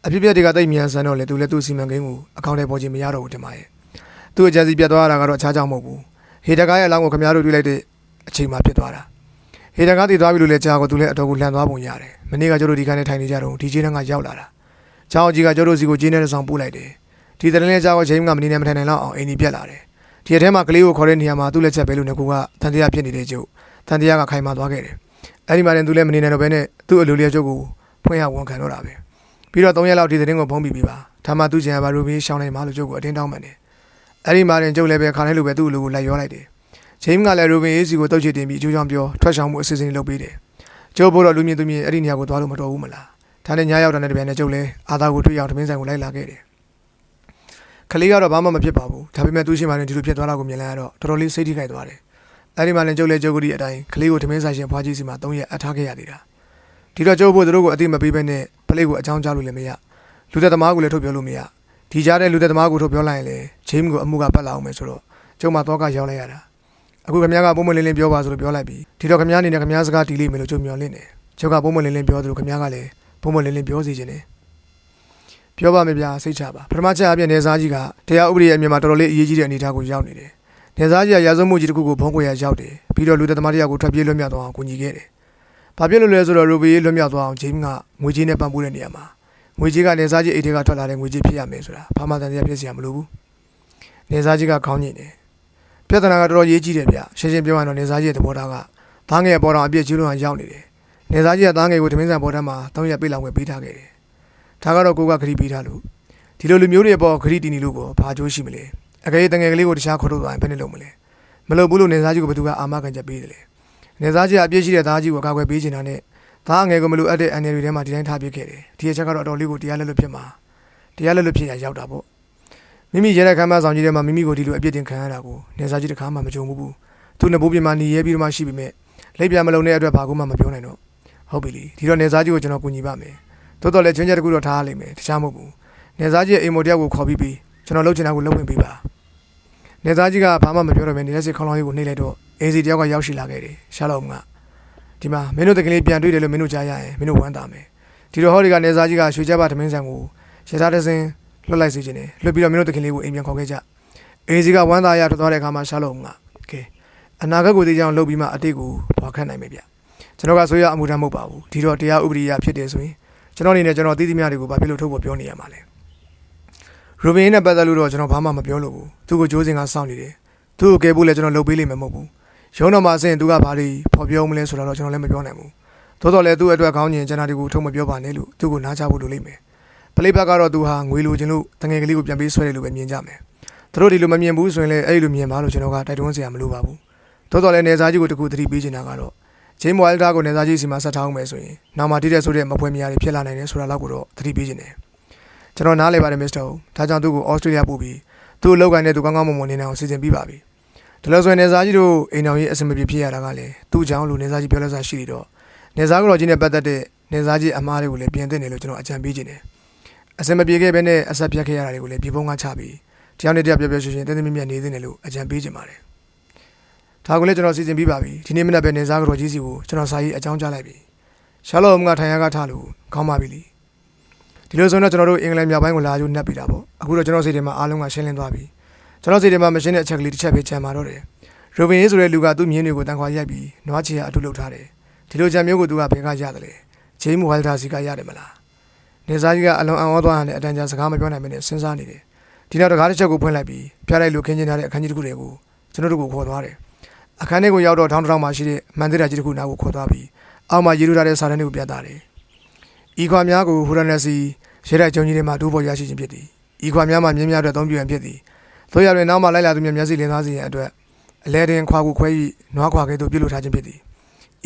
းအဖြစ်ပြက်တွေကတိတ်မြန်ဆန်တော့လေသူလည်းသူ့စီမံကိန်းကိုအကောင့်ထဲပေါ်ခြင်းမရတော့ဘူးတင်ပါရဲ့သူ့အကြံစီပြတ်သွားတာကတော့အခြားကြောင့်မဟုတ်ဘူးဟေတကားရဲ့အလောင်းကိုခင်ဗျားတို့တွေ့လိုက်တဲ့အချိန်မှဖြစ်သွားတာဟေတကားတည်သွားပြီလို့လည်းကြားကိုသူလည်းအတော်ကိုလှန်သွားပုံရတယ်မနေ့ကကျတို့ဒီကနေ့ထိုင်နေကြတော့ဒီချင်းတန်းကရောက်လာတာချောင်းကြီးကကျတို့စီကိုကျင်းတဲ့ဆောင်ပို့လိုက်တယ်ဒီတရင်လေးကြားကိုချိန်ကမနေနဲ့မထိုင်နိုင်တော့အောင်အိမ်ကြီးပြက်လာတယ်ဒီအထဲမှာကလေးကိုခေါ်တဲ့နေရာမှာသူ့လက်ချက်ပဲလို့နေကူကတန်တရားဖြစ်နေတဲ့ကျုပ်တန်တရားကခိုင်မာသွားခဲ့တယ်အဲ့ဒီမှာတင်သူလည်းမနေနိုင်တော့ဘဲနဲ့သူ့အလိုလျောက်ကျုပ်ကိုဖွင့်ရဝန်ခံတော့တာပဲပြီးတော့3ရက်လောက်ဒီသတင်းကိုဖုံးပြီးပါဒါမှသူ့ကျန်ပါရူဘီရှောင်းနေမှာလို့ကျုပ်ကိုအတင်းတောင်းမှန်တယ်အဲ့ဒီမှာတင်ကျုပ်လည်းပဲခါတိုင်းလိုပဲသူ့အလိုကိုလိုက်ရောလိုက်တယ်ဂျိမ်းကလည်းရူဘင်အေးစီကိုတုတ်ချစ်တင်ပြီးအကျိုးကြောင့်ပြောထွက်ဆောင်မှုအစီအစဉ်လုပ်ပေးတယ်ကျုပ်ဘို့တော့လူမြင်သူမြင်အဲ့ဒီနေရာကိုသွားလို့မတော်ဘူးမလားဒါနဲ့ညရောက်တဲ့တပြန်နဲ့ကျုပ်လည်းအာသာကိုတွေ့အောင်တမင်းဆိုင်ကိုလိုက်လာခဲ့တယ်ခလေးကတော့ဘာမှမဖြစ်ပါဘူးဒါပေမဲ့သူ့ရှိမှလည်းဒီလိုဖြစ်သွားတာကိုမြင်လိုက်ရတော့တော်တော်လေးစိတ်ထိခိုက်သွားတယ်အဲ့ဒီမှာလည်းကျုပ်လည်းကျုပ်ကလေးအတိုင်းခလေးကိုတမင်းဆိုင်ရှင်ဖွားကြီးစီမှာ3ရက်အထားခဲ့ရသေးတာဒီတော့ကျုပ်ဘို့သူတို့ကိုအတိမပေးဘဲနဲ့ပလိတ်ကိုအကြောင်းကြားလို့လည်းမရလူသက်သမားကိုလည်းထုတ်ပြောလို့မရဒီကြားတဲ့လူသက်သမားကိုထုတ်ပြောလိုက်ရင်လေဂျိမ်းကိုအမှုကပတ်လာအောင်မယ်ဆိုတော့ကျုပ်မှတော့ကရောက်လိုက်ရတာအခုခမည်းကပုံမလင်းလင်းပြောပါဆိုလို့ပြောလိုက်ပြီးဒီတော့ခမည်းအနေနဲ့ခမည်းစကားတီးလိမ့်မယ်လို့ကျုပ်မျှော်လင့်တယ်ကျုပ်ကပုံမလင်းလင်းပြောသလိုခမည်းကလည်းပုံမလင်းလင်းပြောစီခြင်းတယ်ပြောပါမယ်ဗျာစိတ်ချပါပထမချက်အပြင်နေစားကြီးကတရားဥပဒေရဲ့အမြင်မှာတော်တော်လေးအရေးကြီးတဲ့အနေအထားကိုရောက်နေတယ်နေစားကြီးကရာဇဝတ်မှုကြီးတစ်ခုကိုဖုံးကွယ်ရရောက်တယ်ပြီးတော့လူသက်သမားတယောက်ကိုထွက်ပြေးလွတ်မြောက်သွားအောင်ကူညီခဲ့တယ်ဘာဖြစ်လို့လဲဆိုတော့ရူဘီလွတ်မြောက်သွားအောင်ဂျိမ်းကငွေကြေးနဲ့ပံ့ပိုးတဲ့နေရာမှာငွေကြေးကနေစားကြီးအိတ်ထဲကထွက်လာတဲ့ငွေကြေးဖြစ်ရမယ်ဆိုတာဘာမှတန်တရားဖြစ်စရာမလိုဘူးနေစားကြီးကခေါင်းညင်တယ်ပြဿနာကတော်တော်ရေးကြီးတယ်ဗျရှင်းရှင်းပြောရရင်တော့နေစားကြီးရဲ့သဘောထားကသားငယ်ပေါ်တော်အပြည့်ကျူးလွန်အောင်ရောက်နေတယ်နေစားကြီးကသားငယ်ကိုတမင်းဆန်ပေါ်တက်မှာ3ရက်ပြေးလောက်ဝယ်ပေးထားခဲ့တယ်ဒါကတော့ကိုကခရီးပေးထားလို့ဒီလိုလူမျိုးတွေပေါ်ခရီးတီနေလို့ကိုဘာအကျိုးရှိမလဲအကယ်၍တငယ်ကလေးကိုတခြားခေါ်ထုတ်သွားရင်ဘယ်နဲ့လုပ်မလဲမလုပ်ဘူးလို့နေစားကြီးကိုဘယ်သူကအာမခံချက်ပေးတယ်လဲနေစားကြီးကအပြည့်ရှိတဲ့သားကြီးကိုကာကွယ်ပေးနေတာနဲ့သားငယ်ကိုမလို့အပ်တဲ့အန်နယ်တွေထဲမှာဒီတိုင်းထားပြခဲ့တယ်ဒီအချက်ကတော့အတော်လေးကိုတရားလက်လွတ်ဖြစ်မှာ တရားလွတ်ဖြစ်ရရောက်တာပေါ့မိမိရဲတဲ့ခမ်းမဆောင်ကြီးထဲမှာမိမိကိုဒီလိုအပြစ်တင်ခံရတာကိုနေစားကြီးတစ်ခါမှမကြုံဘူးသူနှစ်ဘိုးပြမှာနေရဲပြီးတော့မှရှိပေမဲ့လက်ပြမလုံးတဲ့အတွက်ဘာမှမပြောနိုင်တော့ဟုတ်ပြီလေဒီတော့နေစားကြီးကိုကျွန်တော်ကူညီပါမယ်တိုးတော်လည်းချင်းချက်တကူတော့ထားရလိမ့်မယ်တခြားမဟုတ်ဘူးနေစားကြီးရဲ့အိမ်မော်တယောက်ကိုခေါ်ပြီးကျွန်တော်လှုပ်ချင်တာကိုလှုပ်ဝင်ပေးပါနေသားကြီးကဘာမှမပြောတော့ဘဲနေတဲ့စိတ်ခေါင်းလောင်းကြီးကိုနှိမ့်လိုက်တော့အေးစီတယောက်ကရောက်ရှိလာခဲ့တယ်ရှာလောကဒီမှာမင်းတို့တကလေးပြန်တွေ့တယ်လို့မင်းတို့ကြားရရင်မင်းတို့ဝမ်းသာမယ်ဒီတော့ဟောဒီကနေသားကြီးကရွှေကြပါသမင်းဆန်ကိုရထားတဲ့စင်းလွတ်လိုက်စေခြင်းနဲ့လွတ်ပြီးတော့မင်းတို့တကလေးကိုအိမ်ပြန်ခေါ်ခဲ့ကြအေးစီကဝမ်းသာရထွက်သွားတဲ့အခါမှာရှာလောကကဲအနာဂတ်ကိုသိကြအောင်လှုပ်ပြီးမှအတိတ်ကိုဘွားခတ်နိုင်မယ်ဗျကျွန်တော်ကဆိုရအမှုထမ်းမဟုတ်ပါဘူးဒီတော့တရားဥပဒေရဖြစ်တယ်ဆိုရင်ကျွန်တော်အနေနဲ့ကျွန်တော်သိသမျှတွေကိုဘာဖြစ်လို့ထုတ်ဖို့ပြောနေရမှာလဲရိုဘင်းနဲ့ပတ်သက်လို့တော့ကျွန်တော်ဘာမှမပြောလို့ဘူးသူ့ကိုကြိုးစင်ကစောင့်နေတယ်သူ့ကိုကယ်ဖို့လည်းကျွန်တော်လုပ်ပေးလိမ့်မယ်မဟုတ်ဘူးရုံးတော်မှာအစဉ်သူကဘာတွေဖော်ပြောမလဲဆိုတော့ကျွန်တော်လည်းမပြောနိုင်ဘူးသို့တော်လည်းသူ့အတွက်ခေါင်းညင်ကျွန်တော်တွေကိုထုတ်မပြောပါနဲ့လို့သူ့ကိုနားချဖို့လိုလိမ့်မယ်ပလိပတ်ကတော့သူဟာငွေလိုချင်လို့တငယ်ကလေးကိုပြန်ပေးဆွဲတယ်လို့ပဲမြင်ကြမယ်သူတို့ဒီလိုမမြင်ဘူးဆိုရင်လည်းအဲ့ဒီလိုမြင်ပါလို့ကျွန်တော်ကတိုက်တွန်းစရာမလိုပါဘူးသို့တော်လည်းနေစားကြီးကိုတကူသတိပေးနေတာကတော့ဂျိမ်းမွိုင်လ်ဒါကိုနေစားကြီးစီမှာဆက်ထားအောင်မယ်ဆိုရင်နောက်မှတိတဲ့ဆိုတဲ့မပွဲမရတွေဖြစ်လာနိုင်တယ်ဆိုတာလောက်ကိုတော့သတိပေးခြင်းတယ်ကျွန်တော်နားလည်ပါတယ်မစ္စတာဒါကြောင့်သူ့ကိုဩစတြေးလျပို့ပြီးသူ့အလုပ်ကိုင်းနဲ့သူကောင်းကောင်းမွန်မွန်နေအောင်စီစဉ်ပြီးပါပြီဒါလို့ဆိုရင်နေစားကြီးတို့အိမ်တော်ကြီးအဆင်မပြေဖြစ်ရတာကလည်းသူ့ကြောင့်လူနေစားကြီးပြောလဲစားရှိနေတော့နေစားကတော့ကြီးနဲ့ပတ်သက်တဲ့နေစားကြီးအမားတွေကိုလည်းပြင်သင့်တယ်လို့ကျွန်တော်အကြံပေးခြင်းတယ်အဆင်မပြေခဲ့ပဲနဲ့အဆက်ပြတ်ခဲ့ရတာတွေကိုလည်းပြေပုံးကချပြီးတရားနဲ့တရားပြောပြောရှင်းရှင်းတင်းတင်းမြတ်မြတ်နေသင့်တယ်လို့အကြံပေးခြင်းပါတယ်ဒါကိုလည်းကျွန်တော်စီစဉ်ပြီးပါပြီဒီနေ့မနက်ပဲနေစားကတော့ကြီးစီကိုကျွန်တော်စာရေးအကြောင်းကြားလိုက်ပြီရှာလော့ကထိုင်ရကထားလို့ခေါင်းပါပြီလေဒီလိုဆိုတော့ကျွန်တော်တို့အင်္ဂလန်မြောက်ပိုင်းကိုလာကြိုးနှက်ပြီးတာပေါ့အခုတော့ကျွန်တော်စိတ်ထဲမှာအားလုံးကရှင်းလင်းသွားပြီကျွန်တော်စိတ်ထဲမှာမရှင်းတဲ့အချက်ကလေးတစ်ချက်ပဲချန်မာတော့တယ်ရိုဘင်ဆိုတဲ့လူကသူ့မြင်းတွေကိုတန်ခွာရိုက်ပြီးနွားချီကအထုလုပ်ထားတယ်ဒီလိုကြံမျိုးကိုသူကဘယ်ကရတယ်လဲဂျိမ်းမွိုင်လ်ဒါစီကရတယ်မလားနေစားကြီးကအလွန်အံ့ဩသွားတဲ့အတန်ကြာစကားမပြောနိုင်မနဲ့စဉ်းစားနေတယ်ဒီနောက်တကားတစ်ချက်ကိုဖွင့်လိုက်ပြီးဖျားလိုက်လို့ခင်းကျင်းထားတဲ့အခန်းကြီးတစ်ခုတွေကိုကျွန်တော်တို့ကိုခေါ်သွားတယ်အခန်းထဲကိုရောက်တော့ထောင်းထောင်းမှရှိတဲ့မန်သေးတာကြီးတစ်ခုနားကိုခေါ်သွားပြီးအောက်မှာရေးထိုးထားတဲ့စာတမ်းတွေကိုပြသတယ်ဤခွာများကိုဟိုရနက်စီရဲတိုက်ကျုံကြီးတွေမှာဒိုးပေါ်ရရှိခြင်းဖြစ်သည်ဤခွာများမှာမြင်းများအတွက်အသုံးပြုရန်ဖြစ်သည်တို့ရတွင်နောက်မှလိုက်လာသူများမျက်စိလင်းသားစီရန်အတွက်အလဲတင်ခွာကိုခွဲ၍နွားခွာကဲ့သို့ပြုလုပ်ထားခြင်းဖြစ်သည်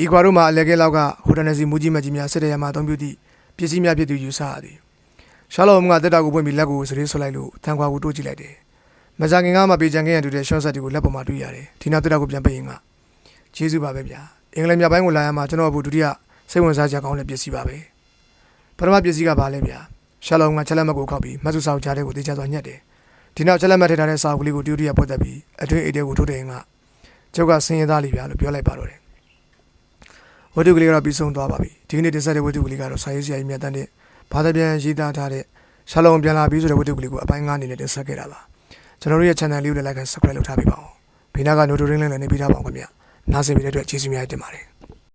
ဤခွာတို့မှာအလဲကဲလောက်ကဟိုရနက်စီမူကြီးမကြီးများစစ်တရမှာအသုံးပြုသည့်ပစ္စည်းများဖြစ်သူယူဆရသည်ရှာလော့ကတက်တာကိုပွင့်ပြီးလက်ကိုစရေးဆွလိုက်လို့ထန်ခွာကိုတိုးကြည့်လိုက်တယ်မကြခင်ကမှပေးချန်ခဲ့ရတူတဲ့ရှော့ဆက်တွေကိုလက်ပေါ်မှာတွေ့ရတယ်ဒီနောက်တက်တာကိုပြန်ပေးရင်ကကျေးဇူးပါပဲဗျာအင်္ဂလိပ်မြောက်ပိုင်းကိုလာရမှာကျွန်တော်အဖို့ဒုတိယစိတ်ဝင်စားစရာကောင်းတဲ့ပစ္စည်းပါပဲပထမပစ္စည်းကဘာလဲဗျာရှာလောကချက်လက်မှတ်ကိုခောက်ပြီးမတ်စုစာအုပ်ကြားထဲကိုတေးချသွားညက်တယ်ဒီနောက်ချက်လက်မှတ်ထည့်ထားတဲ့စာအုပ်ကလေးကိုတူတူရပွက်သက်ပြီးအတွင်းအိတ်ထဲကိုထိုးတယ်ကကျုပ်ကဆင်းရဲသားလေးဗျာလို့ပြောလိုက်ပါတော့တယ်ဝတ္ထုကလေးကတော့ပြီးဆုံးသွားပါပြီဒီကနေ့တင်ဆက်တဲ့ဝတ္ထုကလေးကတော့စာရေးဆရာကြီးမြတ်တန်းတဲ့ဘာသာပြန်ရေးသားထားတဲ့ရှာလောပြန်လာပြီးဆိုတဲ့ဝတ္ထုကလေးကိုအပိုင်း9အနေနဲ့တင်ဆက်ခဲ့တာပါကျွန်တော်တို့ရဲ့ channel လေးကိုလည်း like and subscribe လုပ်ထားပေးပါဦးဘေးနားက notification လေးလည်းနှိပ်ပေးထားပါဦးခင်ဗျာနားဆင်ပေးတဲ့အတွက်ကျေးဇူးများတင်ပါတယ်